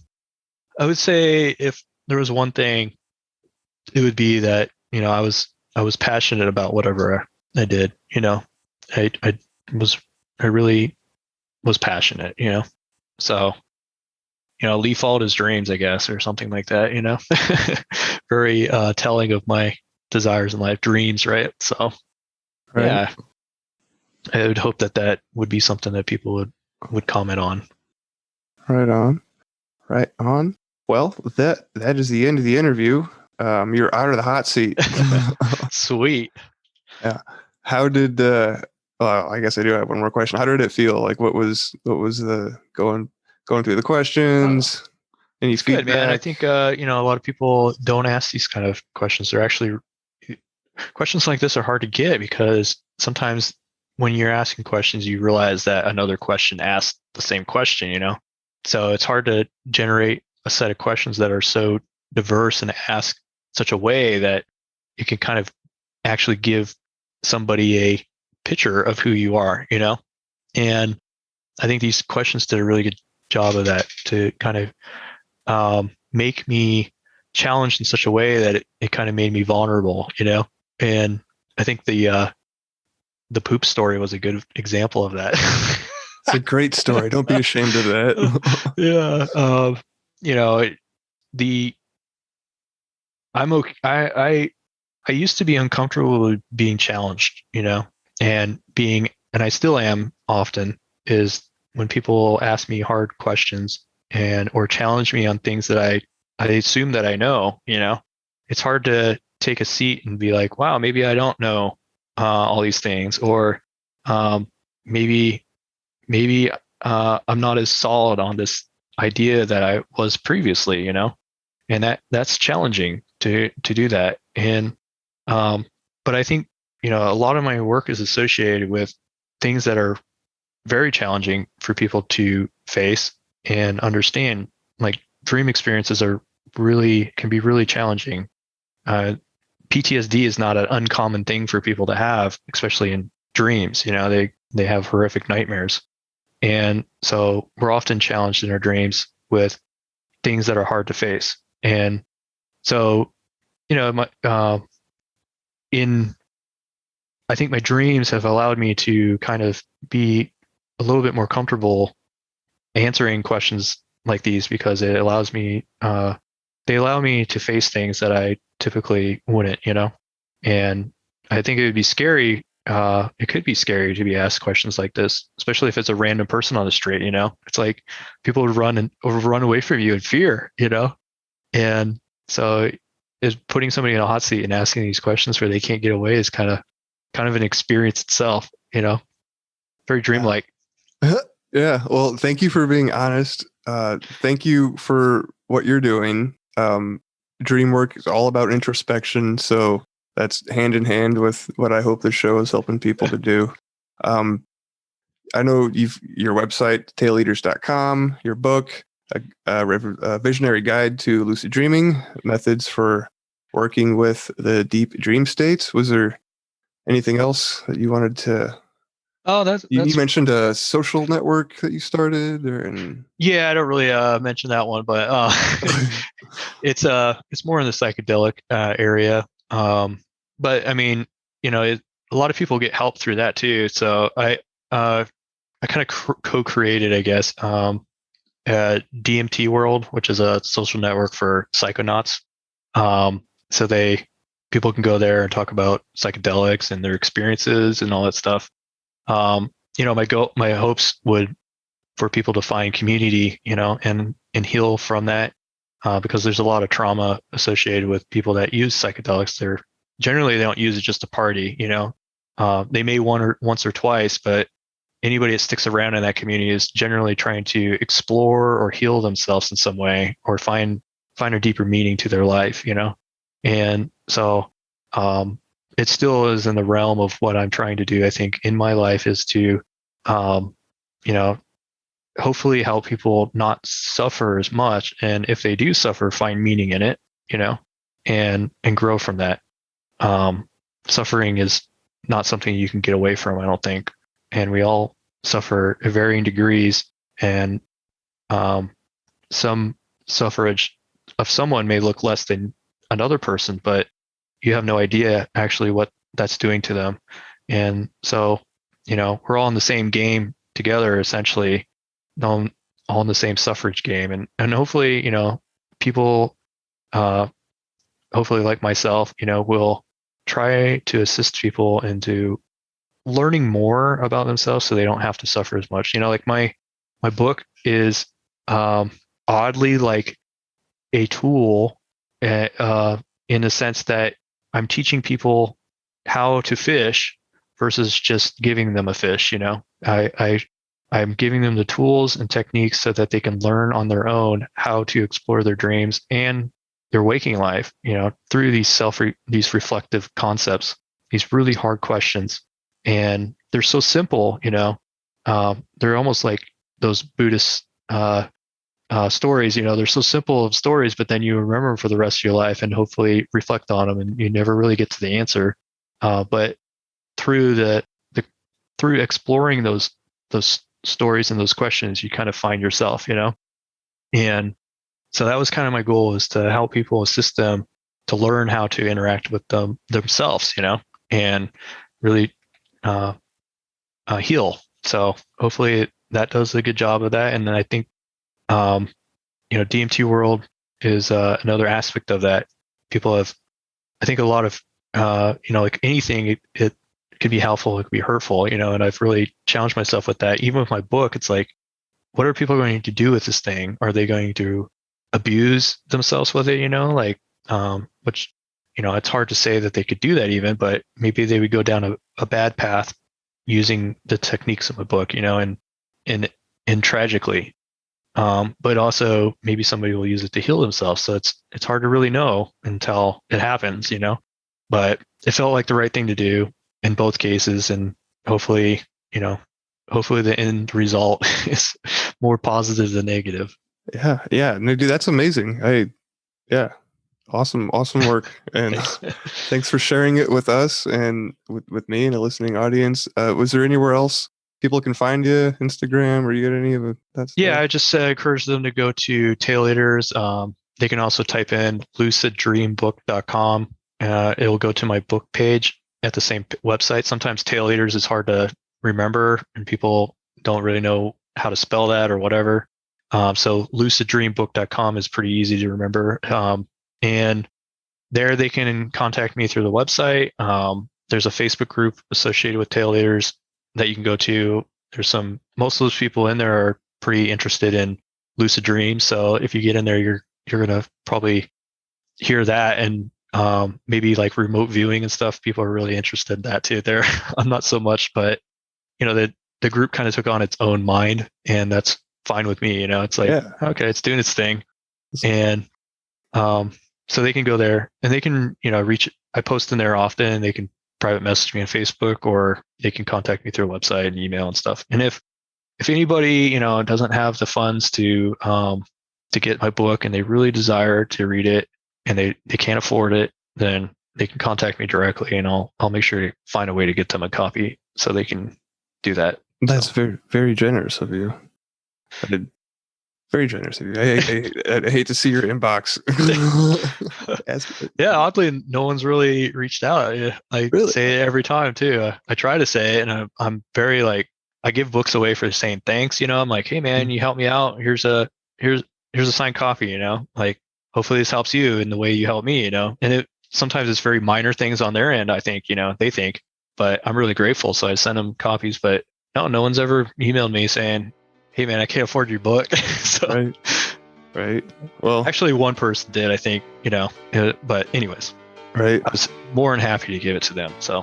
would say if there was one thing, it would be that, you know, I was passionate about whatever I did. You know, I really was passionate, you know. So, you know, Lee followed his dreams, I guess, or something like that, you know. Very telling of my desires in life, dreams, right? So, Right. yeah, I would hope that would be something that people would comment on. Right on. Well, that is the end of the interview. You're out of the hot seat. Sweet. Yeah. How did I guess I do have one more question. How did it feel? Like what was the going through the questions? Any It's feedback? good, man. I think you know, a lot of people don't ask these kind of questions. They're actually questions like this are hard to get, because sometimes when you're asking questions, you realize that another question asked the same question, you know? So it's hard to generate a set of questions that are so diverse and ask such a way that you can kind of actually give somebody a picture of who you are, you know? And I think these questions did a really good job of that, to kind of make me challenged in such a way that it kind of made me vulnerable, you know? And I think the poop story was a good example of that. It's a great story. Don't be ashamed of that. Yeah. You know, I'm okay. I used to be uncomfortable with being challenged, you know, and I still am often, is when people ask me hard questions or challenge me on things that I assume that I know, you know. It's hard to take a seat and be like, wow, maybe I don't know all these things, or maybe I'm not as solid on this idea that I was previously, you know. And that's challenging to do that. And but I think, you know, a lot of my work is associated with things that are very challenging for people to face and understand. Like, dream experiences can be really challenging. PTSD is not an uncommon thing for people to have, especially in dreams. You know, they have horrific nightmares. And so we're often challenged in our dreams with things that are hard to face. And so, you know, I think my dreams have allowed me to kind of be a little bit more comfortable answering questions like these, because it allows me, they allow me to face things that I typically wouldn't, you know. And I think it would be scary. It could be scary to be asked questions like this, especially if it's a random person on the street, you know. It's like people would run away from you in fear, you know. And so is putting somebody in a hot seat and asking these questions where they can't get away is kind of an experience itself, you know. Very dreamlike. Yeah. Well, thank you for being honest. Thank you for what you're doing. Dream work is all about introspection, so that's hand in hand with what I hope the show is helping people to do. I know your website, tailleaders.com, your book, a visionary guide to lucid dreaming, methods for working with the deep dream states. Was there anything else that you wanted to? Oh, that's You mentioned a social network that you started, yeah. I don't really mention that one, but it's more in the psychedelic area. But I mean, a lot of people get help through that too. So I kind of co-created, I guess, DMT World, which is a social network for psychonauts. So people can go there and talk about psychedelics and their experiences and all that stuff. My hopes would for people to find community, and heal from that, because there's a lot of trauma associated with people that use psychedelics. They don't use it just to party, they may once or twice, but anybody that sticks around in that community is generally trying to explore or heal themselves in some way, or find a deeper meaning to their life, And so, it still is in the realm of what I'm trying to do, I think, in my life, is to, hopefully help people not suffer as much. And if they do suffer, find meaning in it, and grow from that. Suffering is not something you can get away from, I don't think. And we all suffer at varying degrees, and some suffrage of someone may look less than another person, but you have no idea actually what that's doing to them. And so, we're all in the same game together, essentially, all in the same suffrage game. And hopefully, people, hopefully like myself, will try to assist people into learning more about themselves so they don't have to suffer as much. Like my book is oddly like a tool, in the sense that I'm teaching people how to fish versus just giving them a fish. I'm giving them the tools and techniques so that they can learn on their own how to explore their dreams and their waking life, through these reflective concepts, these really hard questions. And they're so simple, they're almost like those Buddhist stories, they're so simple of stories, but then you remember them for the rest of your life and hopefully reflect on them, and you never really get to the answer. But through through exploring those stories and those questions, you kind of find yourself, And so that was kind of my goal, is to help people, assist them to learn how to interact with themselves, and really heal. So hopefully that does a good job of that. And then I think, DMT World is another aspect of that. People have, I think, a lot of, like anything, it could be helpful, it could be hurtful, and I've really challenged myself with that. Even with my book, it's like, what are people going to do with this thing? Are they going to abuse themselves with it? Which, it's hard to say that they could do that even, but maybe they would go down a bad path using the techniques of my book, and tragically. But also maybe somebody will use it to heal themselves. So it's hard to really know until it happens, but it felt like the right thing to do in both cases. And hopefully the end result is more positive than negative. Yeah. Yeah. No, dude, that's amazing. Awesome work. And thanks for sharing it with us and with me and a listening audience. Was there anywhere else people can find you? Instagram, or you got any of that stuff? Yeah, I just encourage them to go to Tailleaders. They can also type in luciddreambook.com. It'll go to my book page at the same website. Sometimes Tailleaders is hard to remember, and people don't really know how to spell that or whatever. So lucid.dreambook.com is pretty easy to remember. And there they can contact me through the website. There's a Facebook group associated with Tailleaders that you can go to. Most of those people in there are pretty interested in lucid dreams. So if you get in there, you're going to probably hear that, and maybe like remote viewing and stuff. People are really interested in that too. There, I'm not so much, but the group kind of took on its own mind, and that's fine with me. It's like, okay, it's doing its thing. And so they can go there, and they can, reach, I post in there often. They can private message me on Facebook, or they can contact me through a website and email and stuff. And if anybody, doesn't have the funds to get my book and they really desire to read it and they can't afford it, then they can contact me directly, and I'll make sure to find a way to get them a copy so they can do that. That's very, very generous of you. Very generous of you. I hate to see your inbox. Yeah, oddly, no one's really reached out. I Really? say it every time too. I try to say it, and I'm very I give books away for saying thanks. I'm like, hey man, you helped me out. Here's a signed copy. Like hopefully this helps you in the way you help me. And sometimes it's very minor things on their end. I think they think, but I'm really grateful. So I send them copies. But no one's ever emailed me saying, hey man, I can't afford your book. So, right. Well, actually, one person did, I think, but anyways, right. I was more than happy to give it to them. So,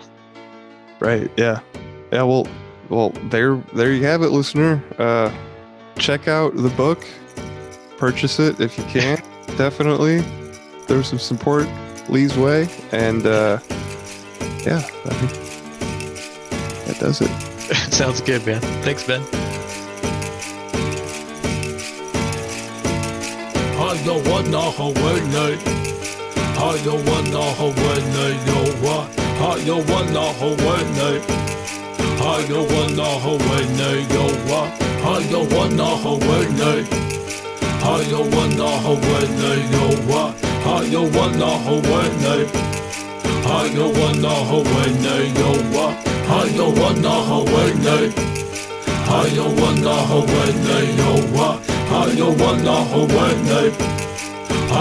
right. Yeah. Well, there you have it, listener. Check out the book, purchase it if you can. Definitely. There's some support Lee's way, and yeah, I think that does it. Sounds good, man. Thanks, Ben. Jag wanna ha word jag wanna ha word jag wanna ha word jag wanna ha word jag wanna ha word jag wanna ha word jag wanna ha word jag wanna ha word jag wanna ha word jag wanna ha word jag wanna ha word I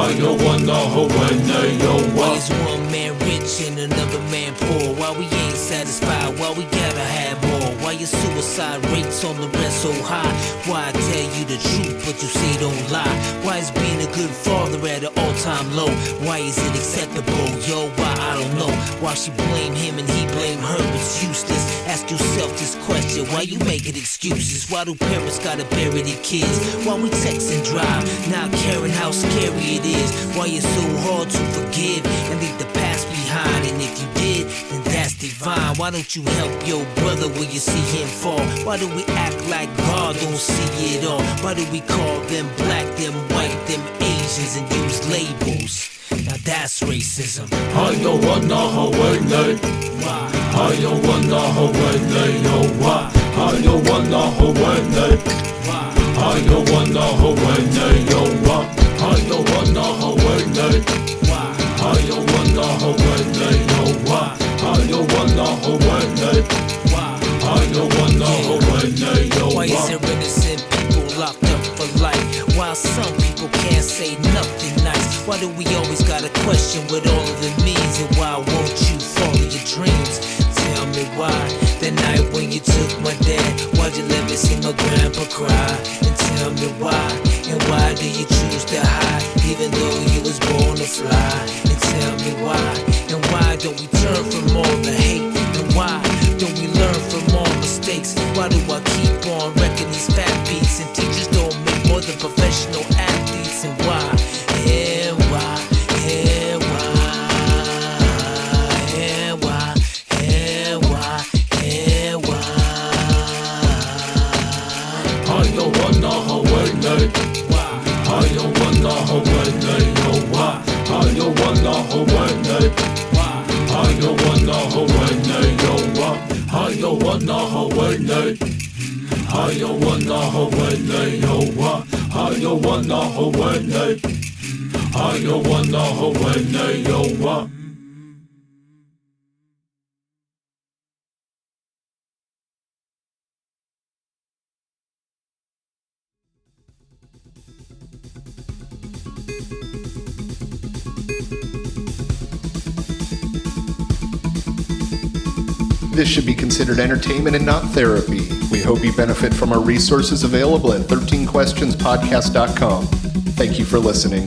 wanna hold one night, yo. Why is one man rich and another man poor? Why we ain't satisfied? Why we gotta have more? Why your suicide rates on the rest so high? Why I tell you the truth but you say don't lie? Why is being a good father at an all-time low? Why is it acceptable, yo? Why I don't know. Why she blame him and he blame her? It's useless. Ask yourself this question: why you making excuses? Why do parents gotta bury their kids? Why we text and drive, not caring how scary it is? Why it's so hard to forgive and leave the past behind? And if you did, then that's divine. Why don't you help your brother when you see him fall? Why do we act like God don't see it all? Why do we call them black, them white, them Asians, and use labels? Now that's racism. I don't wanna hold one night. Why? I don't wanna hold one night, yo. Why? I don't wanna hold one night. Why? I don't wanna hold one night, yo. Why? I don't wanna hold one night. Why? I don't wanna hold one night, yo. Why? I don't wanna hold one night. Why? I don't wanna hold one night, yo. Why is there innocent people locked up for life, while some people can't say nothing nice? Why do we always gotta question what all of it means? And why won't you follow your dreams? Tell me why. The night when you took my dad, why'd you let me see my grandpa cry? And tell me why. And why do you choose to hide, even though you was born to fly? And tell me why. And why don't we turn from all the hate? And why don't we learn from all mistakes? Why do I keep on wrecking these fat beats? And teachers don't make more than professional athletes? And why? And why? And why? And why? And why? And why? I don't wanna hold one night. I don't wanna hold one night, yo. Why? I don't wanna hold one night. I don't wanna hold one night, yo. Why? I don't wanna hold one night. I don't wanna hold one night, yo. Why? I don't wanna hold one night. I don't wanna hold one night, yo. Why? This should be considered entertainment and not therapy. We hope you benefit from our resources available at 13questionspodcast.com. Thank you for listening.